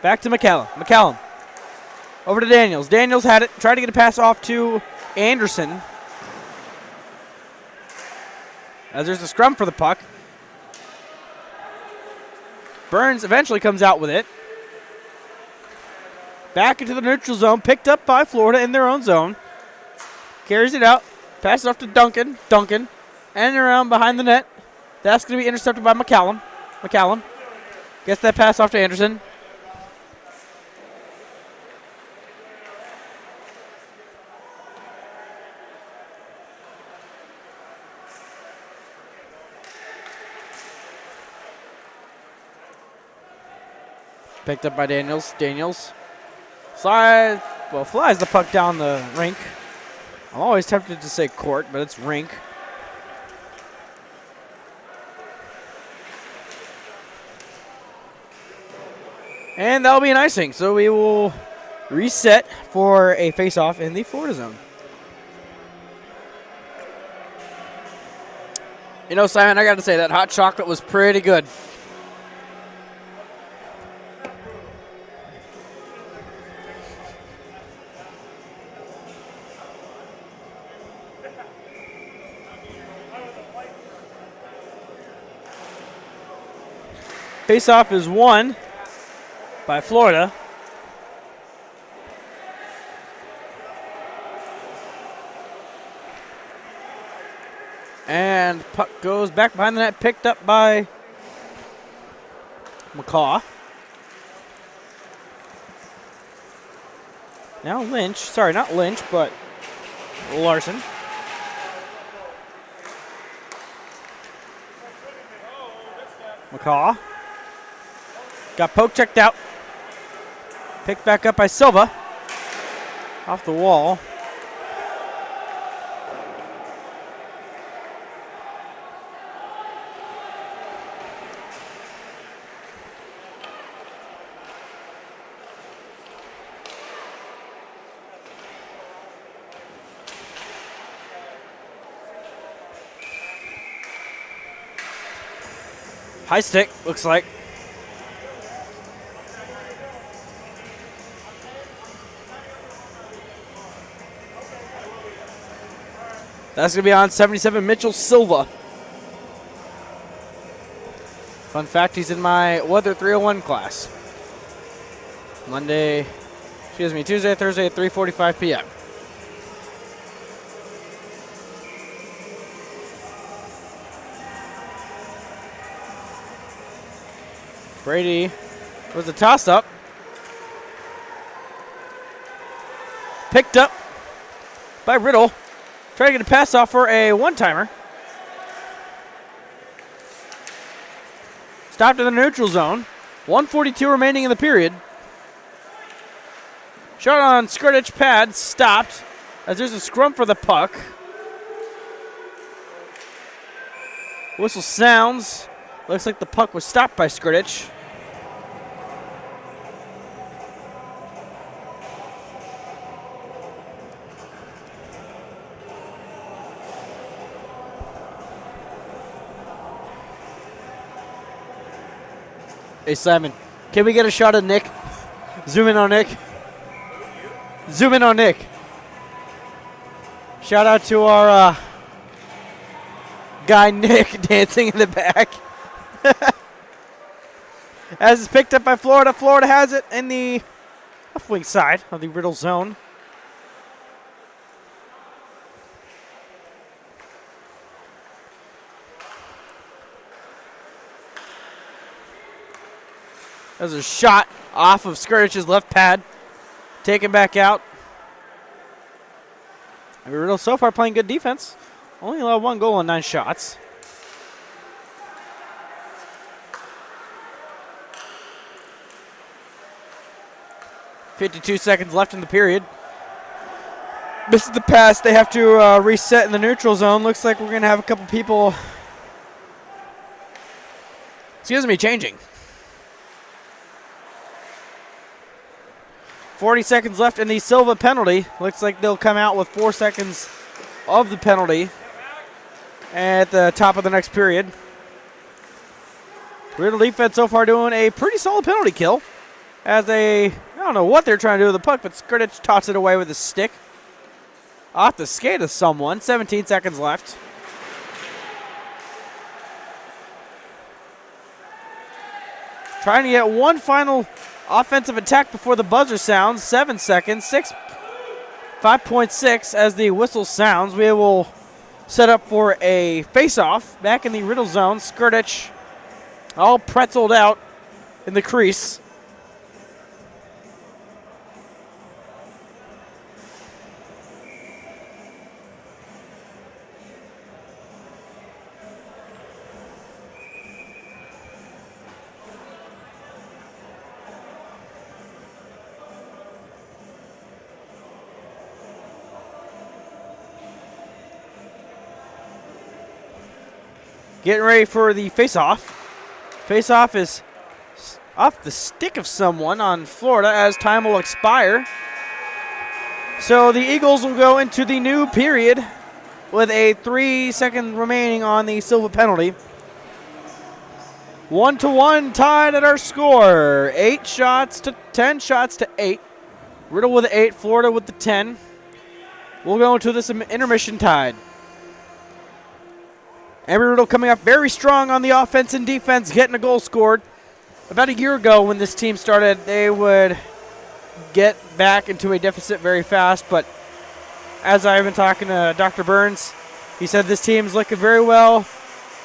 S7: Back to McCallum. McCallum over to Daniels. Daniels had it. Tried to get a pass off to Anderson. As there's a scrum for the puck. Burns eventually comes out with it. Back into the neutral zone, picked up by Florida in their own zone. Carries it out, passes off to Duncan. Duncan, and around behind the net. That's going to be intercepted by McCallum. McCallum gets that pass off to Anderson. Picked up by Daniels. Daniels flies the puck down the rink. I'm always tempted to say court, but it's rink. And that'll be an icing. So we will reset for a face-off in the Florida zone. You know, Simon, I got to say that hot chocolate was pretty good. Face-off is won by Florida. And puck goes back behind the net, picked up by McCaw. Now Lynch, sorry, not Lynch, but Larson. McCaw. Got poke checked out. Picked back up by Silva. Off the wall. High stick, looks like. That's going to be on 77, Mitchell Silva. Fun fact, he's in my Weather 301 class. Tuesday, Thursday at 3:45 p.m. Brady was a toss-up. Picked up by Riddle. Trying to get a pass off for a one-timer. Stopped in the neutral zone. 1:42 remaining in the period. Shot on Skirtich pad, stopped as there's a scrum for the puck. Whistle sounds. Looks like the puck was stopped by Skirtich. Hey, Simon, can we get a shot of Nick? Zoom in on Nick. Zoom in on Nick. Shout out to our guy Nick dancing in the back. As it's picked up by Florida. Florida has it in the left wing side of the Riddle zone. There's a shot off of Skirtich's left pad. Taken back out. And Riddle so far playing good defense. Only allowed 1 goal on 9 shots. .52 seconds left in the period. Misses the pass. They have to reset in the neutral zone. Looks like we're going to have a couple people, changing. 40 seconds left in the Silva penalty. Looks like they'll come out with 4 seconds of the penalty at the top of the next period. Riddle defense so far doing a pretty solid penalty kill. I don't know what they're trying to do with the puck, but Skirtich tosses it away with his stick. Off the skate of someone. 17 seconds left. Trying to get one final offensive attack before the buzzer sounds. 7 seconds, 5.6 as the whistle sounds. We will set up for a face-off back in the Riddle zone. Skirtich all pretzeled out in the crease. Getting ready for the face-off. Face-off is off the stick of someone on Florida as time will expire. So the Eagles will go into the new period with a 3 second remaining on the Silva penalty. 1-1 tied at our score. 8 shots to 10 shots to 8. Riddle with 8, Florida with the 10. We'll go into this intermission tied. Embry-Riddle coming up very strong on the offense and defense, getting a goal scored. About a year ago when this team started, they would get back into a deficit very fast, but as I've been talking to Dr. Burns, he said this team's looking very well.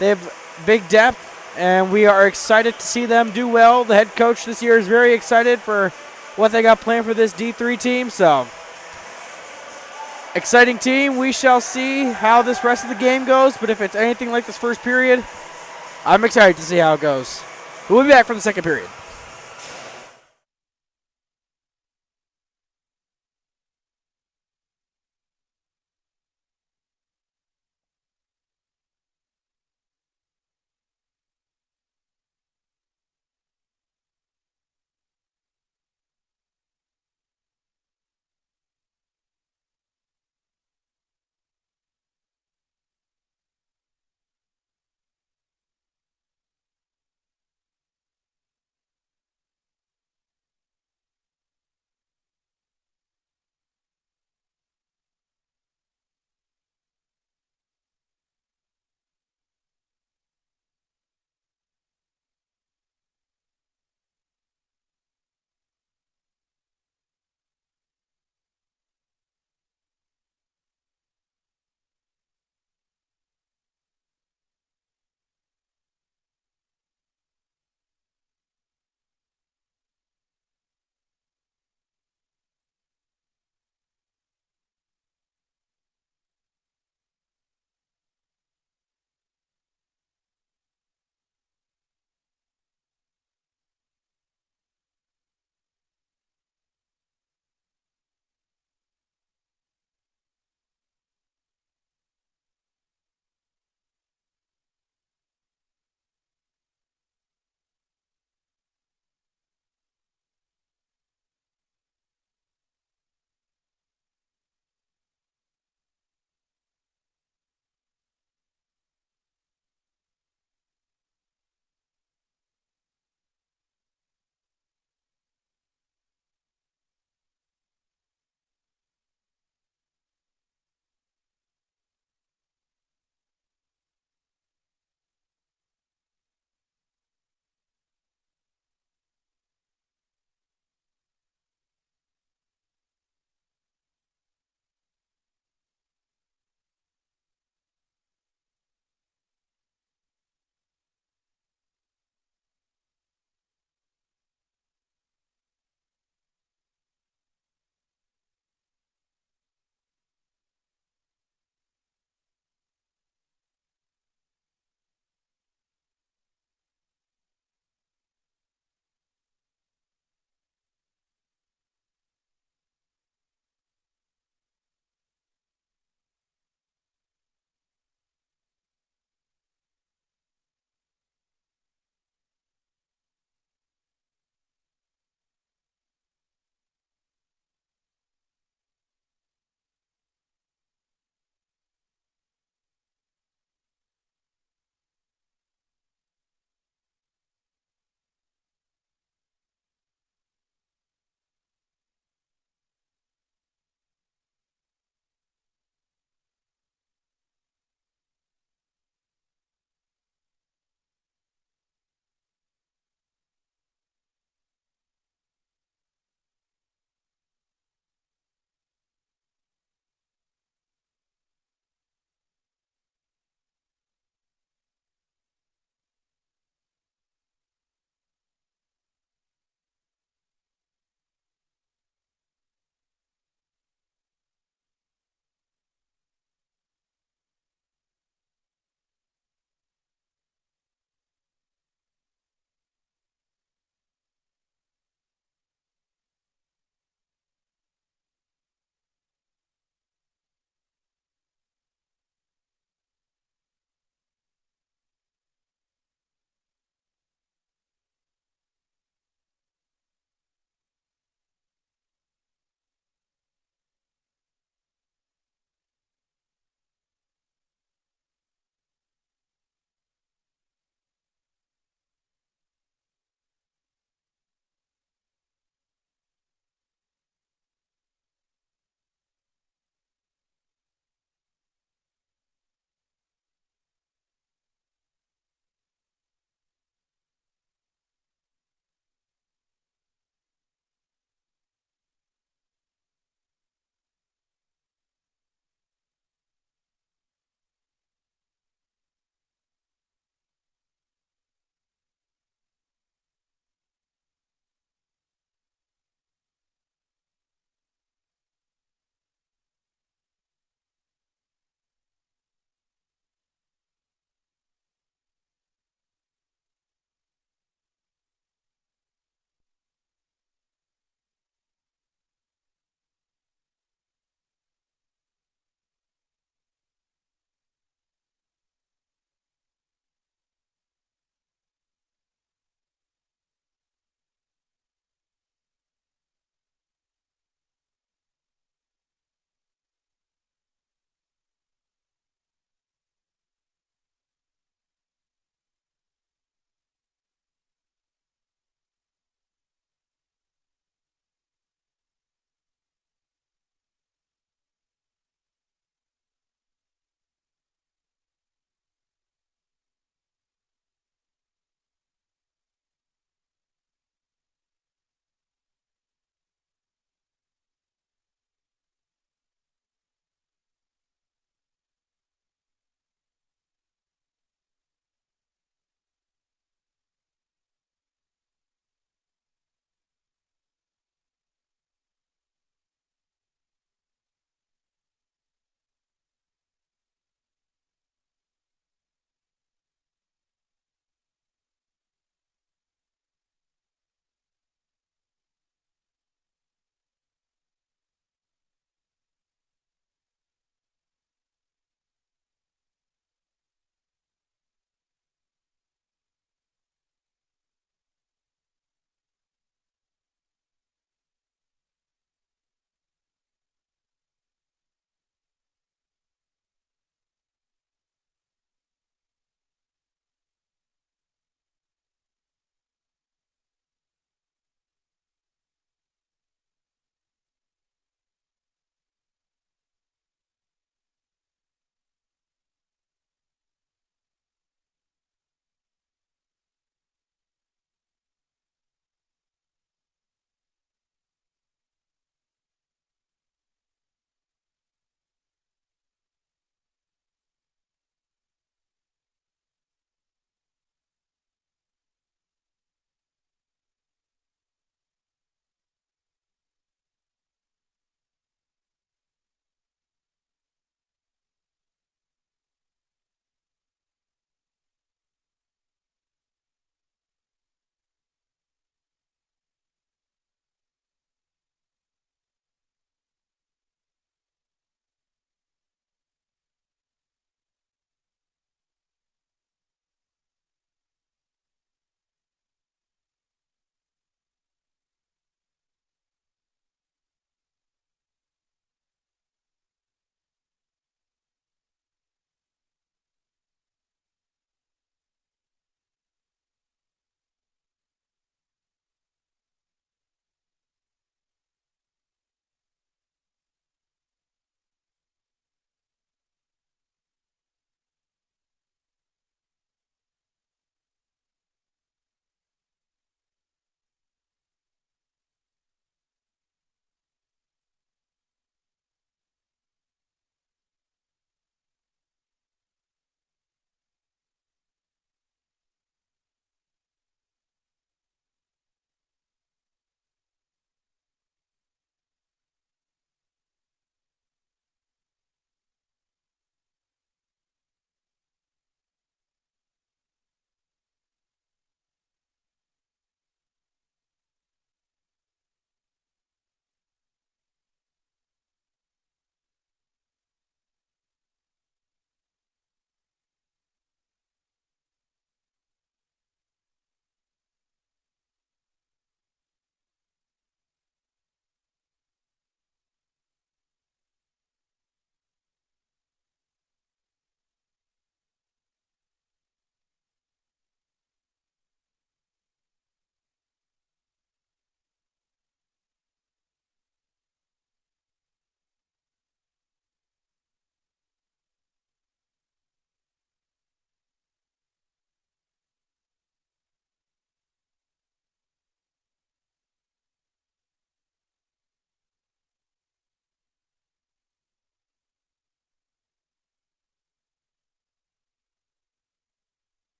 S7: They have big depth, and we are excited to see them do well. The head coach this year is very excited for what they got planned for this D3 team, so exciting team. We shall see how this rest of the game goes, but if it's anything like this first period, I'm excited to see how it goes. We'll be back for the second period.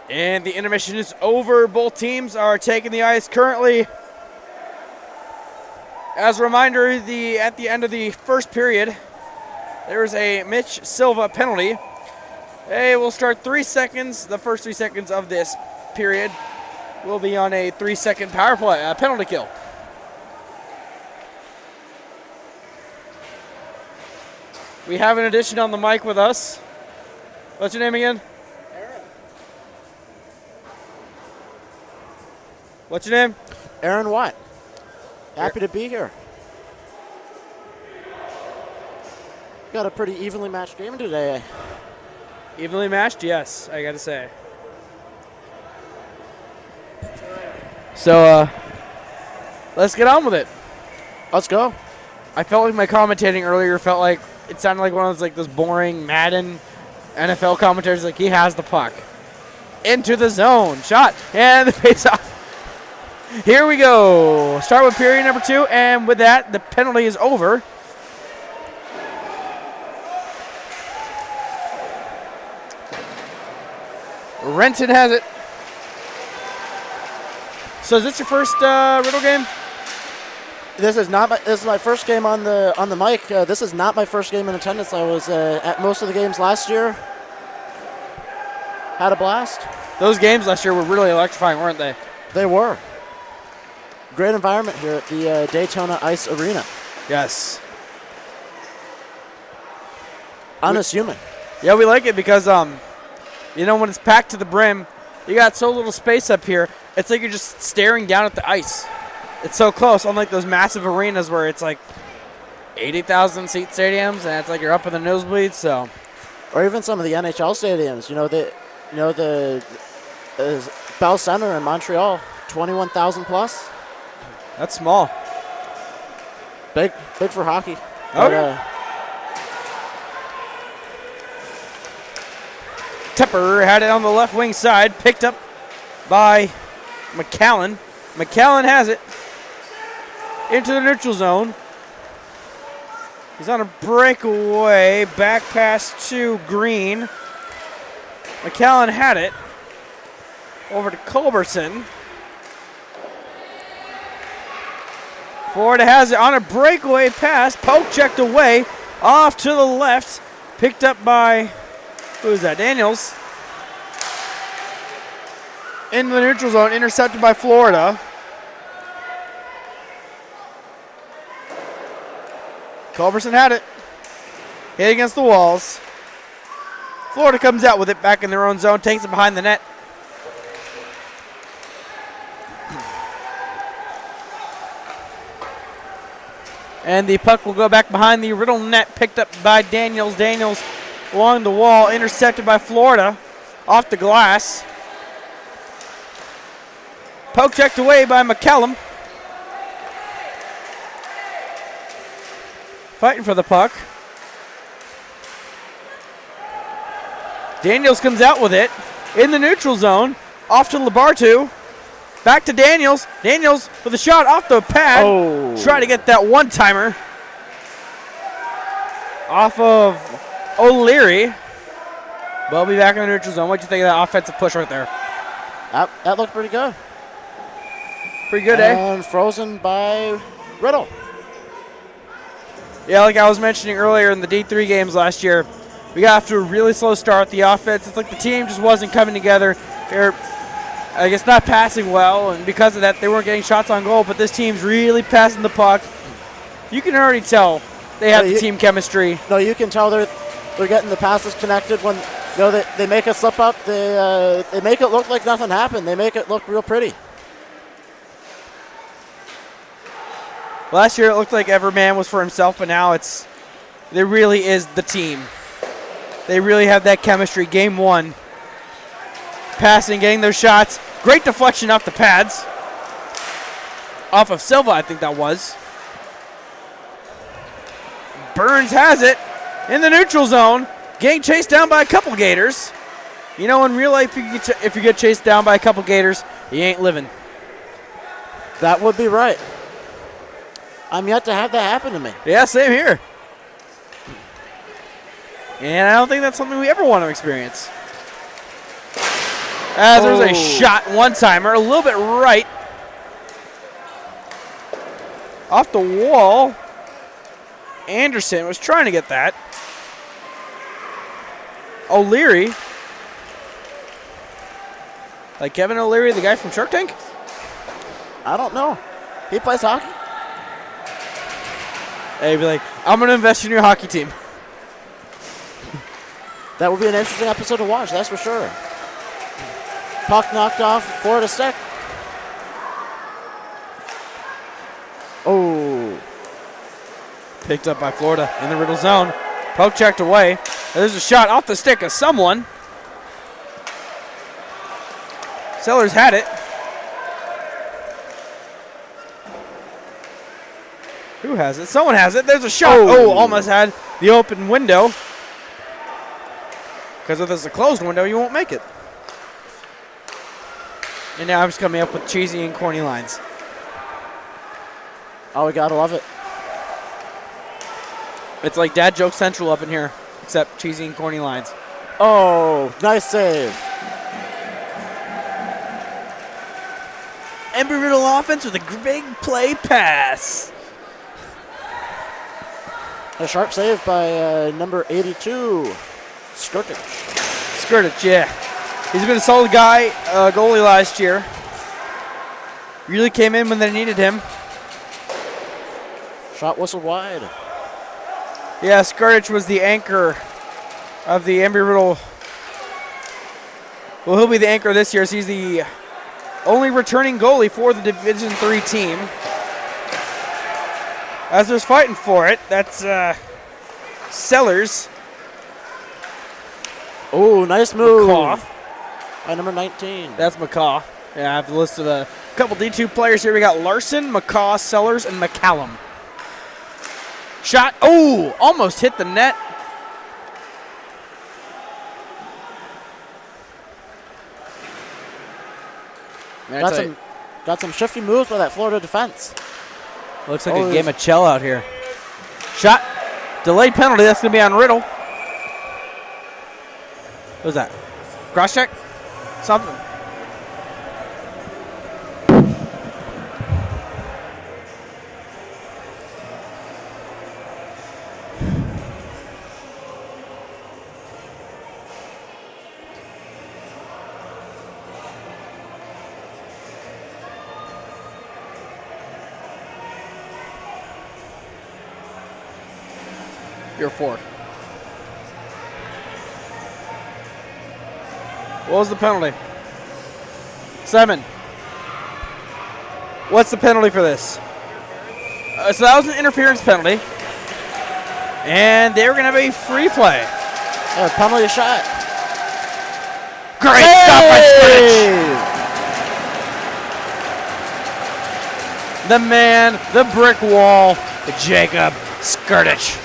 S7: And the intermission is over. Both teams are taking the ice currently. As a reminder, at the end of the first period, there is a Mitch Silva penalty. We'll start 3 seconds. The first 3 seconds of this period will be on a 3-second power play, penalty kill. We have an addition on the mic with us. What's your name again?
S9: Aaron.
S7: What's your name?
S9: Aaron Watt. Happy to be here. Got a pretty evenly matched game today.
S7: Evenly matched? Yes, I gotta say. So, let's get on with it.
S9: Let's go.
S7: I felt like my commentating earlier felt like it sounded like one of those those boring Madden NFL commentators. Like, he has the puck into the zone, shot, and the face-off. Here we go. Start with period number 2, and with that, the penalty is over. Renton has it. So is this your first Riddle game?
S9: This is not my. This is my first game on the mic. This is not my first game in attendance. I was at most of the games last year. Had a blast.
S7: Those games last year were really electrifying, weren't they?
S9: They were. Great environment here at the Daytona Ice Arena.
S7: Yes.
S9: Unassuming.
S7: Yeah, we like it because you know, when it's packed to the brim, you got so little space up here. It's like you're just staring down at the ice. It's so close, unlike those massive arenas where it's like 80,000 seat stadiums, and it's like you're up in the nosebleeds. So,
S9: or even some of the NHL stadiums. The Bell Center in Montreal, 21,000 plus.
S7: That's small.
S9: Big for hockey.
S7: Okay. Tepper had it on the left wing side, picked up by McAllen. McAllen has it into the neutral zone. He's on a breakaway, back pass to Green. McAllen had it over to Culberson. Florida has it on a breakaway pass, poke checked away, off to the left, picked up by, who's that, Daniels. Into the neutral zone, intercepted by Florida. Culberson had it. Hit against the walls. Florida comes out with it back in their own zone, takes it behind the net. And the puck will go back behind the Riddle net, picked up by Daniels. Daniels along the wall, intercepted by Florida, off the glass. Poke checked away by McCallum. Fighting for the puck. Daniels comes out with it in the neutral zone, off to Labartu. Back to Daniels. Daniels with a shot off the pad.
S9: Oh.
S7: Try to get that one-timer off of O'Leary. We'll be back in the neutral zone. What do you think of that offensive push right there?
S9: That looked pretty good.
S7: Pretty good, eh?
S9: And frozen by Riddle.
S7: Yeah, like I was mentioning earlier in the D3 games last year, we got off to a really slow start. The offense, it's like the team just wasn't coming together. They're, I guess, not passing well, and because of that, they weren't getting shots on goal. But this team's really passing the puck. You can already tell they have the team chemistry.
S9: No, you can tell they're getting the passes connected when they make a slip up. They make it look like nothing happened. They make it look real pretty.
S7: Last year it looked like every man was for himself, but now there really is the team. They really have that chemistry. Game one. Passing, getting those shots. Great deflection off the pads. Off of Silva, I think that was. Burns has it in the neutral zone. Getting chased down by a couple Gators. You know, in real life, if you get chased down by a couple Gators, you ain't living.
S9: That would be right. I'm yet to have that happen to me.
S7: Yeah, same here. And I don't think that's something we ever want to experience. As there's a shot, one-timer, a little bit right. Off the wall. Anderson was trying to get that. O'Leary. Like Kevin O'Leary, the guy from Shark Tank?
S9: I don't know. He plays hockey.
S7: Hey, be like, I'm going to invest in your hockey team.
S9: That would be an interesting episode to watch, that's for sure. Puck knocked off, Florida stick. Oh.
S7: Picked up by Florida in the Riddle zone. Poke checked away. There's a shot off the stick of someone. Sellers had it. Who has it? Someone has it. There's a shot. Oh, almost had the open window. Because if there's a closed window, you won't make it. And now I'm just coming up with cheesy and corny lines.
S9: Oh, we gotta love it.
S7: It's like Dad Joke Central up in here, except cheesy and corny lines.
S9: Oh, nice save.
S7: Embry-Riddle offense with a big play pass.
S9: A sharp save by number 82, Skirtich.
S7: Skirtich, yeah. He's been a solid guy, goalie last year. Really came in when they needed him.
S9: Shot whistled wide.
S7: Yeah, Skirtich was the anchor of the Embry-Riddle. Well, he'll be the anchor this year, as he's the only returning goalie for the Division 3 team. As there's fighting for it, that's Sellers.
S9: Oh, nice move.
S7: McCaw.
S9: By number 19.
S7: That's McCaw. Yeah, I have the list of a couple D2 players here. We got Larson, McCaw, Sellers, and McCallum. Shot. Oh, almost hit the net.
S9: Got some shifty moves by that Florida defense.
S7: Looks like a game of Chell out here. Shot. Delayed penalty. That's going to be on Riddle. What was that? Cross check? Something. You're fourth. What was the penalty? 7. What's the penalty for this? So that was an interference penalty. And they were going to have a free play.
S9: Penalty shot.
S7: Great stop by Skirtich. The man, the brick wall, Jacob Skirtich.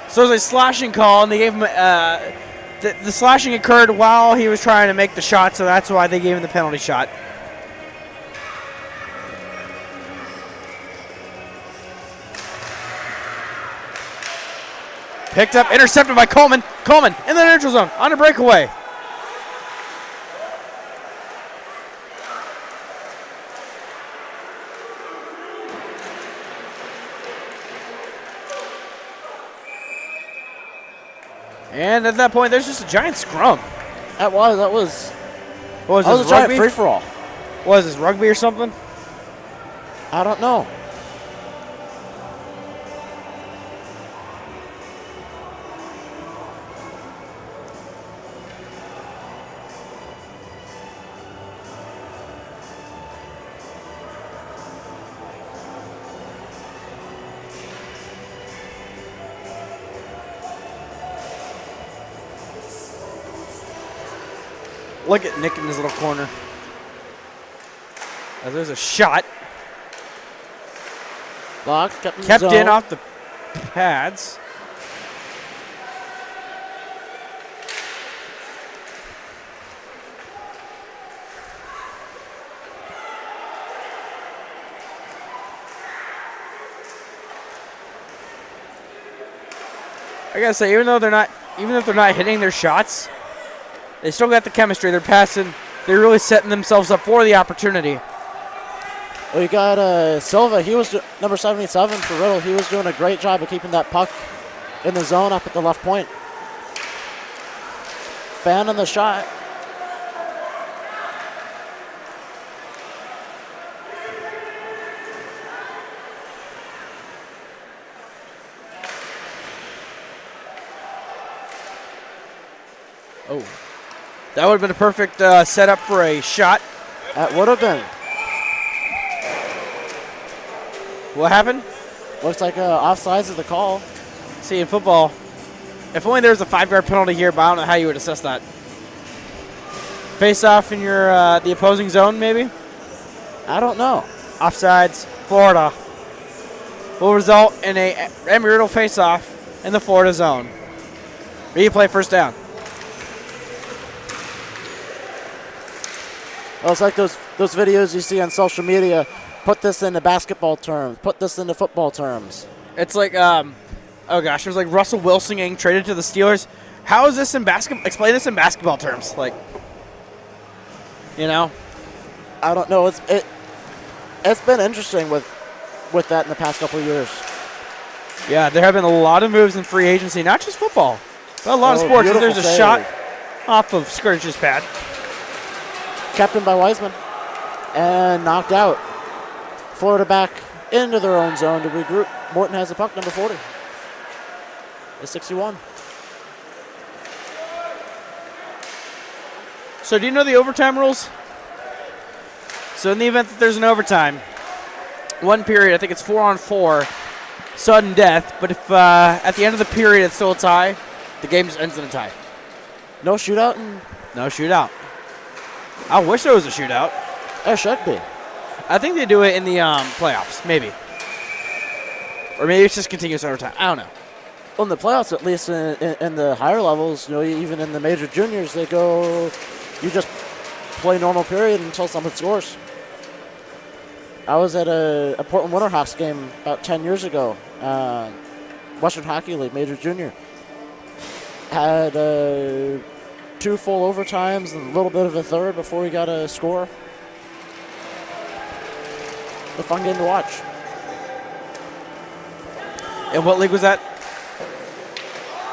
S7: So there's a slashing call, and they gave him the slashing occurred while he was trying to make the shot, so that's why they gave him the penalty shot. Picked up, intercepted by Coleman. Coleman in the neutral zone on a breakaway. And at that point, there's just a giant scrum.
S9: That was
S7: What was
S9: that was
S7: this,
S9: a giant
S7: rugby?
S9: free-for-all.
S7: What is this, rugby or something?
S9: I don't know.
S7: Look at Nick in his little corner. As there's a shot.
S9: Locked,
S7: Kept in off the pads. I gotta say, even if they're not hitting their shots, they still got the chemistry. They're passing. They're really setting themselves up for the opportunity.
S9: We got Silva. He was number 77 for Riddle. He was doing a great job of keeping that puck in the zone up at the left point. Fan on the shot.
S7: Oh, that would have been a perfect setup for a shot.
S9: That would have been.
S7: What happened?
S9: Looks like offsides is the call.
S7: See, in football, if only there was a 5-yard penalty here, but I don't know how you would assess that. Face off in your the opposing zone, maybe?
S9: I don't know.
S7: Offsides, Florida. Will result in a Emerald face off in the Florida zone. Replay first down.
S9: Well, it's like those videos you see on social media. Put this into basketball terms. Put this into football terms.
S7: It's like, oh gosh, it was like Russell Wilson getting traded to the Steelers. How is this in basketball? Explain this in basketball terms. Like, you know?
S9: I don't know. It's been interesting with that in the past couple of years.
S7: Yeah, there have been a lot of moves in free agency, not just football, but a lot of sports. There's a shot off of Scourge's pad.
S9: Kept him by Wiseman and knocked out. Florida back into their own zone to regroup. Morton has the puck, number 40. It's 61.
S7: So do you know the overtime rules? So in the event that there's an overtime, one period, I think it's 4-on-4, sudden death. But if at the end of the period it's still a tie, the game just ends in a tie.
S9: No shootout?
S7: No shootout. I wish there was a shootout.
S9: There should be.
S7: I think they do it in the playoffs, maybe. Or maybe it's just continuous overtime. I don't know.
S9: Well, in the playoffs, at least in the higher levels, even in the major juniors, they go, you just play normal period until someone scores. I was at a Portland Winterhawks game about 10 years ago. Western Hockey League, major junior. Had 2 full overtimes and a little bit of a third before we got a score. A fun game to watch.
S7: And what league was that?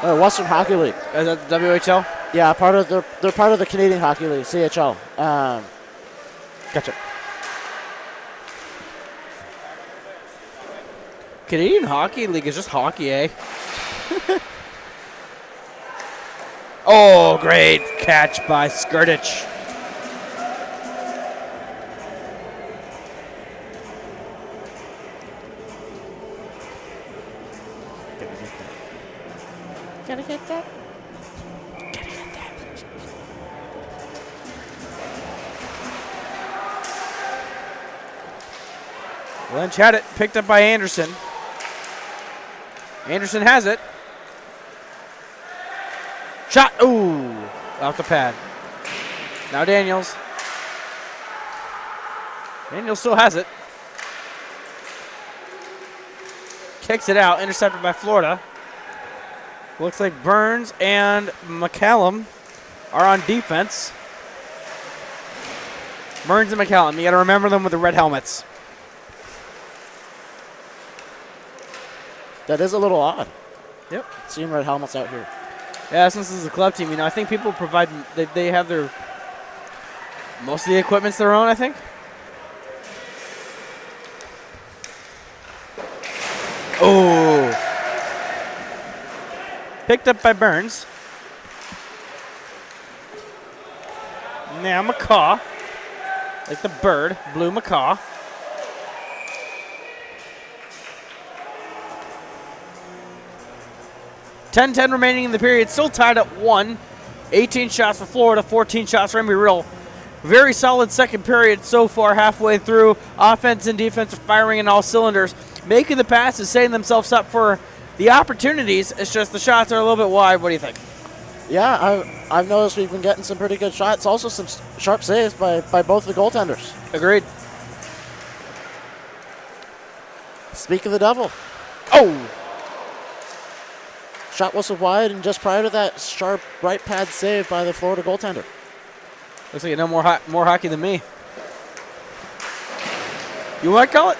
S9: Western Hockey League.
S7: Is that the WHL?
S9: Yeah, they're part of the Canadian Hockey League, CHL.
S7: Gotcha. Canadian Hockey League is just hockey, eh? Oh, great catch by Skurdich.
S9: Gotta get that.
S7: Lynch had it, picked up by Anderson. Anderson has it. Shot, ooh, off the pad. Now Daniels. Daniels still has it. Kicks it out, intercepted by Florida. Looks like Burns and McCallum are on defense. Burns and McCallum, you got to remember them with the red helmets.
S9: That is a little odd.
S7: Yep.
S9: Seeing red helmets out here.
S7: Yeah, since this is a club team, I think people provide, they have their, most of the equipment's their own, I think. Oh. Picked up by Burns. Now McCaw, like the bird, Blue McCaw. .10 remaining in the period, still tied at 1. 18 shots for Florida, 14 shots for Embry-Riddle. Very solid second period so far, halfway through. Offense and defense are firing in all cylinders. Making the passes, setting themselves up for the opportunities. It's just the shots are a little bit wide. What do you think?
S9: Yeah, I've noticed we've been getting some pretty good shots. Also some sharp saves by both the goaltenders.
S7: Agreed.
S9: Speak of the devil.
S7: Oh!
S9: Shot whistle wide, and just prior to that, sharp right pad save by the Florida goaltender.
S7: Looks like you know more hockey than me. You want to call it?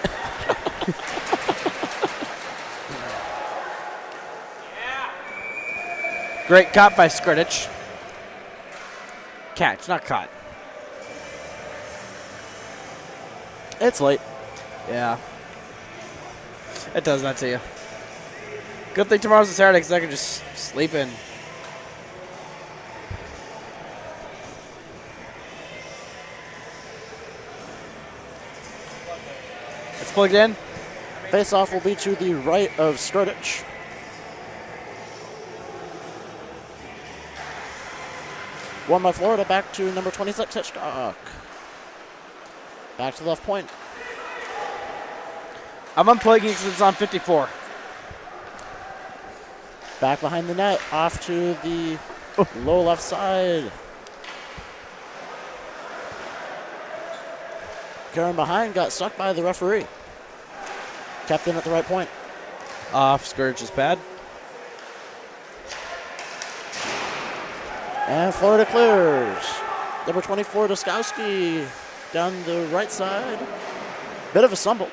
S7: Great caught by Skrdich. Catch, not caught.
S9: It's late.
S7: Yeah. It does that to you. Good thing tomorrow's a Saturday because I can just sleep in. It's plugged in.
S9: Face-off will be to the right of Skrdich. Won by Florida, back to number 26, Hitchcock. Back to the left point.
S7: I'm unplugging because it's on 54.
S9: Back behind the net, off to the low left side. Karen behind got stuck by the referee. Kept in at the right point.
S7: Off Skrdic's pad.
S9: And Florida clears. Number 24, Doskowski, down the right side. Bit of a stumble.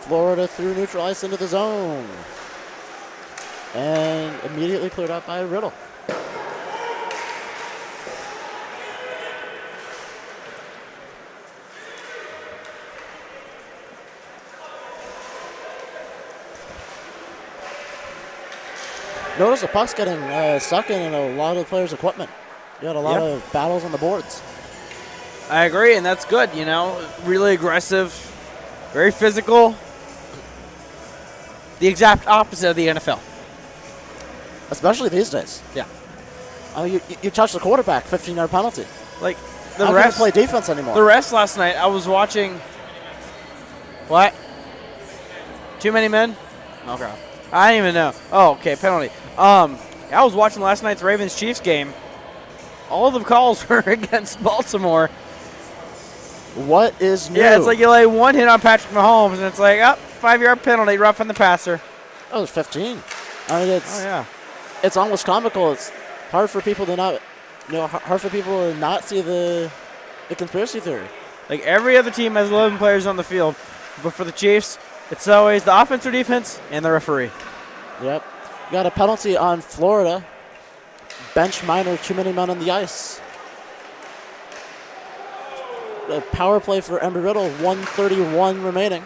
S9: Florida through neutral ice into the zone. And immediately cleared out by Riddle. Notice the puck's getting stuck in a lot of the players' equipment. You got a lot of battles on the boards.
S7: I agree, and that's good, you know. Really aggressive, very physical. The exact opposite of the NFL.
S9: Especially these days.
S7: Yeah.
S9: You touch the quarterback, 15-yard penalty.
S7: Like,
S9: the rest play defense anymore.
S7: The rest last night, I was watching. What? Too many men? Okay. I didn't even know. Oh, okay, penalty. I was watching last night's Ravens-Chiefs game. All of the calls were against Baltimore.
S9: What is new?
S7: Yeah, it's like you lay one hit on Patrick Mahomes, and it's like, 5-yard penalty, roughing the passer.
S9: Oh, it's 15. I mean,
S7: yeah.
S9: It's almost comical. It's hard for people to not, hard for people to not see the conspiracy theory.
S7: Like every other team has 11 players on the field, but for the Chiefs, it's always the offense or defense and the referee.
S9: Yep. Got a penalty on Florida. Bench minor, too many men on the ice. The power play for Embry-Riddle, 1:31 remaining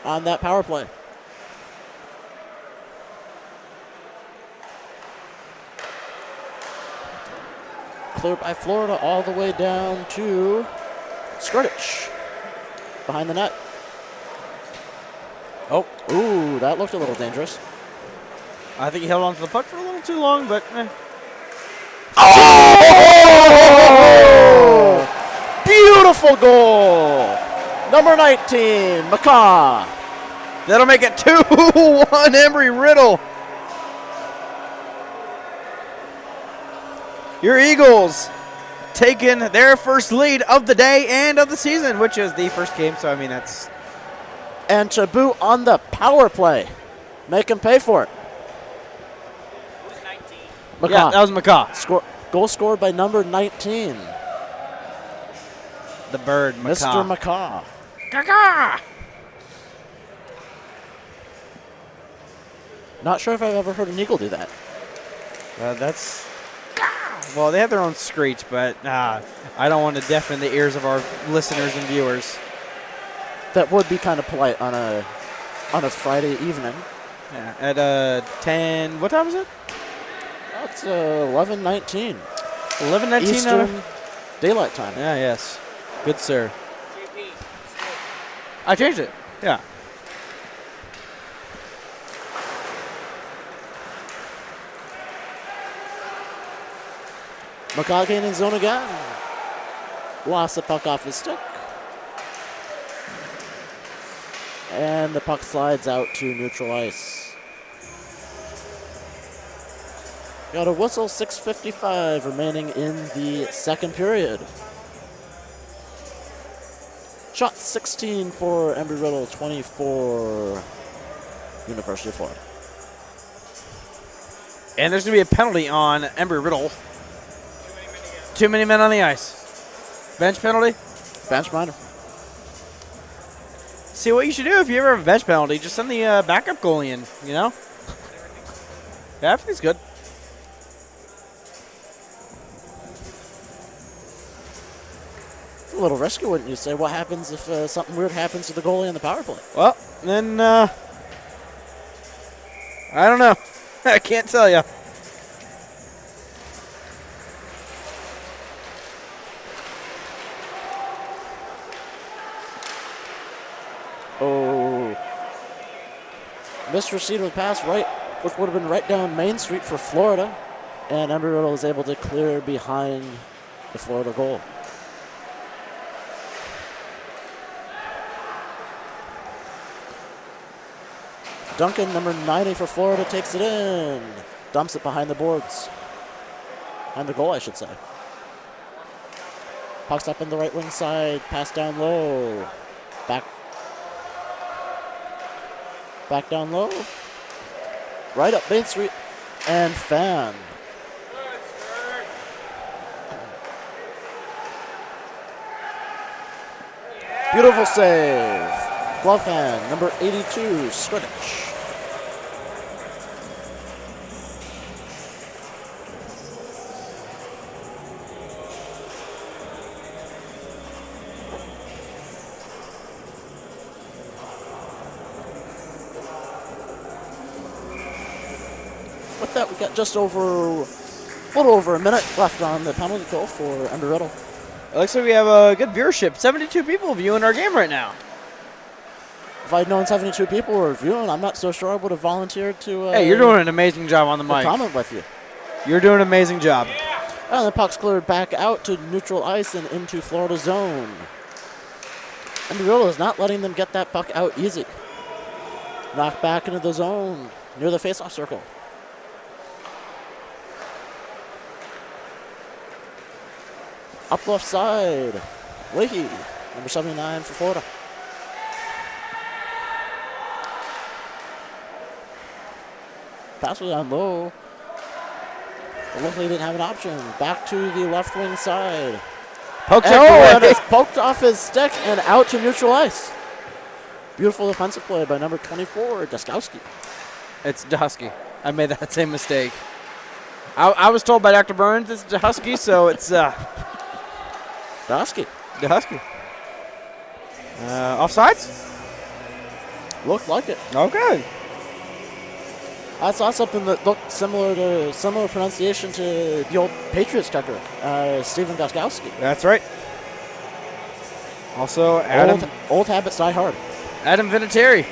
S9: on that power play. Cleared by Florida all the way down to Skrdich behind the net.
S7: Oh.
S9: Ooh, that looked a little dangerous.
S7: I think he held on to the puck for a little too long, but
S9: Oh! Beautiful goal. Number 19, McCaw.
S7: That'll make it 2-1 Embry-Riddle. Your Eagles taking their first lead of the day and of the season, which is the first game. So, I mean, that's...
S9: And Chabot on the power play. Make him pay for it. McCaw.
S7: Yeah, that was McCaw.
S9: Goal scored by number 19.
S7: The bird, McCaw.
S9: Mr. McCaw.
S7: Caca!
S9: Not sure if I've ever heard an eagle do that.
S7: That's... Well, they have their own screech, but I don't want to deafen the ears of our listeners and viewers.
S9: That would be kind of polite on a Friday evening.
S7: Yeah, at 10... What time is it?
S9: That's 11:19.
S7: 11:19
S9: Eastern Daylight Time.
S7: Yeah, yes. Good, sir. I changed it. Yeah.
S9: McCaw in zone again. Lost the puck off his stick. And the puck slides out to neutral ice. Got a whistle, 6:55 remaining in the second period. Shot 16 for Embry-Riddle, 24 University of Florida.
S7: And there's going to be a penalty on Embry-Riddle. Too many men on the ice. Bench penalty?
S9: Bench minor.
S7: See, what you should do if you ever have a bench penalty, just send the backup goalie in, you know? Yeah, everything's good.
S9: It's a little risky, wouldn't you say? What happens if something weird happens to the goalie in the power play?
S7: Well, then, I don't know. I can't tell you.
S9: Oh. Missed receipt of the pass right, which would have been right down Main Street for Florida. And Embry-Riddle was able to clear behind the Florida goal. Duncan, number 90 for Florida, takes it in. Dumps it behind the boards. Behind the goal, I should say. Puck's up in the right wing side. Pass down low. Back down low. Right up Main Street. And fan. Beautiful save. Glove hand, number 82, Skrdic. With that, we got just over, a little over a minute left on the penalty kill for Embry-Riddle.
S7: It looks like we have a good viewership. 72 people viewing our game right now.
S9: If I'd known 72 people were viewing, I'm not so sure I would have volunteered to
S7: hey, you're doing an amazing job on the mic.
S9: Comment with you.
S7: You're doing an amazing job.
S9: And the puck's cleared back out to neutral ice and into Florida zone. Embry-Riddle is not letting them get that puck out easy. Knocked back into the zone near the faceoff circle. Up left side, Leahy, number 79 for Florida. Pass was down low. But luckily didn't have an option. Back to the left wing side.
S7: Poked
S9: it's poked off his stick and out to neutral ice. Beautiful defensive play by number 24, Daskowski.
S7: It's Dahusky. I made that same mistake. I was told by Dr. Burns it's Dahusky, so it's
S9: Dahusky.
S7: Dahusky. Offsides?
S9: Looked like it.
S7: Okay.
S9: I saw something that looked similar pronunciation to the old Patriots kicker, Stephen Gostkowski.
S7: That's right. Also, Adam.
S9: Old habits die hard.
S7: Adam Vinatieri.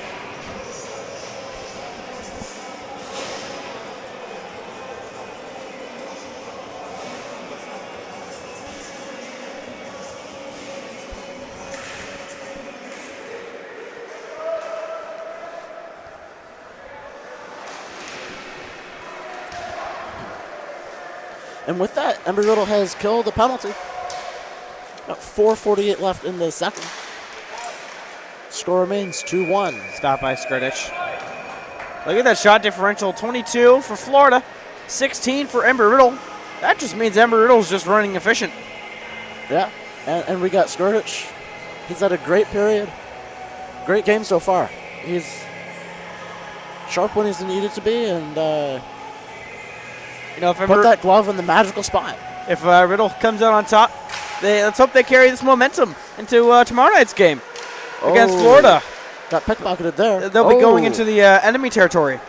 S9: And with that, Embry-Riddle has killed the penalty. Got 4:48 left in the second. Score remains 2-1.
S7: Stop by Skrdic. Look at that shot differential. 22 for Florida, 16 for Embry-Riddle. That just means Embry-Riddle's just running efficient.
S9: Yeah, and we got Skrdic. He's had a great period. Great game so far. He's sharp when he's needed to be, and
S7: you know, if
S9: put that glove in the magical spot.
S7: If Riddle comes out on top, let's hope they carry this momentum into tomorrow night's game against Florida.
S9: Got pickpocketed there.
S7: They'll be going into the enemy territory,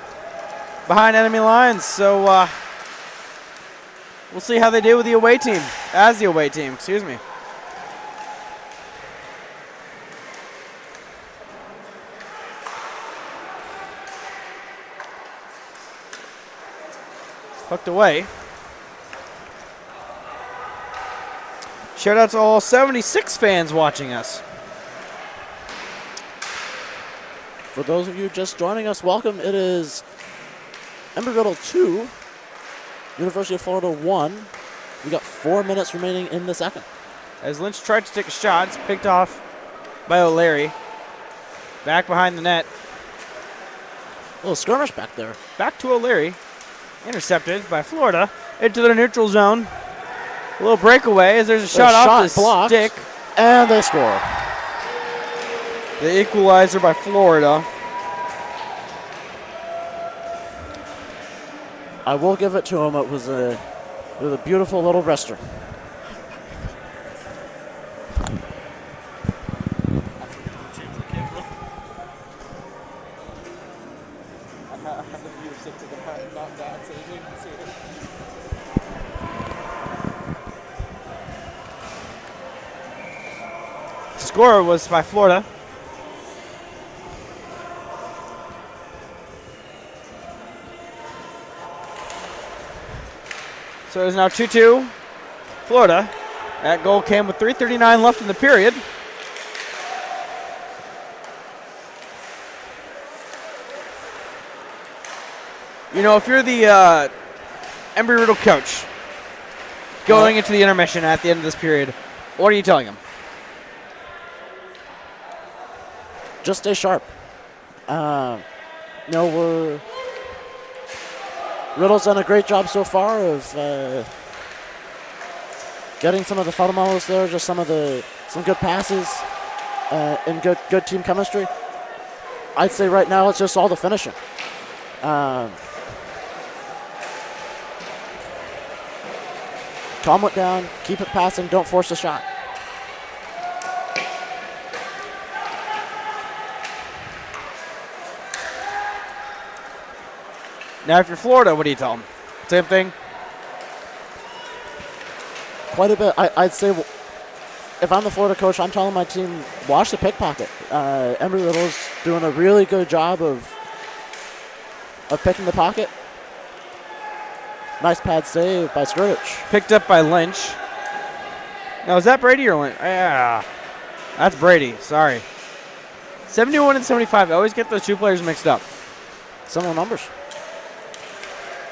S7: behind enemy lines. So we'll see how they do with the away team, as the away team, excuse me. Hooked away. Shout out to all 76 fans watching us.
S9: For those of you just joining us, welcome. It is Embry-Riddle 2, University of Florida 1. We got 4 minutes remaining in the second.
S7: As Lynch tried to take a shot, it's picked off by O'Leary. Back behind the net.
S9: A little skirmish back there.
S7: Back to O'Leary. Intercepted by Florida into the neutral zone. A little breakaway as there's a shot off the
S9: blocked,
S7: stick.
S9: And they score.
S7: The equalizer by Florida.
S9: I will give it to him. It was a beautiful little wrister.
S7: Score was by Florida. So it is now 2-2 Florida. That goal came with 3:39 left in the period. You know, if you're the Embry-Riddle coach going into the intermission at the end of this period, what are you telling him?
S9: Just stay sharp. Riddle's done a great job so far of getting some of the fundamentals there, just some good passes and good team chemistry. I'd say right now it's just all the finishing. Calm it down, keep it passing, don't force the shot.
S7: Now, if you're Florida, what do you tell them? Same thing?
S9: Quite a bit. I'd say if I'm the Florida coach, I'm telling my team, watch the pickpocket. Embry-Riddle's doing a really good job of picking the pocket. Nice pad save by Skrtich.
S7: Picked up by Lynch. Now, is that Brady or Lynch? Yeah, that's Brady. Sorry. 71 and 75. I always get those two players mixed up.
S9: Similar numbers.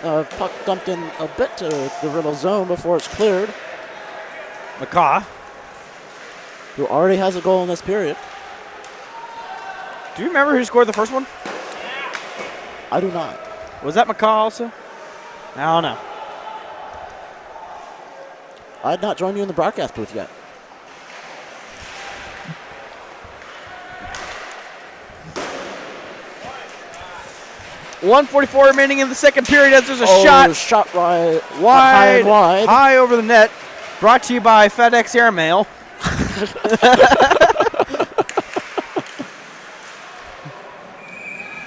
S9: Puck dumped in a bit to the Riddle zone before it's cleared.
S7: McCaw,
S9: who already has a goal in this period.
S7: Do you remember who scored the first one?
S9: I do not.
S7: Was that McCaw also? I don't know.
S9: I had not joined you in the broadcast booth yet.
S7: .144 remaining in the second period as there's a
S9: shot
S7: wide,
S9: wide,
S7: high over the net. Brought to you by FedEx Airmail.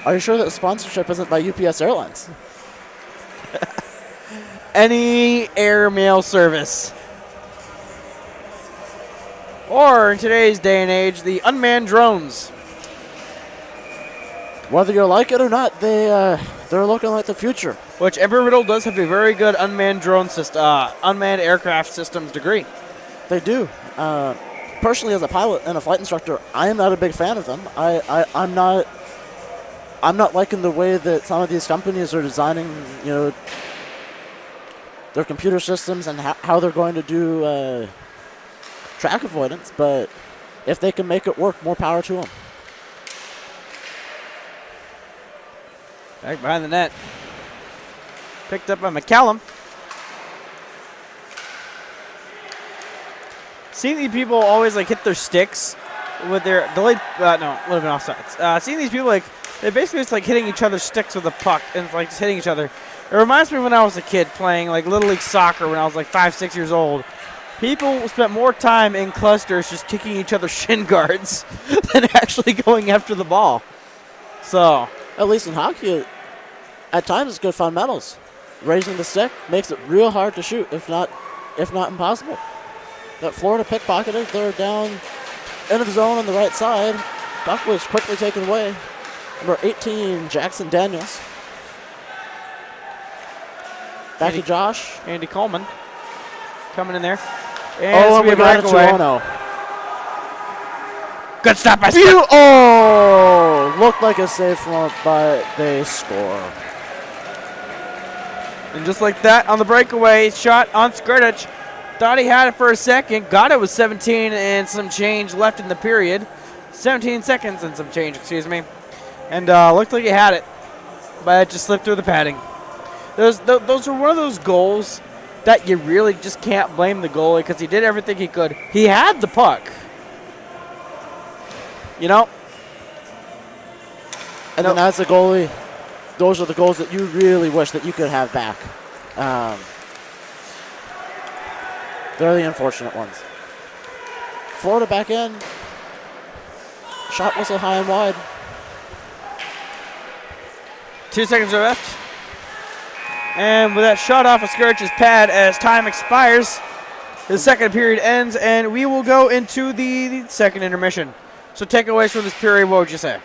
S9: Are you sure that the sponsorship isn't by UPS Airlines?
S7: Any airmail service. Or in today's day and age, the unmanned drones.
S9: Whether you like it or not, they're looking like the future.
S7: Which Embry-Riddle does have a very good unmanned drone system, unmanned aircraft systems degree.
S9: They do. Personally, as a pilot and a flight instructor, I am not a big fan of them. I'm not liking the way that some of these companies are designing, their computer systems and how they're going to do track avoidance. But if they can make it work, more power to them.
S7: Back behind the net. Picked up by McCallum. Seeing these people always hit their sticks with their delayed, no, would have been offsides. Seeing these people they basically just hitting each other's sticks with a puck and just hitting each other. It reminds me of when I was a kid playing Little League soccer when I was 5, 6 years old. People spent more time in clusters just kicking each other's shin guards than actually going after the ball. So,
S9: at least in hockey, at times it's good fundamentals. Raising the stick makes it real hard to shoot, if not impossible. That Florida pickpocketed, they're down into the zone on the right side. Puck was quickly taken away. Number 18, Jackson Daniels. Back to Josh.
S7: Andy Coleman coming in there. And
S9: we got a 2-0.
S7: Good stop by
S9: Oh, looked like a save from, but they score.
S7: And just like that, on the breakaway shot on Skrdic, thought he had it for a second, got it with 17 and some change left in the period. 17 seconds and some change, excuse me. And looked like he had it, but it just slipped through the padding. Those are one of those goals that you really just can't blame the goalie because he did everything he could. He had the puck. You know?
S9: And then as a goalie, those are the goals that you really wish that you could have back. They're the unfortunate ones. Florida back in. Shot whistle high and wide.
S7: 2 seconds are left. And with that shot off of Skric's pad as time expires, the second period ends, and we will go into the second intermission. So takeaways from this period, what would you say?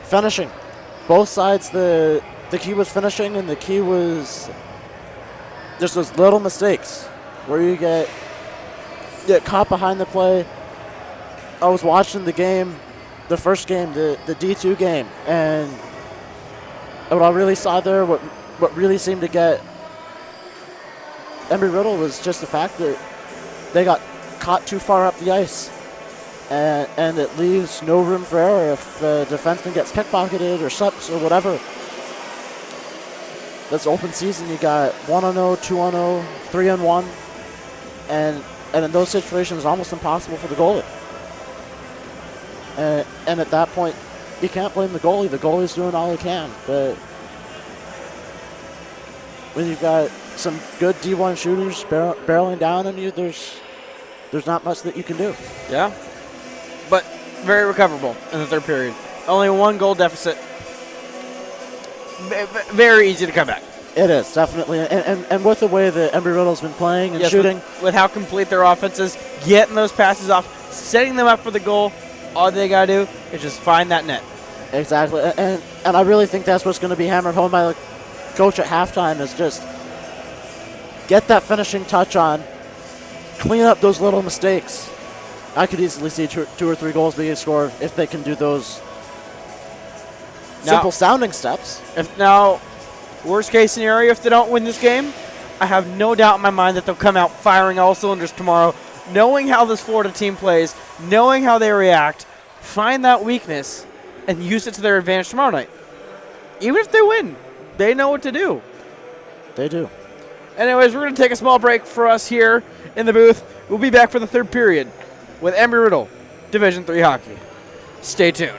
S9: Finishing. Both sides, the key was finishing, and the key was just those little mistakes where you get caught behind the play. I was watching the game, the first game, the D2 game, and what I really saw there, what really seemed to get Embry-Riddle was just the fact that they got caught too far up the ice. And it leaves no room for error if the defenseman gets pickpocketed or slips or whatever. This open season, you got 1-0, 2-0, 3-1, and in those situations, it's almost impossible for the goalie. And at that point, you can't blame the goalie. The goalie's doing all he can. But when you've got some good D1 shooters barreling down on you, there's not much that you can do.
S7: Yeah. But very recoverable in the third period. Only one goal deficit. Very easy to come back.
S9: It is, definitely. And with the way that Embry-Riddle's been playing and shooting.
S7: With how complete their offense is, getting those passes off, setting them up for the goal, all they got to do is just find that net.
S9: Exactly. And I really think that's what's going to be hammered home by the coach at halftime is just get that finishing touch on, clean up those little mistakes. I could easily see two or three goals being scored if they can do those simple sounding steps.
S7: Now, worst case scenario, if they don't win this game, I have no doubt in my mind that they'll come out firing all cylinders tomorrow, knowing how this Florida team plays, knowing how they react, find that weakness, and use it to their advantage tomorrow night. Even if they win, they know what to do.
S9: They do.
S7: Anyways, we're going to take a small break for us here in the booth. We'll be back for the third period with Embry-Riddle, Division III hockey. Stay tuned.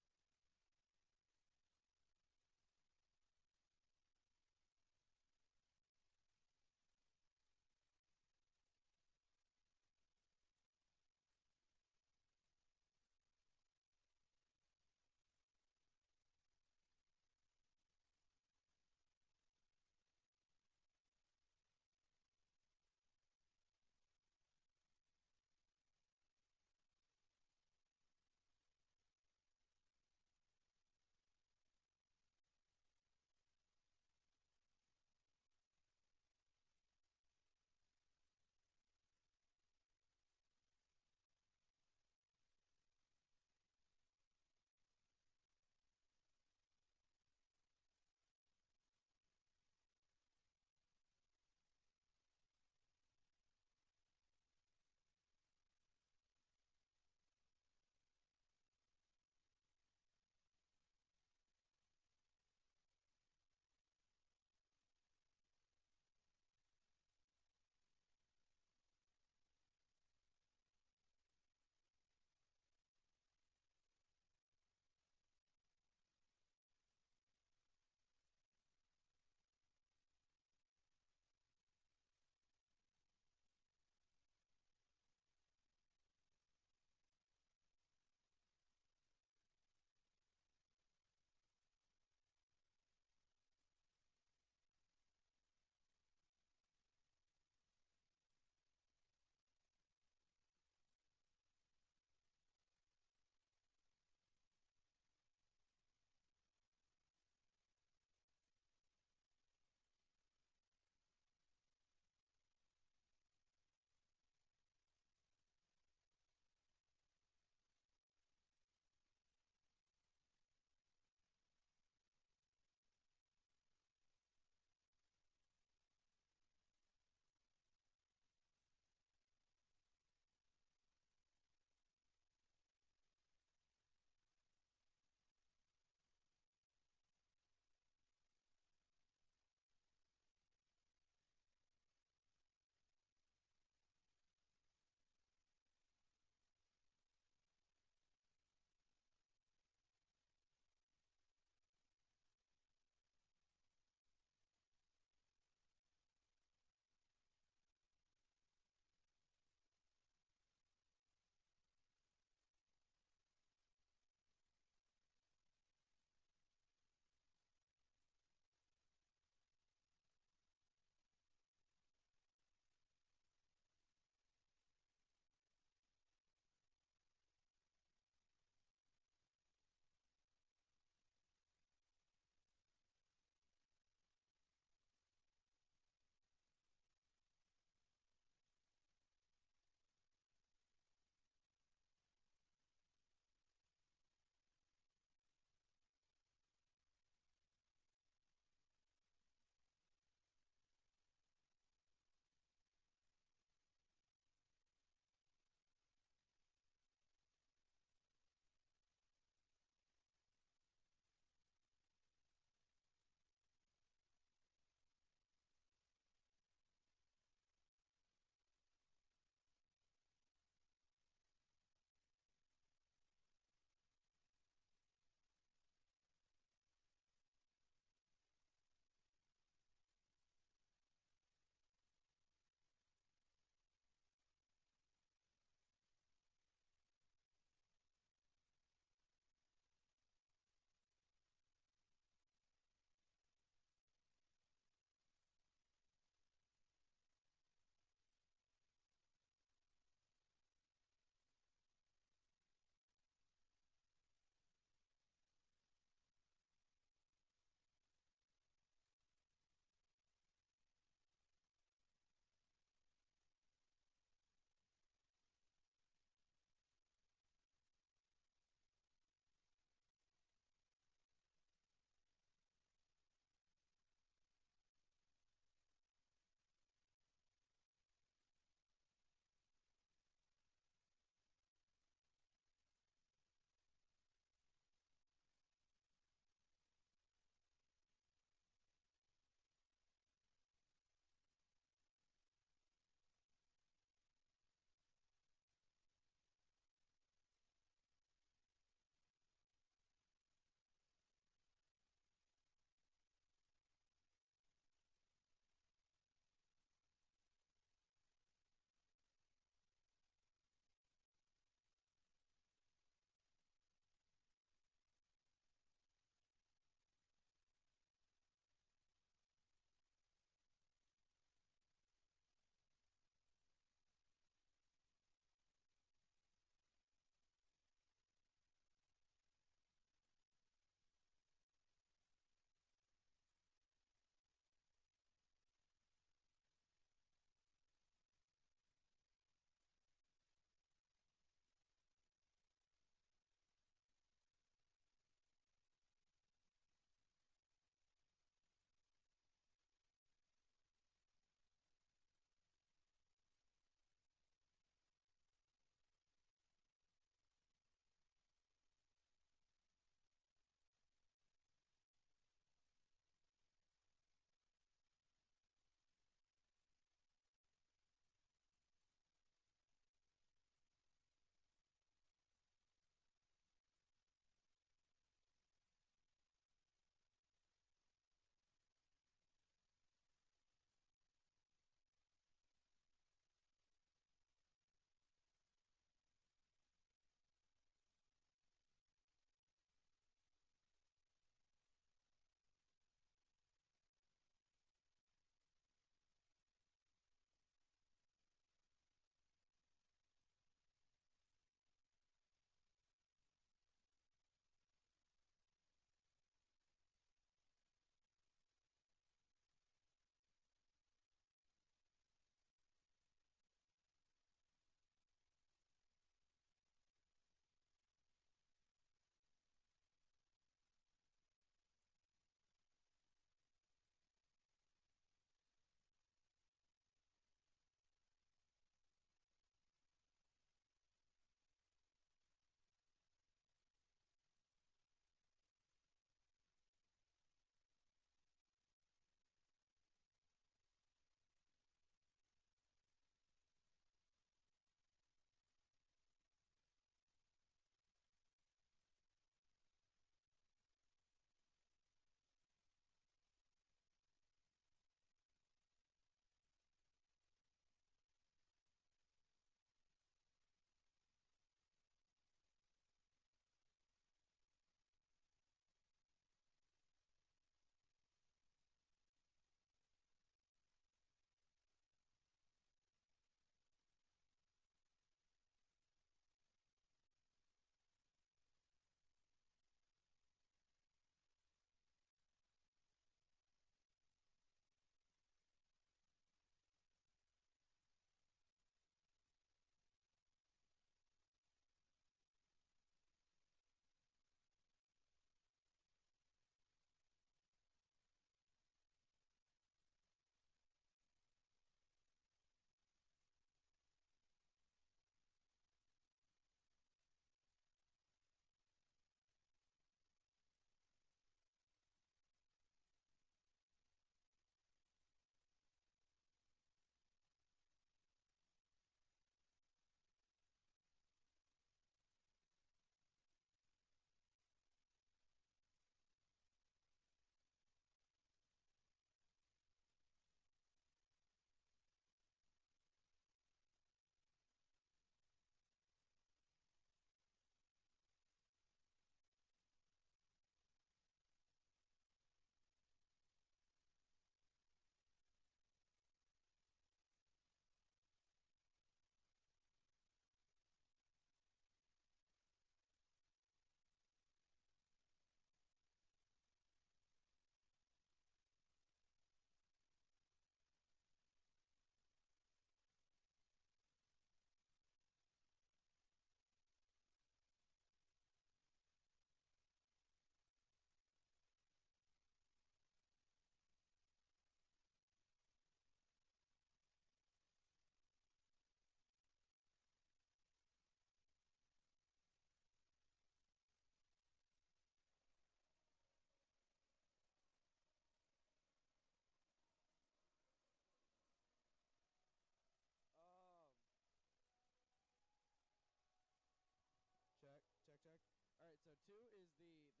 S7: so 2 is this one.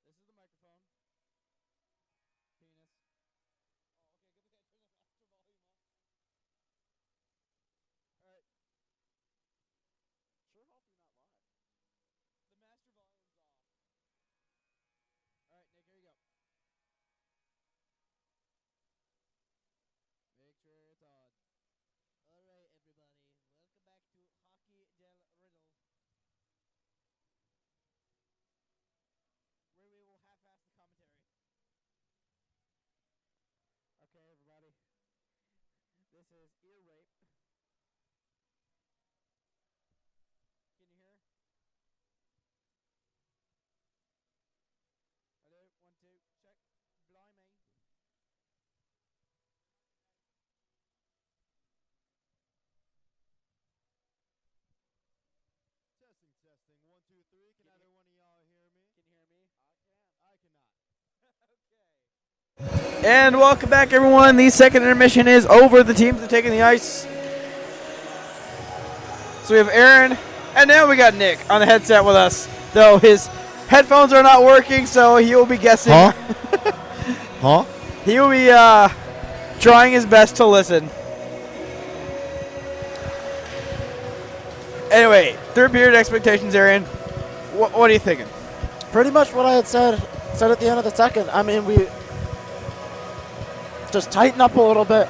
S7: This is the microphone. Penis. Oh, okay, good thing I turned the master volume on. Alright.
S9: Sure hope you're not live.
S7: The master volume's off. Alright, Nick, here you go. Make sure it's on. Alright, everybody. Welcome back to Hockey del Riddle, where we will half-ass the commentary. Okay, everybody. This is ear rape. Can you hear? Hello, 1, 2, check. Blimey.
S1: Testing, testing. 1, 2, 3. Can either one of y'all hear me?
S7: Can you hear me?
S1: I cannot.
S7: Okay. And welcome back, everyone. The second intermission is over. The teams are taking the ice. So we have Aaron, and now we got Nick on the headset with us. Though his headphones are not working, so he will be guessing.
S1: Huh? Huh?
S7: He will be trying his best to listen. Anyway, third period expectations, Aaron. What are you thinking?
S9: Pretty much what I had said at the end of the second. I mean, we just tighten up a little bit,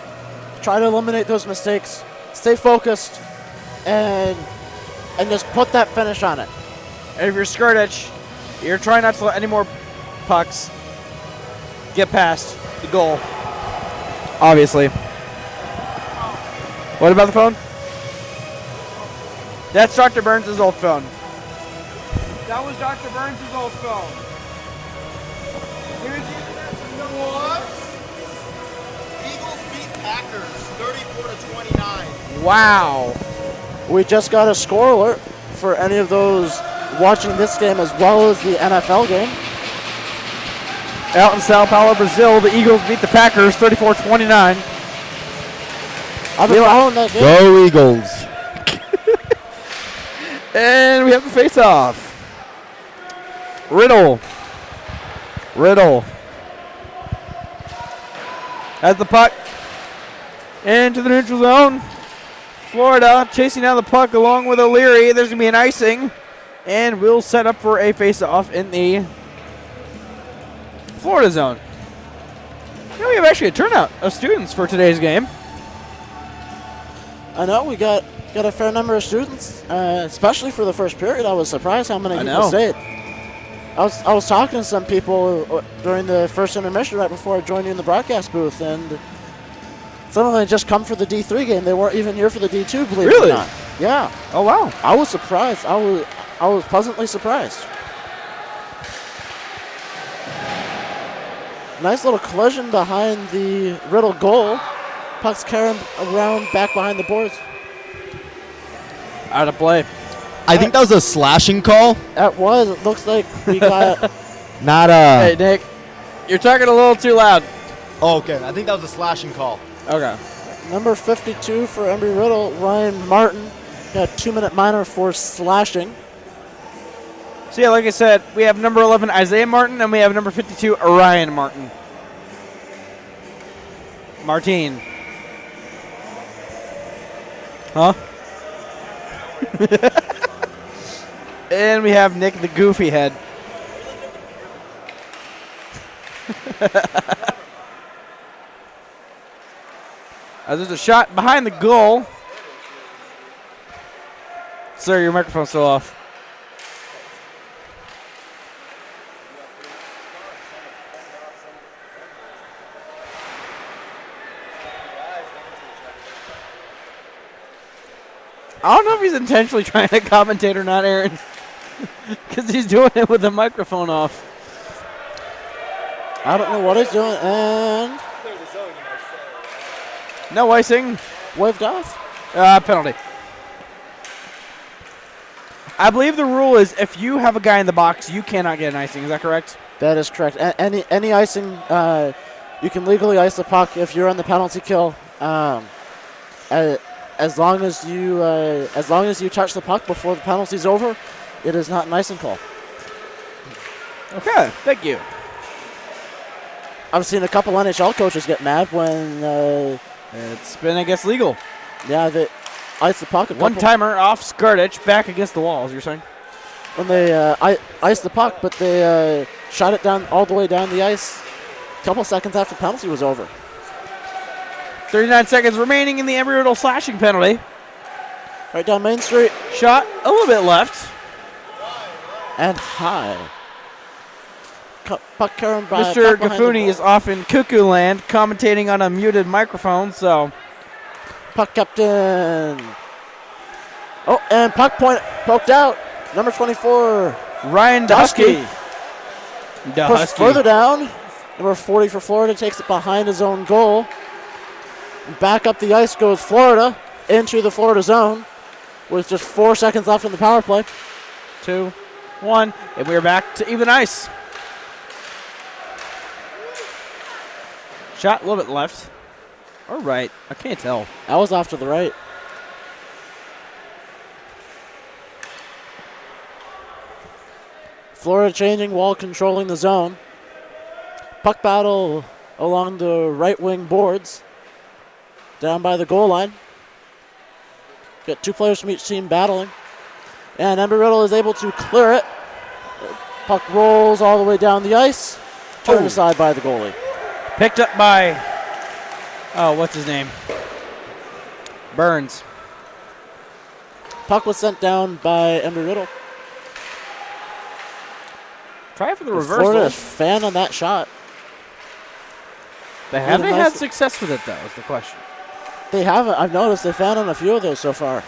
S9: try to eliminate those mistakes, stay focused, and just put that finish on it.
S7: And if you're Skirtich, you're trying not to let any more pucks get past the goal. Obviously. What about the phone? That's Dr. Burns' old phone. That was Dr. Burns' old phone. He was using that to
S1: What? Eagles beat Packers 34-29.
S7: Wow.
S9: We just got a score alert for any of those watching this game as well as the NFL game.
S7: Out in Sao Paulo, Brazil, the Eagles beat the Packers 34-29.
S9: I've been following that game.
S1: Go Eagles.
S7: And we have the face-off. Riddle has the puck into the neutral zone. Florida chasing down the puck along with O'Leary. There's going to be an icing, and we'll set up for a face-off in the Florida zone. Now we have actually a turnout of students for today's game.
S9: I know we got a fair number of students, especially for the first period. I was surprised how many people stayed. I was talking to some people during the first intermission right before I joined you in the broadcast booth, and some of them had just come for the D3 game. They weren't even here for the D2, believe it or not. Yeah.
S7: Oh, wow.
S9: I was surprised. I was pleasantly surprised. Nice little collision behind the Riddle goal. Puck's carrying around back behind the boards.
S7: Out of play.
S1: I think that was a slashing call.
S9: That was. It looks like we got
S1: Not a.
S7: Hey, Nick, you're talking a little too loud.
S1: Oh, okay. I think that was a slashing call.
S7: Okay.
S9: number 52 for Embry Riddle, Ryan Martin. Got a 2-minute minor for slashing.
S7: So yeah, like I said, we have number 11 Isaiah Martin, and we have number 52 Orion Martin. Martine. Huh? And we have Nick the Goofy Head. There's a shot behind the goal. Sir, your microphone's still off. I don't know if he's intentionally trying to commentate or not, Aaron. Because he's doing it with the microphone off.
S9: I don't know what he's doing, and
S7: no icing.
S9: Waved off.
S7: Penalty. I believe the rule is if you have a guy in the box, you cannot get an icing. Is that correct?
S9: That is correct. Any icing, you can legally ice the puck if you're on the penalty kill. As long as you touch the puck before the penalty's over, It is not an icing call.
S7: Okay, thank you.
S9: I've seen a couple NHL coaches get mad when
S7: It's been, I guess, legal.
S9: they ice the puck.
S7: One timer off Skardich, back against the walls, you're saying?
S9: When they iced the puck, but they shot it down all the way down the ice a couple seconds after the penalty was over.
S7: 39 seconds remaining in the Embry-Riddle slashing penalty.
S9: Right down Main Street.
S7: Shot a little bit left.
S9: And high. Puck carried by
S7: Mr.
S9: puck behind
S7: Gafuni is off in cuckoo land, commentating on a muted microphone, so.
S9: Puck captain. Oh, and puck point poked out. Number 24,
S7: Ryan Dusky.
S9: Pushed further down. Number 40 for Florida takes it behind his own goal. Back up the ice goes Florida into the Florida zone with just 4 seconds left in the power play.
S7: 2, 1, and we're back to even ice. Shot a little bit left. Or right. I can't tell.
S9: That was off to the right. Florida changing while controlling the zone. Puck battle along the right wing boards. Down by the goal line. Got 2 players from each team battling. And Embry-Riddle is able to clear it. Puck rolls all the way down the ice. Turned aside by the goalie.
S7: Picked up by, what's his name? Burns.
S9: Puck was sent down by Embry-Riddle.
S7: Try it for the
S9: Florida
S7: reversal.
S9: is fan on that shot.
S7: They haven't
S9: nice-
S7: had success with it, though, is the question.
S9: They haven't. I've noticed they fan on a few of those so far.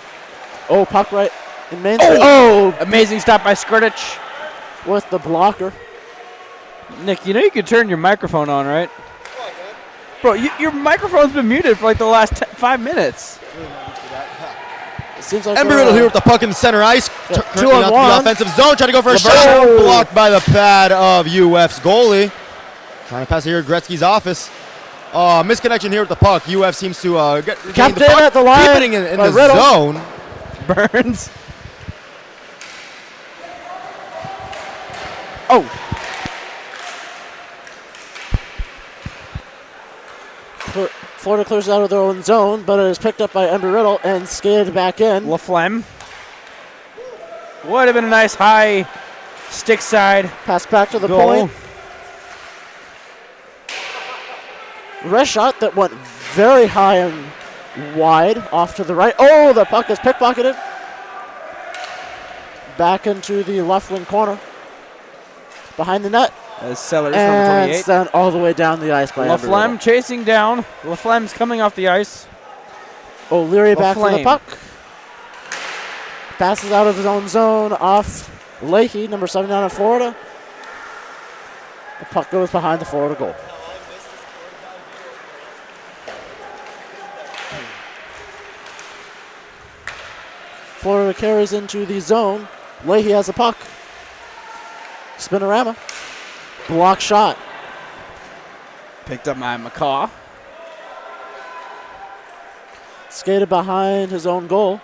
S9: Oh, puck right in Main Street.
S7: Oh! Amazing stop by Skrdich.
S9: With the blocker.
S7: Nick, you know you could turn your microphone on, right? Bro, your microphone's been muted for like the last 5 minutes.
S9: It seems like
S1: Embry-Riddle here with the puck in the center ice.
S9: Yeah,
S1: Currently out to
S9: 2-on-1.
S1: the offensive zone. Trying to go for a
S9: LeBron.
S1: shot. Blocked by the pad of UF's goalie. Trying to pass it here at Gretzky's office. Misconnection here with the puck. UF seems to get
S9: Kept
S1: the
S9: it
S1: puck.
S9: at the line
S1: Keeping it in
S9: by
S1: the
S9: Riddle.
S1: zone.
S7: Burns. Oh.
S9: Florida clears out of their own zone, but it is picked up by Embry-Riddle and skated back in.
S7: LaFlemme. Would have been a nice high stick side.
S9: Pass back to the
S7: goal.
S9: point. Wrist shot that went very high and wide off to the right. Oh, the puck is pickpocketed. Back into the left wing corner. Behind the net.
S7: As Sellers, number
S9: And
S7: 28.
S9: sent all the way down the ice by
S7: LaFlemme
S9: Embry-Riddle.
S7: chasing down. LaFlemme's coming off the ice.
S9: O'Leary back for the
S7: LaFlemme.
S9: puck. Passes out of his own zone off Leahy, number 79 of Florida. The puck goes behind the Florida goal. Florida carries into the zone. Leahy has a puck. Spinorama. Block shot.
S7: Picked up by McCaw.
S9: Skated behind his own goal.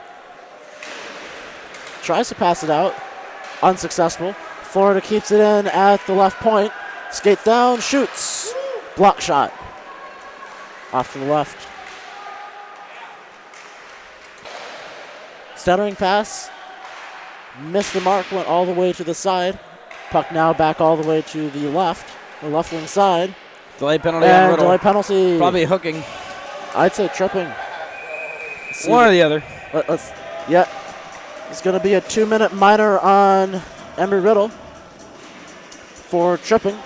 S9: Tries to pass it out. Unsuccessful. Florida keeps it in at the left point. Skate down, shoots. Block shot. Off to the left. Stuttering pass. Missed the mark, went all the way to the side. Puck now back all the way to the left wing side.
S7: Delay penalty on
S9: And
S7: Riddle.
S9: delay penalty.
S7: Probably hooking.
S9: I'd say tripping.
S7: One or the other.
S9: Yeah. It's going to be a 2-minute minor on Embry-Riddle for tripping.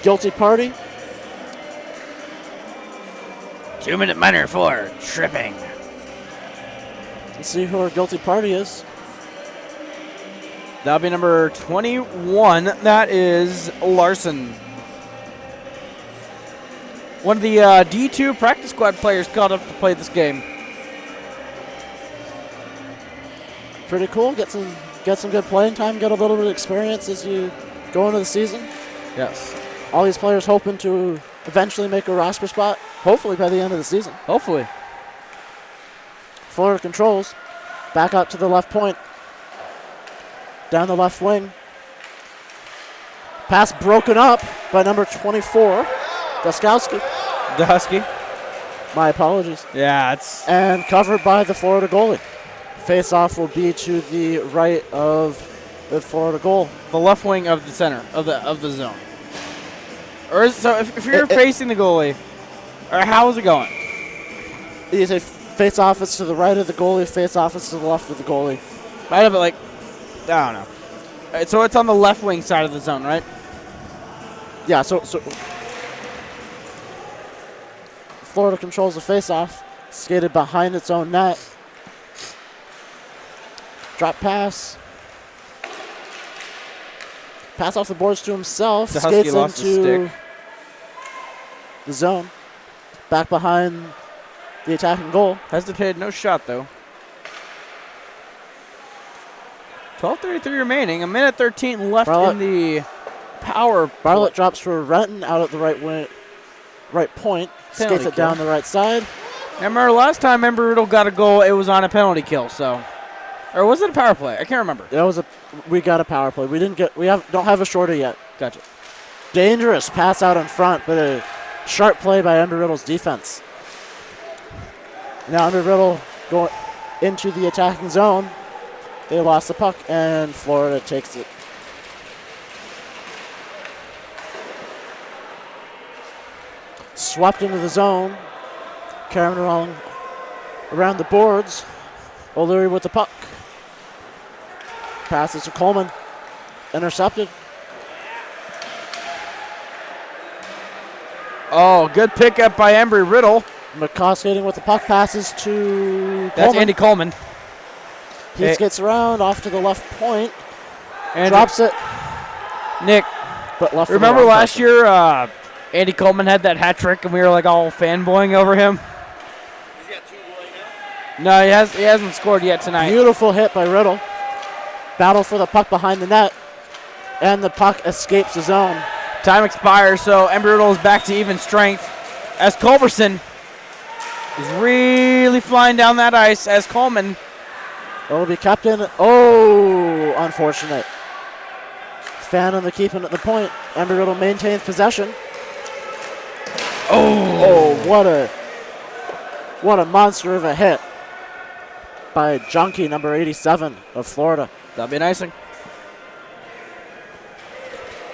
S9: Guilty party.
S7: 2-minute minor for tripping.
S9: Let's see who our guilty party is.
S7: That'll be number 21. That is Larson. One of the D2 practice squad players called up to play this game.
S9: Pretty cool. Get some good playing time. Get a little bit of experience as you go into the season.
S7: Yes.
S9: All these players hoping to eventually make a roster spot, hopefully by the end of the season.
S7: Hopefully.
S9: Florida controls. Back out to the left point. down the left wing. Pass broken up by number 24, Duskowski.
S7: Dusky.
S9: My apologies.
S7: Yeah, it's
S9: And covered by the Florida goalie. Face-off will be to the right of the Florida goal.
S7: the left wing of the center of the zone. Or if you're facing the goalie, or how is it going?
S9: You say face-off is to the right of the goalie, face-off is to the left of the goalie.
S7: I have it like, I don't know. So it's on the left wing side of the zone, right?
S9: Yeah, so Florida controls the face-off, skated behind its own net. Drop pass. Pass off the boards to himself.
S7: The Husky
S9: Skates
S7: lost his
S9: into
S7: stick.
S9: the zone. Back behind the attacking goal.
S7: Hesitated, no shot though. 12:33 remaining. A minute 13 left in the power.
S9: Bartlett drops for Renton out at the right point.
S7: Penalty
S9: Skates it
S7: kill.
S9: down the right side.
S7: Remember last time Embry-Riddle got a goal, it was on a penalty kill. So, or was it a power play? I can't remember.
S9: We got a power play. Don't have a shorty yet.
S7: Gotcha.
S9: Dangerous pass out in front, but a sharp play by Embry-Riddle's defense. Now Embry-Riddle going into the attacking zone. They lost the puck, and Florida takes it. Swept into the zone. Carrying around the boards. O'Leary with the puck. Passes to Coleman. Intercepted.
S7: Oh, good pickup by Embry-Riddle.
S9: McCaw skating with the puck. Passes to
S7: That's
S9: Coleman.
S7: Andy Coleman.
S9: He gets around off to the left point.
S7: And
S9: drops it.
S7: Nick,
S9: but left.
S7: remember last year Andy Coleman had that hat trick and we were like all fanboying over him?
S8: He's got 2 goalie
S7: No,
S8: now?
S7: he hasn't scored yet tonight.
S9: Beautiful hit by Riddle. Battle for the puck behind the net. And the puck escapes the zone.
S7: Time expires, so Embry-Riddle is back to even strength as Culberson is really flying down that ice as Coleman.
S9: It'll be kept in. Oh, unfortunate. Fan on the keeping at the point. Embry-Riddle maintains possession. Oh, what a monster of a hit by Junkie, number 87 of Florida.
S7: That'll be an icing.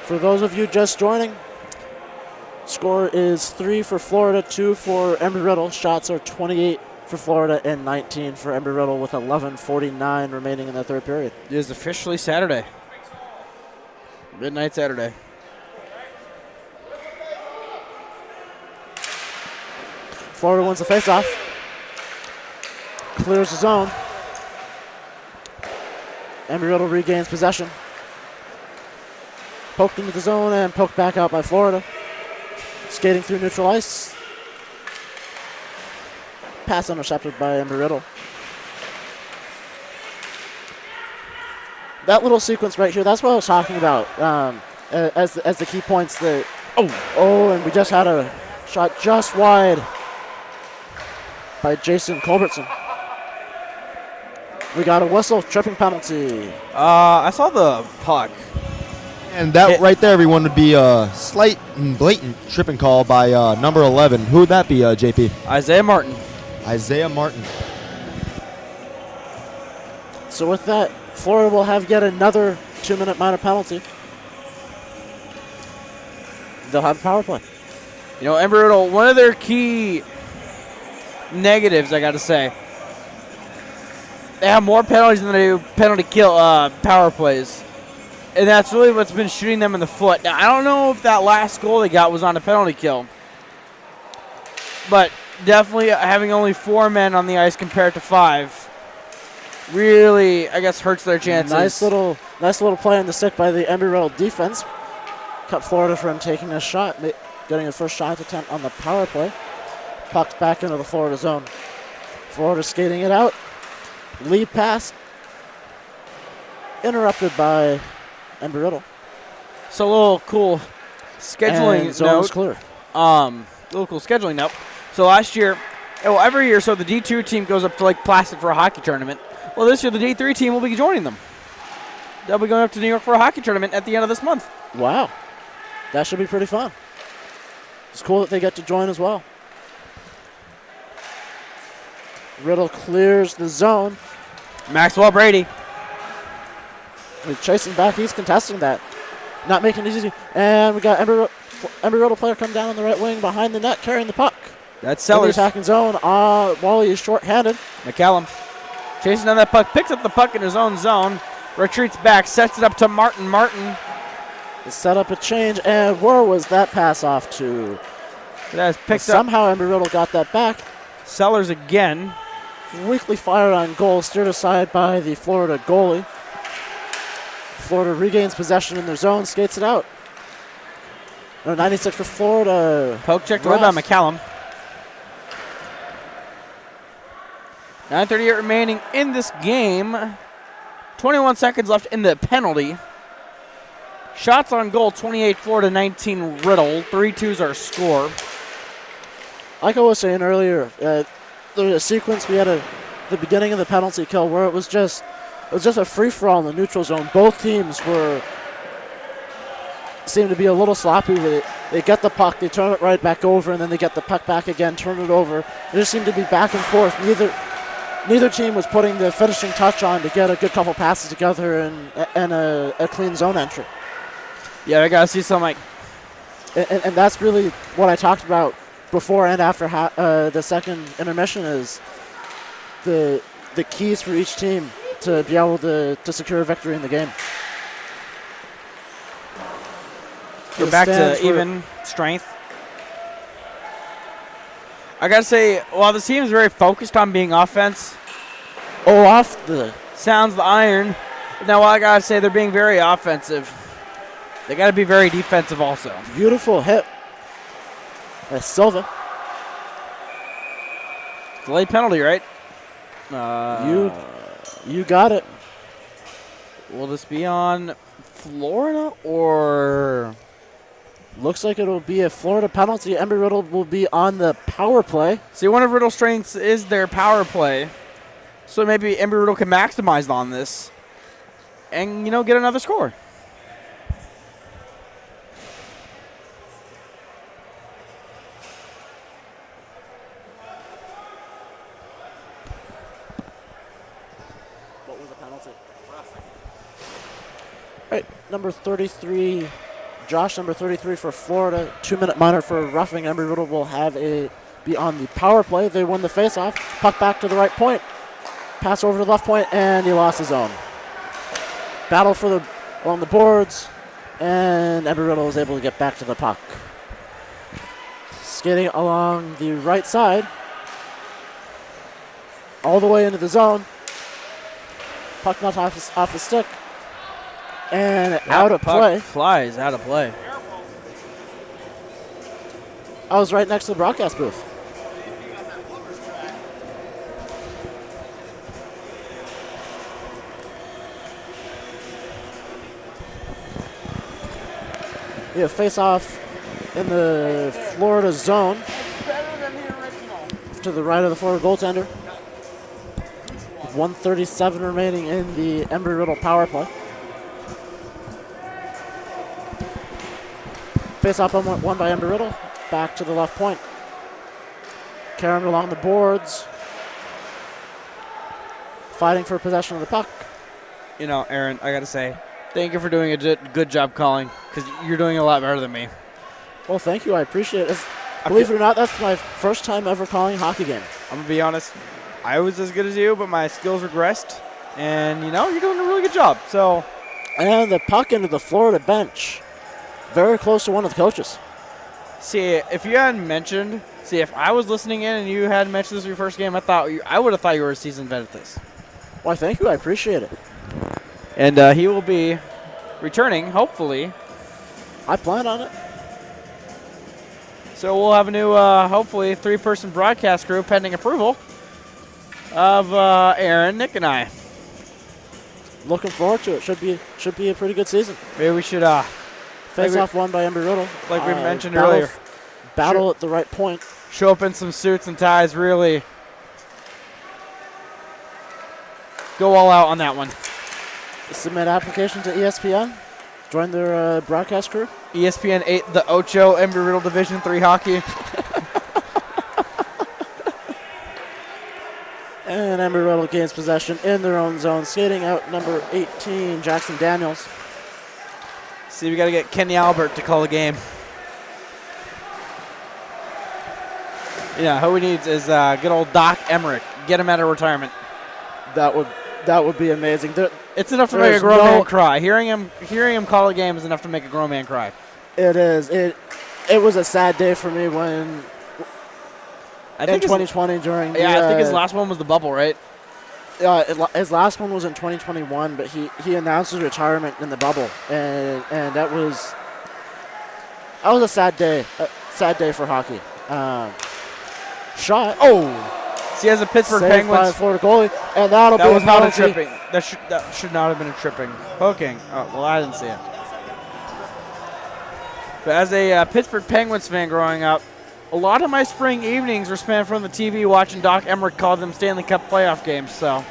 S9: For those of you just joining, score is 3 for Florida, 2 for Embry-Riddle. Shots are 28 for Florida and 19 for Embry-Riddle with 11:49 remaining in the third period.
S7: It is officially Saturday. Midnight Saturday.
S9: Florida wins the faceoff. Clears the zone. Embry-Riddle regains possession. Poked into the zone and poked back out by Florida. Skating through neutral ice. Pass intercepted by Embry-Riddle. That little sequence right here, that's what I was talking about as the key points. And we just had a shot just wide by Jason Culbertson. We got a whistle, tripping penalty.
S7: I saw the puck.
S1: And that right there, everyone, would be a slight and blatant tripping call by number 11. Who would that be, JP?
S7: Isaiah Martin.
S1: Isaiah Martin.
S9: So with that, Florida will have yet another 2-minute minor penalty. They'll have a power play.
S7: You know, Embry-Riddle, one of their key negatives, I got to say, they have more penalties than they do penalty kill power plays. And that's really what's been shooting them in the foot. Now, I don't know if that last goal they got was on a penalty kill. But definitely having only 4 men on the ice compared to 5 really, I guess, hurts their chances.
S9: Nice little play on the stick by the Embry-Riddle defense. Cut Florida from taking a shot, getting a first shot attempt on the power play. Pucked back into the Florida zone. Florida skating it out. Lead pass. Interrupted by Embry-Riddle.
S7: So a little cool scheduling
S9: And zone
S7: note.
S9: is clear.
S7: Little cool scheduling note. So last year, every year, so the D2 team goes up to Lake Placid for a hockey tournament. Well, this year the D3 team will be joining them. they'll be going up to New York for a hockey tournament at the end of this month.
S9: Wow. That should be pretty fun. It's cool that they get to join as well. Riddle clears the zone.
S7: Maxwell Brady.
S9: He's chasing back. He's contesting that. Not making it easy. And we got Embry Riddle player come down on the right wing behind the net carrying the puck.
S7: That's
S9: In the
S7: Sellers.
S9: attacking zone. Wally is short-handed.
S7: McCallum chasing down that puck. Picks up the puck in his own zone. Retreats back. Sets it up to Martin. Martin.
S9: Set up a change. And where was that pass off to?
S7: That is picked up.
S9: Somehow Embry Riddle got that back.
S7: Sellers again.
S9: Weakly fired on goal. Steered aside by the Florida goalie. Florida regains possession in their zone. Skates it out. No, 96 for Florida.
S7: Poke checked away by McCallum. 9:38 remaining in this game. 21 seconds left in the penalty. Shots on goal, 28 Florida, 19 Riddle. 3-2's our score.
S9: Like I was saying earlier, there was a sequence we had at the beginning of the penalty kill where it was just a free-for-all in the neutral zone. Both teams seemed to be a little sloppy with it. They get the puck, they turn it right back over, and then they get the puck back again, turn it over. It just seemed to be back and forth. Neither team was putting the finishing touch on to get a good couple passes together and a clean zone entry.
S7: Yeah, I got to see some
S9: And that's really what I talked about before and after the second intermission is the keys for each team to be able to secure a victory in the game.
S7: We're back to even strength. I got to say, while the team is very focused on being offense, sounds the iron. Now, I got to say, they're being very offensive. They got to be very defensive also.
S9: Beautiful hit by Silva.
S7: Delayed penalty, right?
S9: You got it.
S7: Will this be on Florida or?
S9: Looks like it'll be a Florida penalty. Embry Riddle will be on the power play.
S7: See, one of Riddle's strengths is their power play. So maybe Embry Riddle can maximize on this and, get another score.
S9: What was the penalty? Right, number 33. Josh, number 33 for Florida. 2-minute minor for roughing. Embry Riddle will be on the power play. They win the faceoff. Puck back to the right point. Pass over to the left point, and he lost his own. Battle along the boards, and Embry Riddle was able to get back to the puck. Skating along the right side, all the way into the zone. Puck not off the stick. And out of play.
S7: Flies out of play.
S9: I was right next to the broadcast booth. We have face-off in the Florida zone. To the right of the Florida goaltender. With 1:37 remaining in the Embry Riddle power play. Face-off won by Embry Riddle. Back to the left point. Carrying along the boards. Fighting for possession of the puck.
S7: Aaron, I got to say, thank you for doing a good job calling, because you're doing a lot better than me.
S9: Well, thank you. I appreciate it. Believe it or not, that's my first time ever calling a hockey game.
S7: I'm going to be honest. I was as good as you, but my skills regressed. And, you're doing a really good job. So,
S9: and the puck into the Florida bench. Very close to one of the coaches.
S7: See, if you hadn't mentioned, if I was listening in and you hadn't mentioned this in your first game, I would have thought you were a seasoned vet at this.
S9: Why, thank you. I appreciate it.
S7: And he will be returning, hopefully.
S9: I plan on it.
S7: So we'll have a new, hopefully, 3-person broadcast crew pending approval of Aaron, Nick, and I.
S9: Looking forward to it. Should be a pretty good season.
S7: Maybe we should
S9: face-off won by Embry Riddle.
S7: Like we mentioned earlier.
S9: Battle at the right point.
S7: Show up in some suits and ties, really go all out on that one.
S9: submit application to ESPN. Join their broadcast crew.
S7: ESPN 8, the Ocho, Embry-Riddle Division 3 hockey.
S9: And Embry-Riddle gains possession in their own zone. Skating out number 18, Jackson Daniels.
S7: See, we got to get Kenny Albert to call the game. Yeah, who we need is good old Doc Emmerich. Get him out of retirement.
S9: That would be amazing.
S7: It's enough to make a grown man cry. Hearing him call a game is enough to make a grown man cry.
S9: It is. It was a sad day for me when in 2020 during.
S7: Yeah, I think his last one was the bubble, right?
S9: His last one was in 2021, but he announced his retirement in the bubble, and that was a sad day. A sad day for hockey. Shot.
S7: Oh. See, as a Pittsburgh
S9: Penguins
S7: by
S9: the Florida goalie, and that
S7: was not a tripping. That should not have been a tripping. Hooking. Oh, well, I didn't see it. But as a Pittsburgh Penguins fan growing up, a lot of my spring evenings were spent in front of the TV watching Doc Emmerich call them Stanley Cup playoff games. So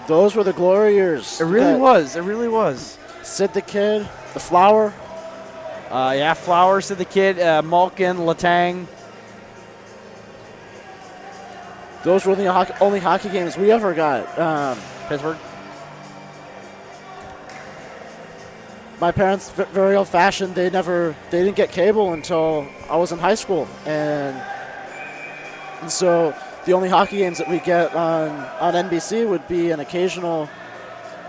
S9: those were the glory years.
S7: It really was. It really was.
S9: Sid the Kid, the Flower.
S7: Yeah, Flower, Sid the Kid, Malkin, Letang.
S9: Those were the only hockey games we ever got.
S7: Pittsburgh.
S9: My parents, very old-fashioned. They didn't get cable until I was in high school, and so the only hockey games that we get on NBC would be an occasional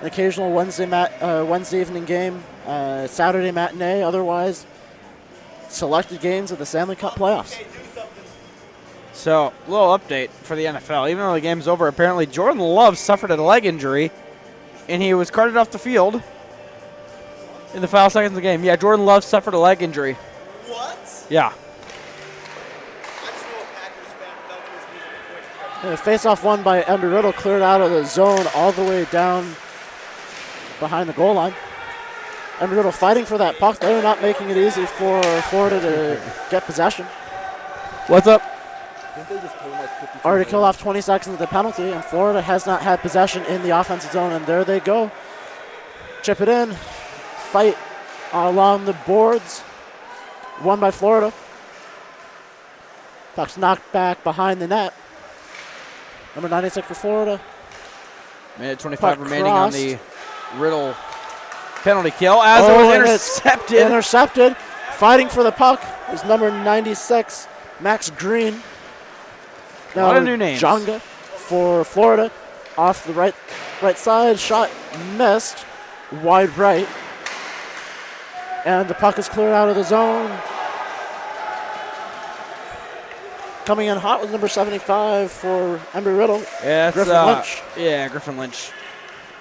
S9: Wednesday evening game, Saturday matinee. Otherwise, selected games of the Stanley Cup playoffs.
S7: So, a little update for the NFL. Even though the game's over, apparently Jordan Love suffered a leg injury, and he was carted off the field in the final seconds of the game. Yeah, Jordan Love suffered a leg injury.
S8: What?
S7: Yeah.
S9: A face-off won by Embry-Riddle, cleared out of the zone all the way down behind the goal line. Embry-Riddle fighting for that puck. They're not making it easy for Florida to get possession.
S7: What's up?
S9: Already killed off 20 seconds of the penalty, and Florida has not had possession in the offensive zone, and there they go. Chip it in. Fight along the boards. Won by Florida. Puck's knocked back behind the net. Number 96 for Florida.
S7: Minute 25
S9: Puck
S7: remaining
S9: crossed.
S7: on the Riddle penalty kill as it was intercepted.
S9: Intercepted. Fighting for the puck is number 96, Max Green.
S7: A lot of new names.
S9: Jonga for Florida. Off the right side. Shot missed. Wide right. And the puck is cleared out of the zone. Coming in hot with number 75 for Embry-Riddle.
S7: Yeah,
S9: Griffin Lynch.
S7: Yeah, Griffin Lynch.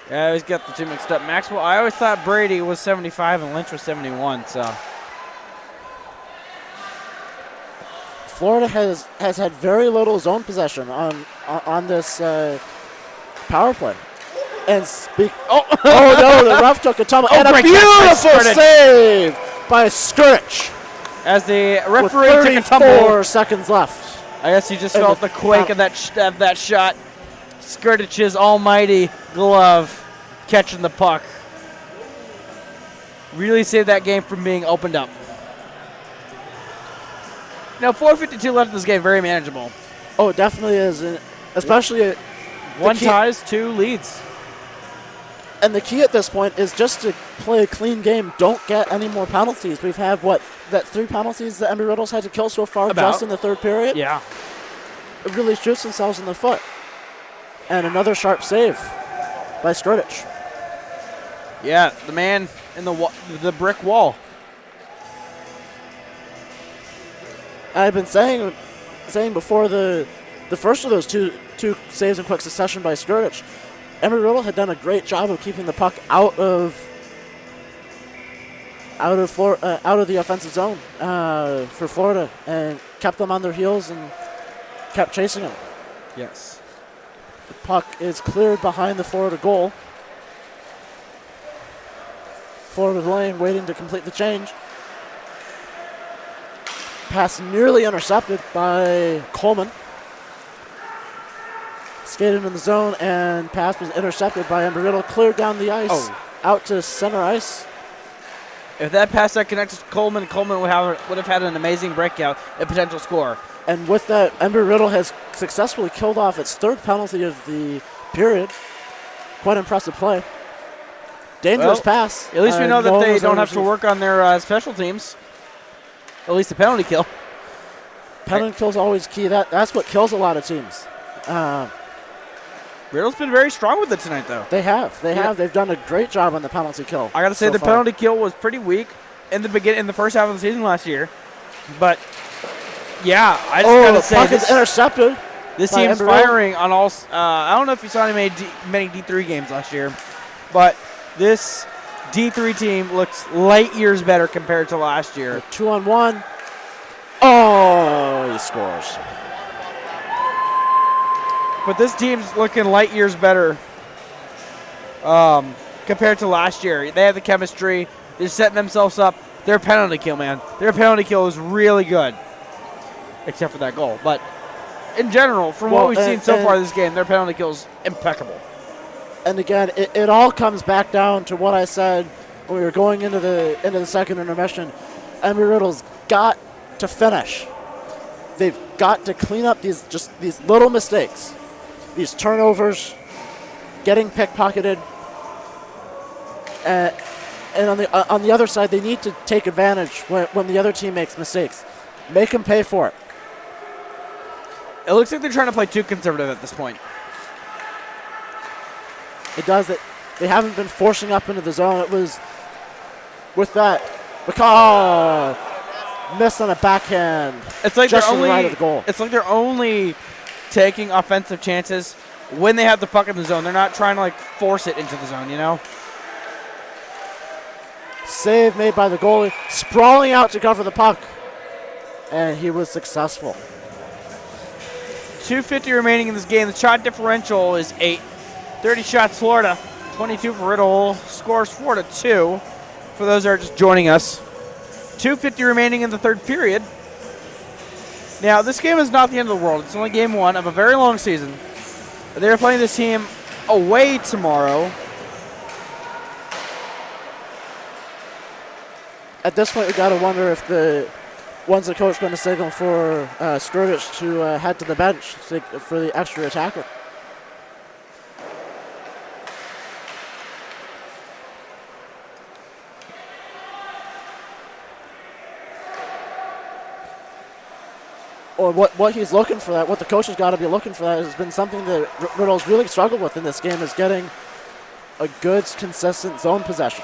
S7: Yeah, I always got the two mixed up. Maxwell, I always thought Brady was 75 and Lynch was 71, so.
S9: Florida has had very little zone possession on this power play. And oh no, the ref took a tumble. And a beautiful save by Skurich.
S7: As the referee
S9: with
S7: took a tumble.
S9: 34 seconds left.
S7: I guess you just felt the quake of that shot. Skirtich's almighty glove catching the puck. Really saved that game from being opened up. Now, 4:52 left in this game, very manageable.
S9: Oh, it definitely is. And especially
S7: one ties, two leads.
S9: And the key at this point is just to play a clean game. Don't get any more penalties. We've had, that 3 penalties that Embry-Riddle's had to kill so far just in the third period?
S7: Yeah.
S9: It really shoots themselves in the foot. And another sharp save by Skurich.
S7: Yeah, the man in the brick wall.
S9: I've been saying before the first of those two saves in quick succession by Skurich, Embry-Riddle had done a great job of keeping the puck out of the offensive zone for Florida, and kept them on their heels and kept chasing them.
S7: Yes.
S9: The puck is cleared behind the Florida goal. Florida lane waiting to complete the change. Pass nearly intercepted by Coleman. skated in the zone, and pass was intercepted by Embry-Riddle, cleared down the ice, out to center ice.
S7: If that pass had connected to Coleman, Coleman would have had an amazing breakout, a potential score.
S9: And with that, Embry-Riddle has successfully killed off its third penalty of the period. Quite impressive play. Dangerous pass.
S7: At least we know that they don't have to work on their special teams. At least the penalty kill.
S9: Penalty kill is always key. That's what kills a lot of teams.
S7: Riddle's been very strong with it tonight, though.
S9: They have. They've done a great job on the penalty kill.
S7: I got to say, the penalty kill was pretty weak in the first half of the season last year. But, yeah, I just got to say.
S9: Puck is intercepted.
S7: This team's firing on all. I don't know if you saw many D3 games last year, but this D3 team looks light years better compared to last year.
S9: 2-on-1. Oh, he scores.
S7: But this team's looking light years better compared to last year. They have the chemistry. They're setting themselves up. Their penalty kill, man. Their penalty kill is really good, except for that goal. But in general, from what we've seen so far this game, their penalty kill is impeccable.
S9: And again, it all comes back down to what I said when we were going into the second intermission. Embry-Riddle's got to finish. They've got to clean up these little mistakes, these turnovers, getting pickpocketed, and on the other side, they need to take advantage when the other team makes mistakes. Make them pay for it.
S7: It looks like they're trying to play too conservative at this point.
S9: It does it. They haven't been forcing up into the zone. It was with that. McCall missed on a backhand.
S7: It's like
S9: just
S7: they're only
S9: right of the goal.
S7: It's like they're only taking offensive chances when they have the puck in the zone. They're not trying to force it into the zone, you know?
S9: Save made by the goalie, sprawling out to cover the puck, and he was successful.
S7: 2:50 remaining in this game. The shot differential is 8. 30 shots Florida, 22 for Riddle. Scores 4-2 for those that are just joining us. 2:50 remaining in the third period. Now, this game is not the end of the world. It's only game one of a very long season. They're playing this team away tomorrow.
S9: At this point, we got to wonder if when's the coach going to signal for Skruvich to head to the bench for the extra attacker. Or what he's looking for, what the coach has got to be looking for, that has been something that Riddle's really struggled with in this game, is getting a good, consistent zone possession.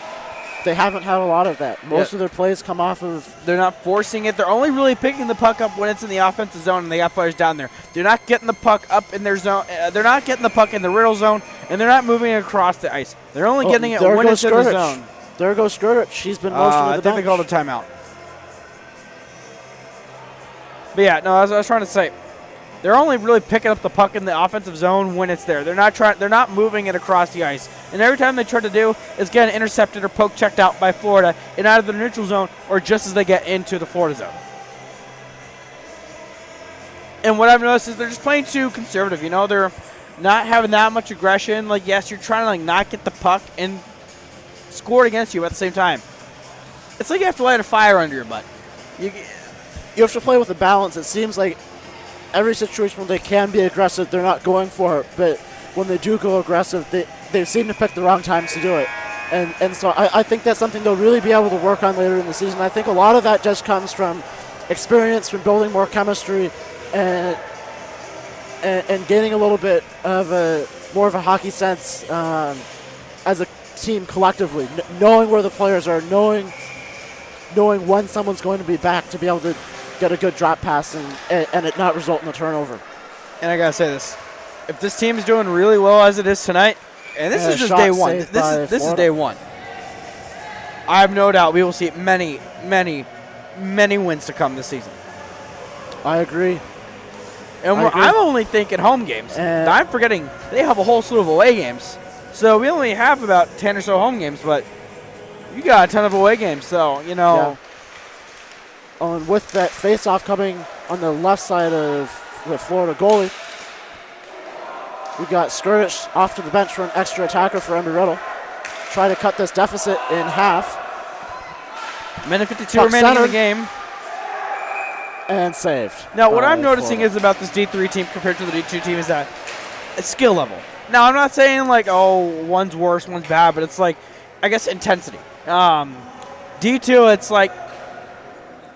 S9: They haven't had a lot of that. Most of their plays come off of...
S7: They're not forcing it. They're only really picking the puck up when it's in the offensive zone and they got players down there. They're not getting the puck up in their zone. They're not getting the puck in the Riddle zone, and they're not moving it across the ice. They're only getting it when it's in the zone.
S9: There goes Skruvich. She's been motioned to the bench.
S7: I think they called a timeout. But yeah, no, as I was trying to say, they're only really picking up the puck in the offensive zone when it's there. They're not moving it across the ice. And every time they try to do is get an intercepted or poke checked out by Florida in either the neutral zone or just as they get into the Florida zone. And what I've noticed is they're just playing too conservative. You know, they're not having that much aggression. Like, yes, you're trying to not get the puck and score it against you at the same time. It's like you have to light a fire under your butt.
S9: You have to play with a balance. It seems like every situation when they can be aggressive, they're not going for it. But when they do go aggressive, they seem to pick the wrong times to do it. And so I think that's something they'll really be able to work on later in the season. I think a lot of that just comes from experience, from building more chemistry, and gaining a little bit of more of a hockey sense as a team collectively, knowing where the players are, knowing when someone's going to be back to be able to get a good drop pass and it not result in a turnover.
S7: And I gotta say this: if this team is doing really well as it is tonight, and this is just day one, this is day one, I have no doubt we will see many, many, many wins to come this season.
S9: I agree.
S7: And I'm only thinking home games. I'm forgetting they have a whole slew of away games. So we only have about 10 or so home games, but you got a ton of away games. So, you know.
S9: Yeah. And with that face-off coming on the left side of the Florida goalie. We got Skirdish off to the bench for an extra attacker for Embry-Riddle. Try to cut this deficit in half.
S7: Minute 52
S9: Puck
S7: remaining in the
S9: centered.
S7: game.
S9: And saved.
S7: Now, what
S9: by
S7: I'm noticing
S9: Florida.
S7: is about this D3 team compared to the D2 team is that it's skill level. Now, I'm not saying like, oh, one's worse, one's bad, but it's like, I guess, intensity. D2, it's like,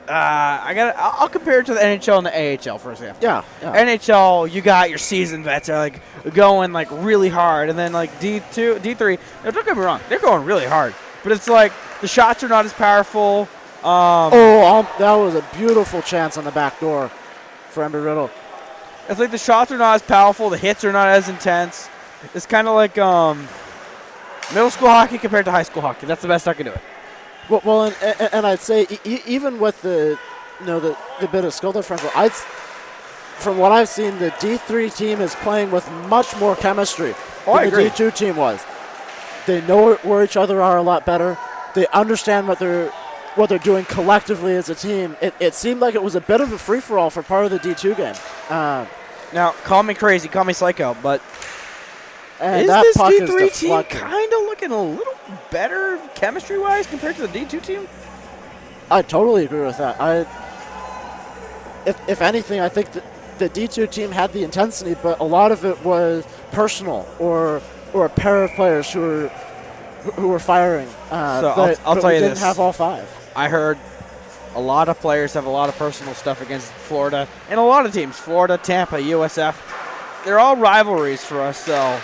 S7: I'll compare it to the NHL and the AHL, for example.
S9: Yeah.
S7: NHL, you got your seasoned vets are like going like really hard, and then like D2, D3. Now, don't get me wrong, they're going really hard, but it's like the shots are not as powerful.
S9: That was a beautiful chance on the back door for Embry-Riddle.
S7: It's like the shots are not as powerful, the hits are not as intense. It's kind of like middle school hockey compared to high school hockey. That's the best I can do it.
S9: Well, and I'd say even with the bit of skill differential, from what I've seen, the D3 team is playing with much more chemistry than the D2 team was. They know where each other are a lot better. They understand what they're doing collectively as a team. It seemed like it was a bit of a free-for-all for part of the D2 game.
S7: Now, call me crazy, call me psycho, but is
S9: that
S7: this
S9: puck is
S7: D3 team
S9: deflecting.
S7: kind of looking a little better chemistry-wise compared to the D2 team?
S9: I totally agree with that. If anything, I think the D2 team had the intensity, but a lot of it was personal or a pair of players who were firing.
S7: I'll tell you
S9: we didn't
S7: this.
S9: have all five.
S7: I heard a lot of players have a lot of personal stuff against Florida, and a lot of teams, Florida, Tampa, USF, they're all rivalries for us, so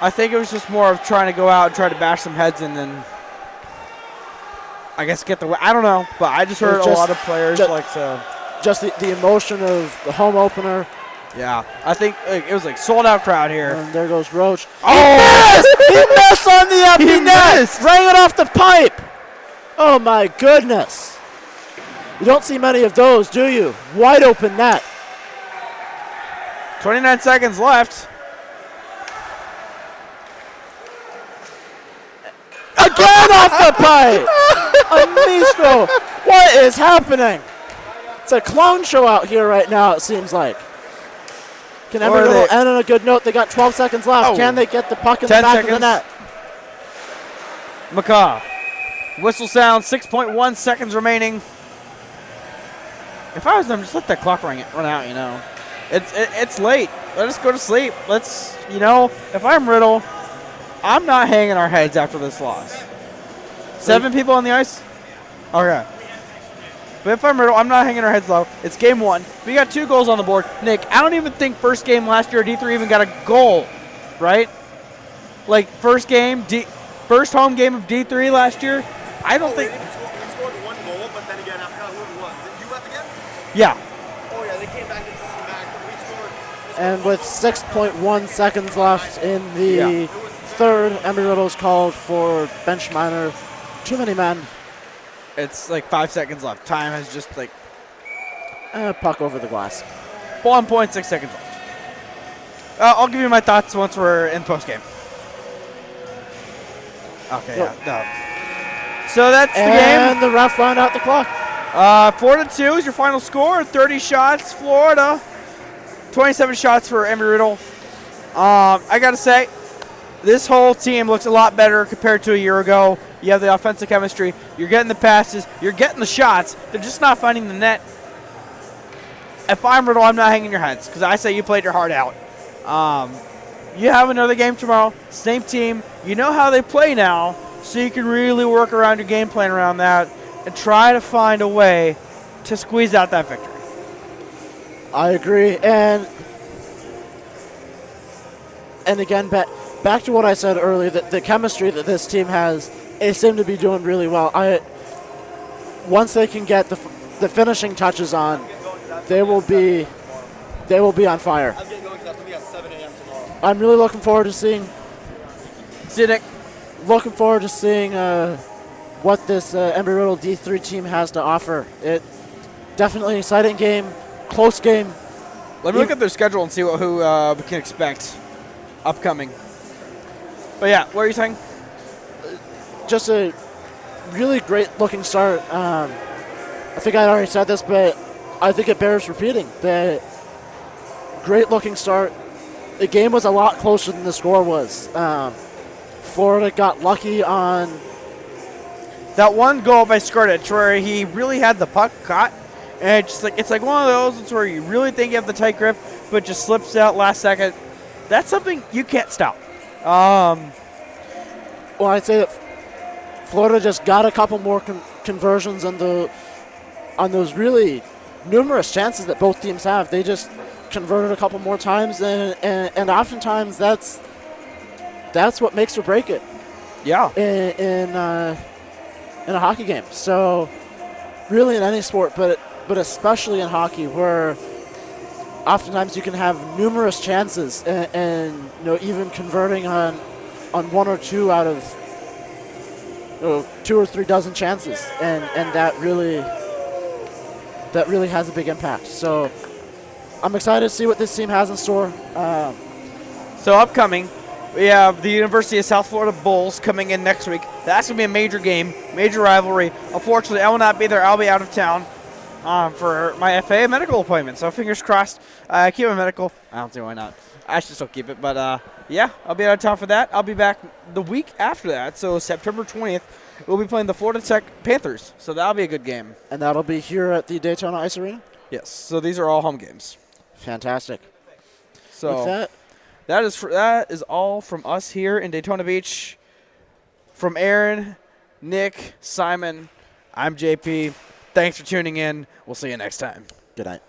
S7: I think it was just more of trying to go out and try to bash some heads and then I guess get the I don't know, but I just heard a lot of players like to
S9: just the emotion of the home opener.
S7: Yeah, I think it was like sold out crowd here.
S9: And there goes Roach.
S7: Oh!
S9: He missed on the empty
S7: He
S9: net.
S7: missed.
S9: Rang it off the pipe. Oh my goodness. You don't see many of those, do you? Wide open net.
S7: 29 seconds left.
S9: Again off the pipe. Amistro, what is happening? It's a clown show out here right now, it seems like. Can Embry-Riddle end on a good note? They got 12 seconds left.
S7: Oh.
S9: Can they get the puck in the
S7: 10
S9: back
S7: seconds.
S9: of the net?
S7: McCaw. Whistle sound, 6.1 seconds remaining. If I was them, just let that clock run out, you know. It's late. Let us go to sleep. Let's, you know, if I'm Riddle, I'm not hanging our heads after this loss. 7 people on the ice? Okay. But if I'm Riddle, I'm not hanging our heads low. It's game 1. We got 2 goals on the board. Nick, I don't even think first game last year D3 even got a goal, right? Like first home game of D3 last year, I don't think.
S8: We scored 1 goal, but then again, I forgot who it was. Is it UF again?
S7: Yeah.
S8: Oh yeah, they came back and smacked. We scored.
S9: And with 6.1 seconds left in the third, Embry-Riddle's called for bench minor. Too many men.
S7: It's like 5 seconds left. Time has just like
S9: Puck over the glass.
S7: 1.6 seconds left. I'll give you my thoughts once we're in postgame. Okay, yeah. So that's the game.
S9: And the ref wound out the clock.
S7: 4-2 is your final score. 30 shots, Florida. 27 shots for Embry-Riddle. I got to say, this whole team looks a lot better compared to a year ago. You have the offensive chemistry. You're getting the passes. You're getting the shots. They're just not finding the net. If I'm Riddle, I'm not hanging your heads because I say you played your heart out. You have another game tomorrow. Same team. You know how they play now, so you can really work around your game plan around that and try to find a way to squeeze out that victory.
S9: I agree. And again, back to what I said earlier, that the chemistry that this team has, they seem to be doing really well. Once they can get the finishing touches on, they will be on fire.
S8: I'm getting going because I have to be at 7 a.m. tomorrow.
S9: I'm really looking forward to seeing.
S7: See you, Nick.
S9: Looking forward to seeing what this Embry-Riddle D3 team has to offer. It definitely an exciting game, close game.
S7: Let me look at their schedule and see who we can expect upcoming. But yeah, what are you saying?
S9: Just a really great looking start. I think I already said this, but I think it bears repeating. The great looking start, the game was a lot closer than the score was. Florida got lucky on
S7: that one goal by Skrdic where he really had the puck caught, and it's like one of those ones where you really think you have the tight grip, but just slips out last second. That's something you can't stop.
S9: Well, I'd say that Florida just got a couple more conversions on those really numerous chances that both teams have. They just converted a couple more times, and oftentimes that's what makes or break it.
S7: Yeah.
S9: In a hockey game. So really in any sport, but especially in hockey, where oftentimes you can have numerous chances, and even converting on one or two out of 2 or 3 dozen chances, and that really has a big impact. So I'm excited to see what this team has in store.
S7: So upcoming, we have the University of South Florida Bulls coming in next week. That's going to be a major game, major rivalry. Unfortunately, I will not be there. I'll be out of town for my FAA medical appointment. So fingers crossed. Keep my medical. I don't see why not. I should still keep it. But, yeah, I'll be out of town for that. I'll be back the week after that. So September 20th, we'll be playing the Florida Tech Panthers. So that'll be a good game.
S9: And that'll be here at the Daytona Ice Arena?
S7: Yes. So these are all home games.
S9: Fantastic.
S7: So
S9: with that,
S7: that is all from us here in Daytona Beach. From Aaron, Nick, Simon, I'm JP. Thanks for tuning in. We'll see you next time.
S9: good night.